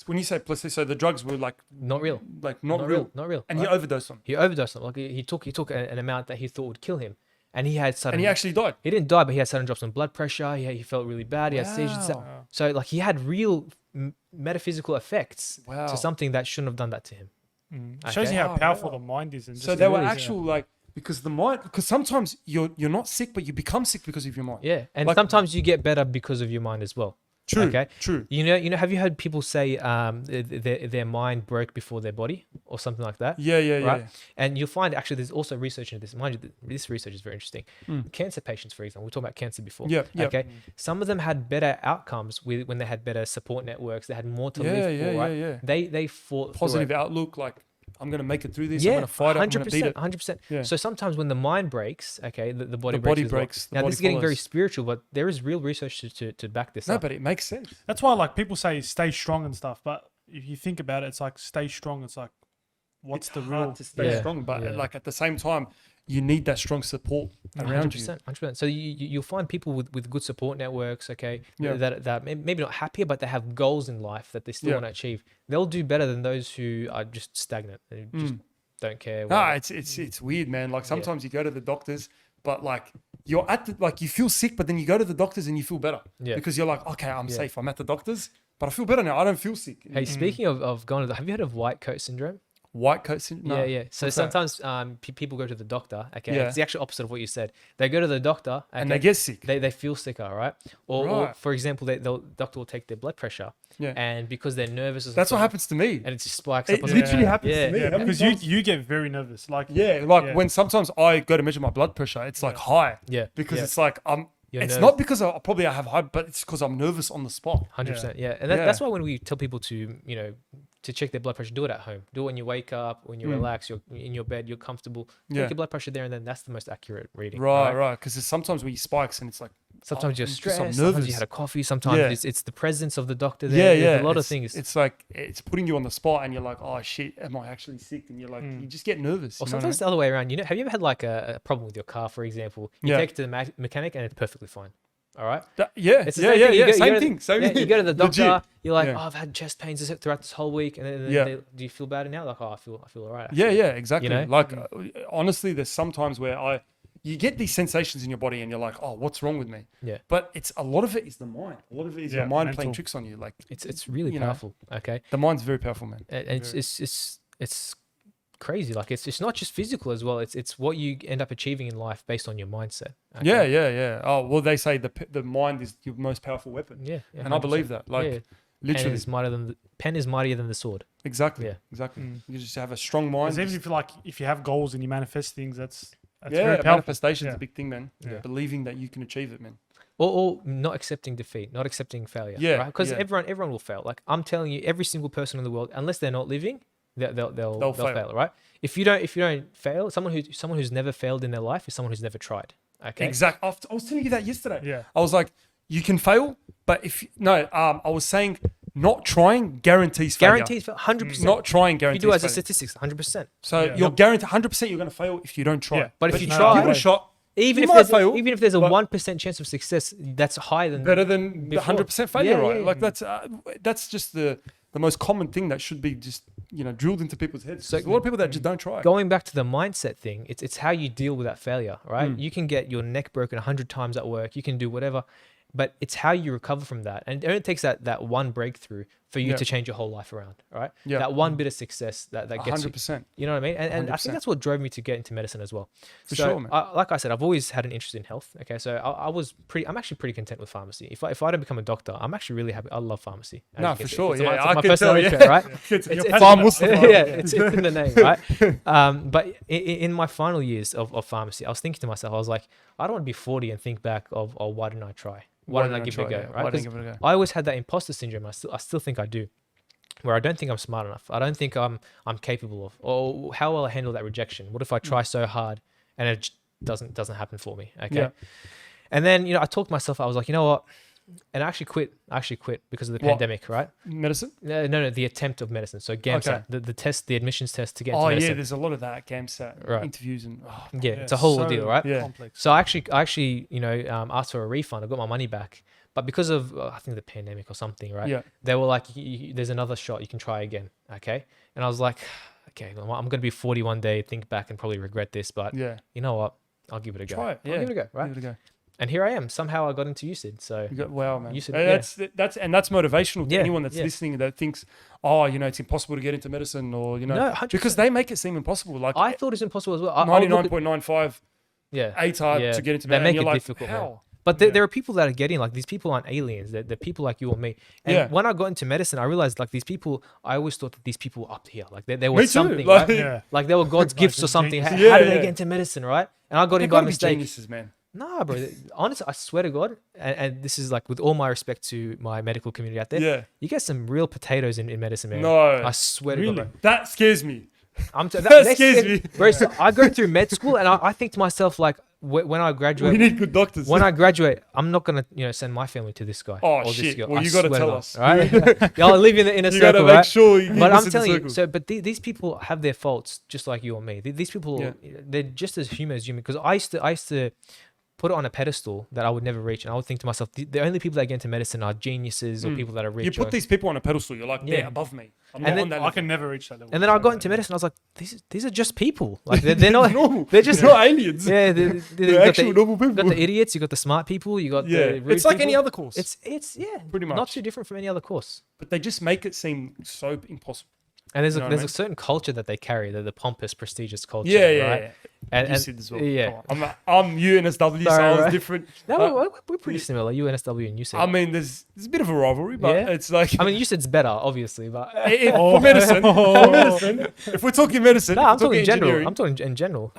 Speaker 1: when you say placebo, so the drugs were like
Speaker 2: Not real.
Speaker 1: not real,
Speaker 2: Not real.
Speaker 1: and
Speaker 2: right?
Speaker 1: he overdosed on,
Speaker 2: He overdosed on them. Like he took an amount that he thought would kill him, and he had sudden.
Speaker 1: and he actually died.
Speaker 2: He didn't die, but he had sudden drops in blood pressure. He felt really bad. He had seizures.
Speaker 1: Wow.
Speaker 2: So like he had real metaphysical effects
Speaker 1: Wow.
Speaker 2: to something that shouldn't have done that to him.
Speaker 5: It shows you how
Speaker 1: Wow,
Speaker 5: powerful
Speaker 1: wow.
Speaker 5: the mind is. And
Speaker 1: So
Speaker 5: just
Speaker 1: they were
Speaker 5: really-
Speaker 1: actual like because the mind because sometimes you're not sick but you become sick because of your mind.
Speaker 2: Yeah, and
Speaker 1: Like-
Speaker 2: sometimes you get better because of your mind as well.
Speaker 1: True.
Speaker 2: Okay.
Speaker 1: True.
Speaker 2: You know. Have you heard people say their mind broke before their body or something like that?
Speaker 1: Yeah.
Speaker 2: Right.
Speaker 1: Yeah.
Speaker 2: And you'll find actually there's also research into this. Mind you, this research is very interesting. Cancer patients, for example, we talked about cancer before.
Speaker 1: Yep, yep.
Speaker 2: Okay. Some of them had better outcomes when they had better support networks. They had more to
Speaker 1: Yeah,
Speaker 2: live for.
Speaker 1: yeah,
Speaker 2: Right.
Speaker 1: yeah.
Speaker 2: They fought through
Speaker 1: Positive
Speaker 2: it.
Speaker 1: outlook, like I'm gonna make it through this. I'm
Speaker 2: Yeah,
Speaker 1: gonna fight it. I'm gonna beat it.
Speaker 2: 100%.
Speaker 1: Yeah.
Speaker 2: So sometimes when the mind breaks, okay, the body
Speaker 1: The
Speaker 2: breaks.
Speaker 1: body
Speaker 2: as well.
Speaker 1: breaks, the
Speaker 2: Now
Speaker 1: body
Speaker 2: this is getting very
Speaker 1: follows.
Speaker 2: spiritual, but there is real research to back this
Speaker 1: No,
Speaker 2: up.
Speaker 1: but it makes sense.
Speaker 5: That's why, like, people say stay strong and stuff, but if you think about it, it's like stay strong. It's like, what's
Speaker 1: It's
Speaker 5: the
Speaker 1: hard
Speaker 5: real?
Speaker 1: to stay
Speaker 2: Yeah.
Speaker 1: strong, but
Speaker 2: Yeah.
Speaker 1: like at the same time, you need that strong support around you.
Speaker 2: 100%. So you'll find people with good support networks, okay,
Speaker 1: Yeah.
Speaker 2: that maybe not happier, but they have goals in life that they still
Speaker 1: Yeah.
Speaker 2: want to achieve. They'll do better than those who are just stagnant. They just don't care.
Speaker 1: Nah,
Speaker 2: whatever.
Speaker 1: it's weird, man. Like sometimes you go to the doctors, but like you're at the like you feel sick, but then you go to the doctors and you feel better.
Speaker 2: Yeah.
Speaker 1: Because you're like, okay, I'm
Speaker 2: Yeah.
Speaker 1: safe. I'm at the doctors, but I feel better now. I don't feel sick.
Speaker 2: Hey, speaking of going to have you heard of white coat syndrome?
Speaker 1: White coat syndrome. No.
Speaker 2: Yeah. So
Speaker 1: What's that?
Speaker 2: sometimes people go to the doctor. Okay,
Speaker 1: Yeah.
Speaker 2: it's the actual opposite of what you said. They go to the doctor
Speaker 1: And
Speaker 2: okay,
Speaker 1: they get sick.
Speaker 2: They feel sicker, right? Or
Speaker 1: Right.
Speaker 2: for example, the doctor will take their blood pressure.
Speaker 1: Yeah.
Speaker 2: And because they're nervous, or
Speaker 1: That's what
Speaker 2: something,
Speaker 1: happens to me.
Speaker 2: and it just spikes
Speaker 1: It
Speaker 2: up.
Speaker 1: literally
Speaker 5: Yeah.
Speaker 1: happens
Speaker 2: Yeah.
Speaker 1: to me.
Speaker 5: Yeah,
Speaker 1: How many
Speaker 5: because
Speaker 1: times-
Speaker 5: you get very nervous. Like,
Speaker 1: Yeah, like
Speaker 5: Yeah.
Speaker 1: when sometimes I go to measure my blood pressure, it's like high.
Speaker 2: Yeah,
Speaker 1: Because
Speaker 2: yeah.
Speaker 1: it's like
Speaker 2: You're
Speaker 1: it's
Speaker 2: nervous.
Speaker 1: not because I probably I have high, but it's because I'm nervous on the spot.
Speaker 2: 100%. Yeah. And
Speaker 1: Yeah.
Speaker 2: that's why when we tell people to, to check their blood pressure, do it at home. Do it when you wake up, when you relax, you're in your bed, you're comfortable. Take
Speaker 1: Yeah.
Speaker 2: your blood pressure there, and then that's the most accurate reading.
Speaker 1: Right. Because there's sometimes where you spikes and it's like
Speaker 2: Sometimes you're
Speaker 1: I'm just-
Speaker 2: stressed.
Speaker 1: I'm
Speaker 2: Sometimes
Speaker 1: nervous.
Speaker 2: you had a coffee. Sometimes
Speaker 1: Yeah.
Speaker 2: it's the presence of the doctor there.
Speaker 1: yeah.
Speaker 2: There's a lot of
Speaker 1: It's-
Speaker 2: things.
Speaker 1: It's like it's putting you on the spot, and you're like, oh shit, am I actually sick? And you're like, you just get nervous.
Speaker 2: Or
Speaker 1: you know what I
Speaker 2: sometimes the other way around. Have you ever had like a problem with your car, for example? You
Speaker 1: Yeah.
Speaker 2: take it to the mechanic and it's perfectly fine. All right.
Speaker 1: It's
Speaker 2: the same thing. You go
Speaker 1: same
Speaker 2: to
Speaker 1: thing. Same
Speaker 2: yeah,
Speaker 1: thing.
Speaker 2: you go to the doctor.
Speaker 1: Legit.
Speaker 2: You're like,
Speaker 1: Yeah.
Speaker 2: oh, I've had chest pains throughout this whole week, and then do you feel better now? Like, oh, I feel all right.
Speaker 1: Yeah,
Speaker 2: actually.
Speaker 1: yeah, exactly.
Speaker 2: You know?
Speaker 1: Like, honestly, there's sometimes where you get these sensations in your body and you're like, oh, what's wrong with me?
Speaker 2: Yeah.
Speaker 1: But a lot of it is the mind. A lot of it is your mind playing tricks on you. Like,
Speaker 2: It's really
Speaker 1: you know,
Speaker 2: powerful. Okay.
Speaker 1: the mind's very powerful, man.
Speaker 2: And it's crazy. Like it's not just physical as well. It's what you end up achieving in life based on your mindset. Okay?
Speaker 1: Yeah. Oh, well, they say the mind is your most powerful weapon.
Speaker 2: Yeah.
Speaker 1: And I believe that. Like, literally.
Speaker 2: Pen is mightier than the sword.
Speaker 1: Exactly.
Speaker 2: Yeah.
Speaker 1: Exactly. You just have a strong mind.
Speaker 5: Even if you have goals and you manifest things, that's very
Speaker 1: yeah,
Speaker 5: powerful.
Speaker 1: manifestation's
Speaker 5: Yeah.
Speaker 1: a big thing, man.
Speaker 5: Yeah.
Speaker 1: Believing that you can achieve it, man.
Speaker 2: Or not accepting defeat, not accepting failure.
Speaker 1: Yeah,
Speaker 2: Right? Because
Speaker 1: yeah.
Speaker 2: everyone will fail. Like I'm telling you, every single person in the world, unless they're not living, they'll fail. Right? If you don't fail, someone who's never failed in their life is someone who's never tried. Okay.
Speaker 1: Exactly. I was telling you that yesterday.
Speaker 5: Yeah.
Speaker 1: I was like, you can fail, but I was saying not trying guarantees failure.
Speaker 2: Guarantees 100%.
Speaker 1: Not trying
Speaker 2: If you
Speaker 1: guarantees
Speaker 2: do as a
Speaker 1: failure.
Speaker 2: statistics, 100%.
Speaker 1: So
Speaker 5: Yeah.
Speaker 1: you're guaranteed 100% you're going to fail if you don't try.
Speaker 5: Yeah.
Speaker 2: But if you
Speaker 5: no,
Speaker 2: try,
Speaker 1: give it a shot.
Speaker 2: even
Speaker 1: you
Speaker 2: if
Speaker 1: might fail,
Speaker 2: there's a
Speaker 1: but
Speaker 2: 1% chance of success, that's higher than
Speaker 1: better than the
Speaker 2: before.
Speaker 1: 100% failure,
Speaker 2: Yeah,
Speaker 1: right?
Speaker 2: yeah.
Speaker 1: Like that's just the most common thing that should be just drilled into people's heads.
Speaker 2: So
Speaker 1: There's a lot of people that just don't try.
Speaker 2: Going back to the mindset thing, it's how you deal with that failure, right?
Speaker 1: Mm.
Speaker 2: You can get your neck broken 100 times at work. You can do whatever, but it's how you recover from that. And it only takes that one breakthrough for you
Speaker 1: Yeah.
Speaker 2: to change your whole life around, right?
Speaker 1: Yeah.
Speaker 2: That one bit of success that gets you.
Speaker 1: 100%.
Speaker 2: You know what I mean? And I
Speaker 1: 100%.
Speaker 2: think that's what drove me to get into medicine as well.
Speaker 1: For
Speaker 2: So,
Speaker 1: sure, man.
Speaker 2: like I said, I've always had an interest in health. Okay, so I'm actually pretty content with pharmacy. If I don't become a doctor, I'm actually really happy. I love pharmacy. as
Speaker 1: No,
Speaker 2: you can
Speaker 1: for
Speaker 2: see.
Speaker 1: sure.
Speaker 2: It's
Speaker 1: Yeah,
Speaker 2: my
Speaker 1: I can tell.
Speaker 2: personality
Speaker 1: Yeah.
Speaker 2: trait, right?
Speaker 1: It's
Speaker 5: You're
Speaker 1: Farm
Speaker 5: passionate.
Speaker 1: Mustafa.
Speaker 2: Yeah, it's in the name, right? But in my final years of pharmacy, I was thinking to myself, I was like, I don't want to be 40 and think back of, oh, why didn't I try? Why didn't I give it a go?
Speaker 1: Yeah.
Speaker 2: Right?
Speaker 1: Why didn't I
Speaker 2: 'Cause
Speaker 1: give it a go?
Speaker 2: I always had that imposter syndrome. I still think I do, where I don't think I'm smart enough. I don't think I'm capable of. Or how will I handle that rejection? What if I try so hard and it doesn't happen for me? Okay.
Speaker 1: Yeah.
Speaker 2: And then I talked myself. I was like, you know what? And I actually quit because of the
Speaker 1: What?
Speaker 2: pandemic, right?
Speaker 1: Medicine?
Speaker 2: No, the attempt of medicine. So GAMSAT,
Speaker 1: Okay.
Speaker 2: the test, the admissions test to get into
Speaker 1: Oh,
Speaker 2: medicine.
Speaker 1: yeah, there's a lot of that GAMSAT
Speaker 2: Right.
Speaker 1: interviews and
Speaker 2: Yeah, it's a whole
Speaker 5: so
Speaker 2: ordeal, right?
Speaker 1: Yeah.
Speaker 5: Complex.
Speaker 2: So I actually, asked for a refund. I got my money back, but because of I think the pandemic or something, right?
Speaker 1: Yeah.
Speaker 2: They were like, "There's another shot. You can try again." Okay, and I was like, "Okay, well, I'm gonna be 41 day, think back, and probably regret this, but
Speaker 1: Yeah.
Speaker 2: you know what? I'll give it a go.
Speaker 1: Try it. Yeah.
Speaker 2: I'll give it a go, right?"
Speaker 1: Give it a go.
Speaker 2: And here I am. Somehow I got into UCID. So
Speaker 1: You got, wow, man.
Speaker 2: You said-
Speaker 1: That's motivational to
Speaker 2: Yeah,
Speaker 1: anyone that's
Speaker 2: yeah.
Speaker 1: listening that thinks, oh, it's impossible to get into medicine, or
Speaker 2: No, 100%.
Speaker 1: because they make it seem impossible. Like
Speaker 2: I thought it's impossible as well. I'll look at-
Speaker 1: 99.95
Speaker 2: yeah,
Speaker 1: ATAR
Speaker 2: yeah.
Speaker 1: to get into
Speaker 2: They
Speaker 1: medicine.
Speaker 2: make
Speaker 1: and you're
Speaker 2: it
Speaker 1: like,
Speaker 2: difficult, man.
Speaker 1: how?
Speaker 2: But there are people that are getting, like, these people aren't aliens. They're people like you or me. And
Speaker 1: Yeah.
Speaker 2: when I got into medicine, I realized, like, these people, I always thought that these people were up here. Like, there
Speaker 1: Me
Speaker 2: was
Speaker 1: too.
Speaker 2: something,
Speaker 1: Like,
Speaker 2: right?
Speaker 5: Yeah.
Speaker 2: Like, they were God's gifts or
Speaker 5: the
Speaker 2: something. How,
Speaker 5: geniuses.
Speaker 2: how did
Speaker 1: Yeah,
Speaker 2: they
Speaker 1: yeah.
Speaker 2: get into medicine, right? And I got
Speaker 1: They've
Speaker 2: in by
Speaker 1: got to be
Speaker 2: mistake.
Speaker 1: geniuses, man.
Speaker 2: Nah, bro. Honestly, I swear to God, and this is, like, with all my respect to my medical community out there,
Speaker 1: Yeah.
Speaker 2: you get some real potatoes in medicine, man.
Speaker 1: No.
Speaker 2: I swear to
Speaker 5: Really?
Speaker 2: God, bro.
Speaker 1: That scares me.
Speaker 2: That
Speaker 1: scares me.
Speaker 2: Bro, so I go through med school, and I think to myself, like, when I graduate,
Speaker 1: We need good doctors.
Speaker 2: when I graduate, I'm not gonna, send my family to this guy.
Speaker 1: Oh,
Speaker 2: or this
Speaker 1: shit.
Speaker 2: girl.
Speaker 1: Well,
Speaker 2: I
Speaker 1: you gotta
Speaker 2: swear
Speaker 1: tell
Speaker 2: God,
Speaker 1: us.
Speaker 2: right? Yeah, I'll live in the inner
Speaker 1: you got to
Speaker 2: circle,
Speaker 1: make
Speaker 2: right?
Speaker 1: sure you
Speaker 2: But
Speaker 1: keep us
Speaker 2: I'm
Speaker 1: in
Speaker 2: telling
Speaker 1: the
Speaker 2: you,
Speaker 1: circle.
Speaker 2: these people have their faults, just like you or me. These people,
Speaker 1: Yeah.
Speaker 2: they're just as human as human. Because I used to put it on a pedestal that I would never reach, and I would think to myself, the only people that get into medicine are geniuses or people that are rich.
Speaker 1: You put
Speaker 2: or-
Speaker 1: these people on a pedestal. You're like,
Speaker 2: Yeah.
Speaker 1: they're above me. I'm
Speaker 2: And
Speaker 1: not
Speaker 2: then
Speaker 1: on that
Speaker 5: I
Speaker 1: level.
Speaker 5: can never reach that level.
Speaker 2: and then I got into medicine. I was like, these are just people. Like they're not
Speaker 1: normal.
Speaker 2: They're just
Speaker 1: They're not aliens.
Speaker 2: Yeah,
Speaker 1: They're
Speaker 2: you got
Speaker 1: actual normal people.
Speaker 2: You got the idiots. You got the smart people. You got
Speaker 1: Yeah.
Speaker 2: the rude
Speaker 1: It's like any
Speaker 2: people.
Speaker 1: other course.
Speaker 2: It's
Speaker 1: Pretty
Speaker 2: not
Speaker 1: much.
Speaker 2: too different from any other course.
Speaker 1: But they just make it seem so impossible.
Speaker 2: And there's
Speaker 1: You know what I
Speaker 2: there's
Speaker 1: mean?
Speaker 2: a certain culture that they carry, the pompous, prestigious culture.
Speaker 1: Yeah, yeah,
Speaker 2: right?
Speaker 1: yeah.
Speaker 2: And,
Speaker 1: You
Speaker 2: and
Speaker 1: said as well.
Speaker 2: yeah.
Speaker 1: Come on. I'm UNSW, so
Speaker 2: Sorry,
Speaker 1: I was
Speaker 2: right.
Speaker 1: different.
Speaker 2: No, we're pretty similar. UNSW and UCID.
Speaker 1: I mean, there's a bit of a rivalry, but
Speaker 2: Yeah.
Speaker 1: it's like
Speaker 2: I mean, UCID's better, obviously, but
Speaker 1: for medicine. For medicine, if we're talking medicine,
Speaker 2: no,
Speaker 1: if
Speaker 2: I'm
Speaker 1: we're
Speaker 2: talking in general.
Speaker 1: engineering,
Speaker 2: I'm talking in general.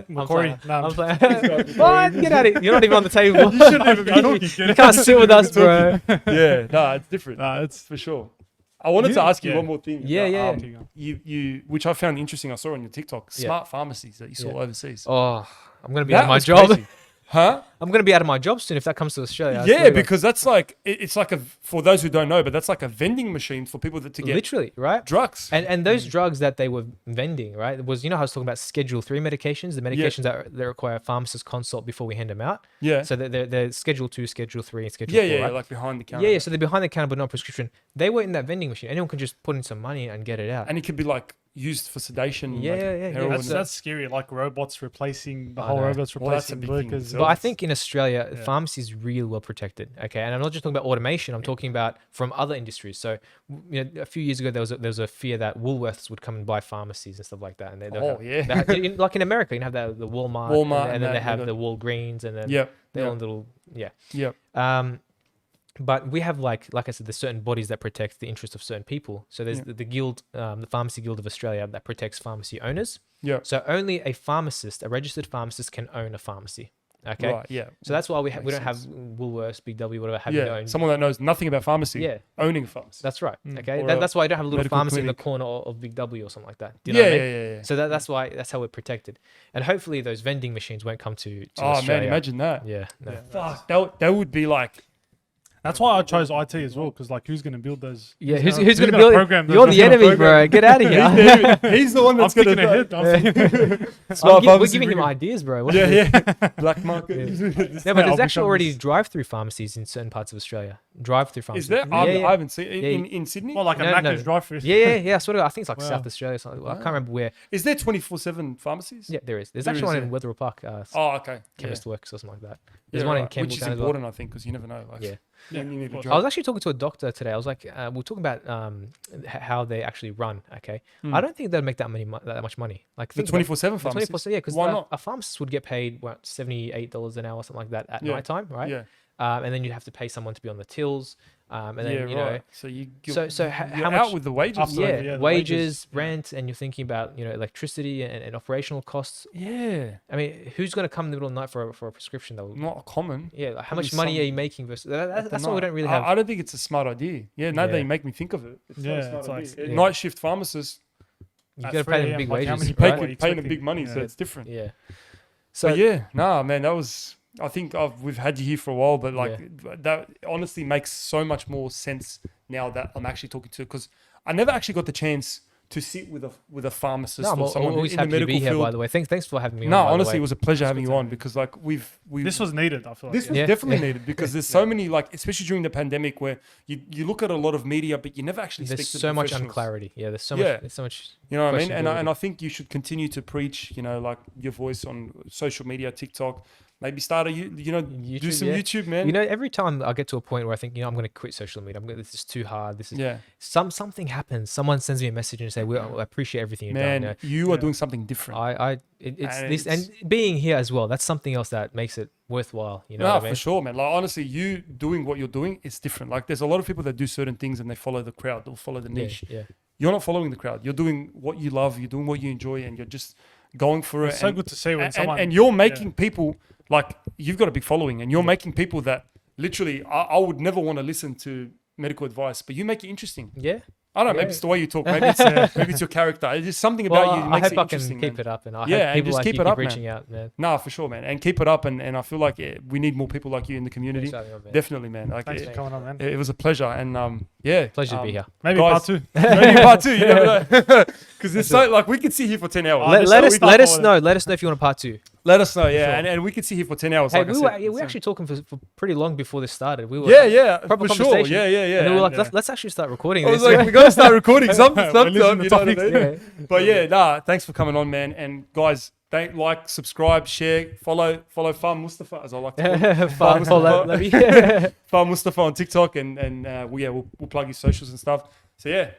Speaker 5: Macquarie. No,
Speaker 2: I'm
Speaker 5: I'm
Speaker 2: playing. What? Get out of here! You're not even on the table.
Speaker 1: you shouldn't even be talking.
Speaker 2: You can't sit with us, bro.
Speaker 1: Yeah, no, it's different.
Speaker 5: it's
Speaker 1: For sure. I wanted to ask you
Speaker 5: Yeah.
Speaker 1: one more thing.
Speaker 2: Yeah, yeah.
Speaker 1: You, which I found interesting. I saw on your TikTok,
Speaker 2: Yeah.
Speaker 1: smart pharmacies that you saw
Speaker 2: Yeah.
Speaker 1: overseas.
Speaker 2: Oh, I'm gonna be
Speaker 1: That
Speaker 2: on my
Speaker 1: was
Speaker 2: job.
Speaker 1: crazy. Huh?
Speaker 2: I'm gonna be out of my job soon if that comes to Australia.
Speaker 1: Yeah, because that's like it's like for those who don't know, but that's like a vending machine for people to get
Speaker 2: literally, right?
Speaker 1: drugs.
Speaker 2: And those drugs that they were vending, right, was, I was talking about Schedule 3 medications, the medications that require a pharmacist consult before we hand them out.
Speaker 1: Yeah.
Speaker 2: So they're Schedule 2, Schedule 3, and Schedule 4,
Speaker 1: Yeah,
Speaker 2: right?
Speaker 1: like behind the counter.
Speaker 2: Yeah, so they're behind the counter but not prescription. They were in that vending machine. Anyone can just put in some money and get it out.
Speaker 1: And it could be like used for sedation.
Speaker 2: Yeah,
Speaker 1: like
Speaker 2: yeah.
Speaker 1: heroin.
Speaker 5: That's scary. Like robots replacing the
Speaker 2: I
Speaker 5: whole
Speaker 2: know.
Speaker 5: robots
Speaker 1: Well, that's a
Speaker 5: replacing
Speaker 1: big thing
Speaker 5: workers.
Speaker 2: But I think in Australia, pharmacy is really well protected. Okay, and I'm not just talking about automation. I'm talking about from other industries. So, a few years ago, there was a fear that Woolworths would come and buy pharmacies and stuff like that. And like in America, you have the Walmart, and then they have the Walgreens, and then they're all little But we have like I said, there's certain bodies that protect the interests of certain people. So there's the guild, the Pharmacy Guild of Australia, that protects pharmacy owners.
Speaker 1: Yeah.
Speaker 2: So only a pharmacist, a registered pharmacist, can own a pharmacy. Okay.
Speaker 1: Right. Yeah.
Speaker 2: So that's why we don't have Woolworths, Big W, whatever, having their own.
Speaker 1: Someone that knows nothing about pharmacy.
Speaker 2: Yeah.
Speaker 1: Owning a pharmacy.
Speaker 2: That's right. Okay.
Speaker 1: Or
Speaker 2: That's why I don't have a little
Speaker 1: medical
Speaker 2: pharmacy in the
Speaker 1: clinic.
Speaker 2: corner of Big W or something like that. Do you know what I mean?
Speaker 1: Yeah.
Speaker 2: So that's how we're protected, and hopefully those vending machines won't come to
Speaker 1: Oh
Speaker 2: Australia.
Speaker 1: man, imagine that.
Speaker 2: Yeah. No.
Speaker 1: Fuck. That would be like.
Speaker 5: that's why I chose IT as well, because like who's going to build those?
Speaker 2: Yeah. Who's going to
Speaker 5: gonna
Speaker 2: build
Speaker 5: program
Speaker 2: it?
Speaker 5: those?
Speaker 2: You're
Speaker 5: Who's
Speaker 2: the
Speaker 5: gonna
Speaker 2: enemy,
Speaker 5: program?
Speaker 2: bro. Get out of here.
Speaker 1: He's the one
Speaker 5: I'm
Speaker 1: that's going
Speaker 5: thinking ahead.
Speaker 1: to.
Speaker 2: We're giving him ideas, bro. What is
Speaker 1: Yeah,
Speaker 2: this?
Speaker 1: yeah. Black market.
Speaker 2: No, but
Speaker 5: I'll
Speaker 2: there's
Speaker 5: become
Speaker 2: actually already
Speaker 5: this-
Speaker 2: drive-through pharmacies in certain parts of Australia. Drive-through pharmacies.
Speaker 1: Is there?
Speaker 2: Yeah,
Speaker 1: I haven't seen
Speaker 2: Yeah,
Speaker 1: in Sydney.
Speaker 5: Well, like a
Speaker 2: No,
Speaker 5: Macca's
Speaker 2: no.
Speaker 5: drive-through.
Speaker 2: Yeah. I sort of. I think it's like
Speaker 5: Wow.
Speaker 2: South Australia. Or something. I can't remember where.
Speaker 1: Is there 24/7 pharmacies?
Speaker 2: Yeah, there is. There's
Speaker 1: There
Speaker 2: actually
Speaker 1: is,
Speaker 2: one in
Speaker 1: yeah.
Speaker 2: Wetherill Park.
Speaker 1: Oh, okay.
Speaker 2: Chemist Works or something like that.
Speaker 1: Yeah,
Speaker 2: There's one in
Speaker 1: right. Which is
Speaker 2: Campbelltown as well.
Speaker 1: important, I think, because you never know. Like,
Speaker 2: Yeah.
Speaker 1: when you need to
Speaker 5: of
Speaker 1: drive.
Speaker 2: I was actually talking to a doctor today. I was like, we're talking about how they actually run. Okay, I don't think they'll make that much money. Like
Speaker 1: The
Speaker 2: think
Speaker 1: 24/7
Speaker 2: about- the
Speaker 1: pharmacies.
Speaker 2: 24/7, yeah, because
Speaker 1: Why not?
Speaker 2: a pharmacist would get paid what $78 an hour, or something like that at
Speaker 1: Yeah.
Speaker 2: night time, right?
Speaker 1: Yeah.
Speaker 2: And then you'd have to pay someone to be on the tills, and then
Speaker 1: Yeah, right. So you're
Speaker 2: how
Speaker 1: out
Speaker 2: much?
Speaker 1: with the wages.
Speaker 5: After-
Speaker 1: though.
Speaker 2: Yeah,
Speaker 5: yeah, the
Speaker 2: wages,
Speaker 5: wages, yeah.
Speaker 2: rent, and you're thinking about electricity and operational costs.
Speaker 1: Yeah.
Speaker 2: I mean, who's going to come in the middle of the night for a prescription though?
Speaker 1: Not common.
Speaker 2: Yeah, like, how
Speaker 1: Probably
Speaker 2: much money
Speaker 1: some-
Speaker 2: are you making versus that's why
Speaker 1: No.
Speaker 2: we don't really have.
Speaker 1: I don't think it's a smart idea. Yeah, now that
Speaker 2: Yeah.
Speaker 1: you make me think of it. It's not a
Speaker 5: Yeah,
Speaker 1: smart
Speaker 5: it's like-
Speaker 1: idea.
Speaker 2: yeah.
Speaker 1: Night shift pharmacists,
Speaker 2: You
Speaker 5: At
Speaker 2: got to
Speaker 5: 3
Speaker 2: pay them
Speaker 5: a.m.,
Speaker 2: big
Speaker 5: like, how
Speaker 2: wages.
Speaker 5: many
Speaker 1: pay,
Speaker 5: Right.
Speaker 2: right?
Speaker 1: paying them
Speaker 5: expecting?
Speaker 1: big money, so
Speaker 5: Yeah.
Speaker 1: it's different.
Speaker 2: Yeah.
Speaker 1: But yeah, nah, man, that was. I think we've had you here for a while, but like that honestly makes so much more sense now that I'm actually talking to, because I never actually got the chance to sit with a pharmacist
Speaker 2: No, I'm
Speaker 1: or someone
Speaker 2: always
Speaker 1: in the
Speaker 2: happy to
Speaker 1: medical
Speaker 2: be here,
Speaker 1: field.
Speaker 2: by the way. Thanks for having me.
Speaker 1: No,
Speaker 2: on, by the
Speaker 1: honestly,
Speaker 2: way.
Speaker 1: it was a pleasure having
Speaker 5: good
Speaker 1: you
Speaker 5: to
Speaker 1: on
Speaker 5: have you.
Speaker 1: because like we
Speaker 5: This was needed, I feel like.
Speaker 1: this was
Speaker 2: Yeah.
Speaker 1: definitely needed because there's so many, like, especially during the pandemic, where you look at a lot of media, but you never actually
Speaker 2: There's
Speaker 1: speak to
Speaker 2: so much
Speaker 1: professionals.
Speaker 2: unclarity. Yeah, there's so
Speaker 1: Yeah.
Speaker 2: much. There's so much.
Speaker 1: You know what I mean? And
Speaker 2: questionability.
Speaker 1: I think you should continue to preach, like your voice on social media, TikTok. Maybe start do
Speaker 2: YouTube,
Speaker 1: some
Speaker 2: yeah.
Speaker 1: YouTube, man.
Speaker 2: Every time I get to a point where I think, I'm going to quit social media. This is too hard. This is
Speaker 1: Yeah,
Speaker 2: something happens. Someone sends me a message and say, I appreciate everything you've
Speaker 1: man,
Speaker 2: done.
Speaker 1: you are doing something different.
Speaker 2: It's
Speaker 1: And
Speaker 2: this,
Speaker 1: it's-
Speaker 2: and being here as well. That's something else that makes it worthwhile. You know
Speaker 1: No,
Speaker 2: what I mean?
Speaker 1: for sure, man. Like, honestly, you doing what you're doing is different. Like, there's a lot of people that do certain things and they follow the crowd. They'll follow the
Speaker 2: Yeah,
Speaker 1: niche.
Speaker 2: yeah.
Speaker 1: You're not following the crowd. You're doing what you love. You're doing what you enjoy, and you're just going for
Speaker 5: It's
Speaker 1: it.
Speaker 5: so
Speaker 1: and,
Speaker 5: good to see when
Speaker 1: and,
Speaker 5: someone.
Speaker 1: and you're making people, like, you've got a big following, and you're making people that literally I would never want to listen to medical advice, but you make it interesting.
Speaker 2: Yeah.
Speaker 1: I don't know. Maybe
Speaker 2: Yeah.
Speaker 1: it's the way you talk. Maybe it's maybe it's your character. It's just something
Speaker 2: Well,
Speaker 1: about you. That
Speaker 2: I
Speaker 1: makes
Speaker 2: hope
Speaker 1: it
Speaker 2: I can
Speaker 1: interesting,
Speaker 2: keep
Speaker 1: man.
Speaker 2: it up, and I
Speaker 1: Yeah,
Speaker 2: hope
Speaker 1: and
Speaker 2: people
Speaker 1: just
Speaker 2: like
Speaker 1: keep
Speaker 2: you
Speaker 1: it
Speaker 2: keep
Speaker 1: up, man.
Speaker 2: reaching out, man.
Speaker 1: Nah, for sure, man. And keep it up. And I feel like we need more people like you in the community.
Speaker 2: Thanks for having me on, man.
Speaker 1: Definitely, man. Like,
Speaker 5: Thanks for
Speaker 1: it,
Speaker 5: coming on, man.
Speaker 1: it was a pleasure. And yeah,
Speaker 2: Pleasure to be here.
Speaker 5: Maybe
Speaker 1: guys-
Speaker 5: part two.
Speaker 1: Maybe part two. You never know. Because it's so like we could sit here for 10 hours.
Speaker 5: Let-
Speaker 2: Let us
Speaker 5: we
Speaker 2: let us
Speaker 5: thought-
Speaker 2: know. Let us know if you want a part 2.
Speaker 1: Let us know, yeah,
Speaker 5: Sure.
Speaker 1: and we could sit here for 10 hours.
Speaker 2: Hey,
Speaker 1: like
Speaker 2: we
Speaker 1: I
Speaker 2: were
Speaker 1: said.
Speaker 2: we were
Speaker 1: So-
Speaker 2: actually talking for pretty long before this started. We were
Speaker 1: yeah,
Speaker 2: proper
Speaker 1: for sure.
Speaker 2: conversation.
Speaker 1: Yeah.
Speaker 2: And then we were like,
Speaker 1: And,
Speaker 2: let's actually start recording
Speaker 1: I
Speaker 2: this.
Speaker 1: was like, we gotta start recording something.
Speaker 5: We're losing the
Speaker 1: You know what I
Speaker 5: topics.
Speaker 1: mean?
Speaker 2: Yeah.
Speaker 1: But yeah, nah. Thanks for coming on, man. And guys, like, subscribe, share, follow Farm Mustafa, as I like to call him.
Speaker 2: Fun for Lebbie.
Speaker 1: Farm Mustafa on TikTok, and we'll plug his socials and stuff. So yeah,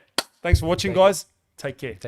Speaker 1: thanks for watching, guys. Take care.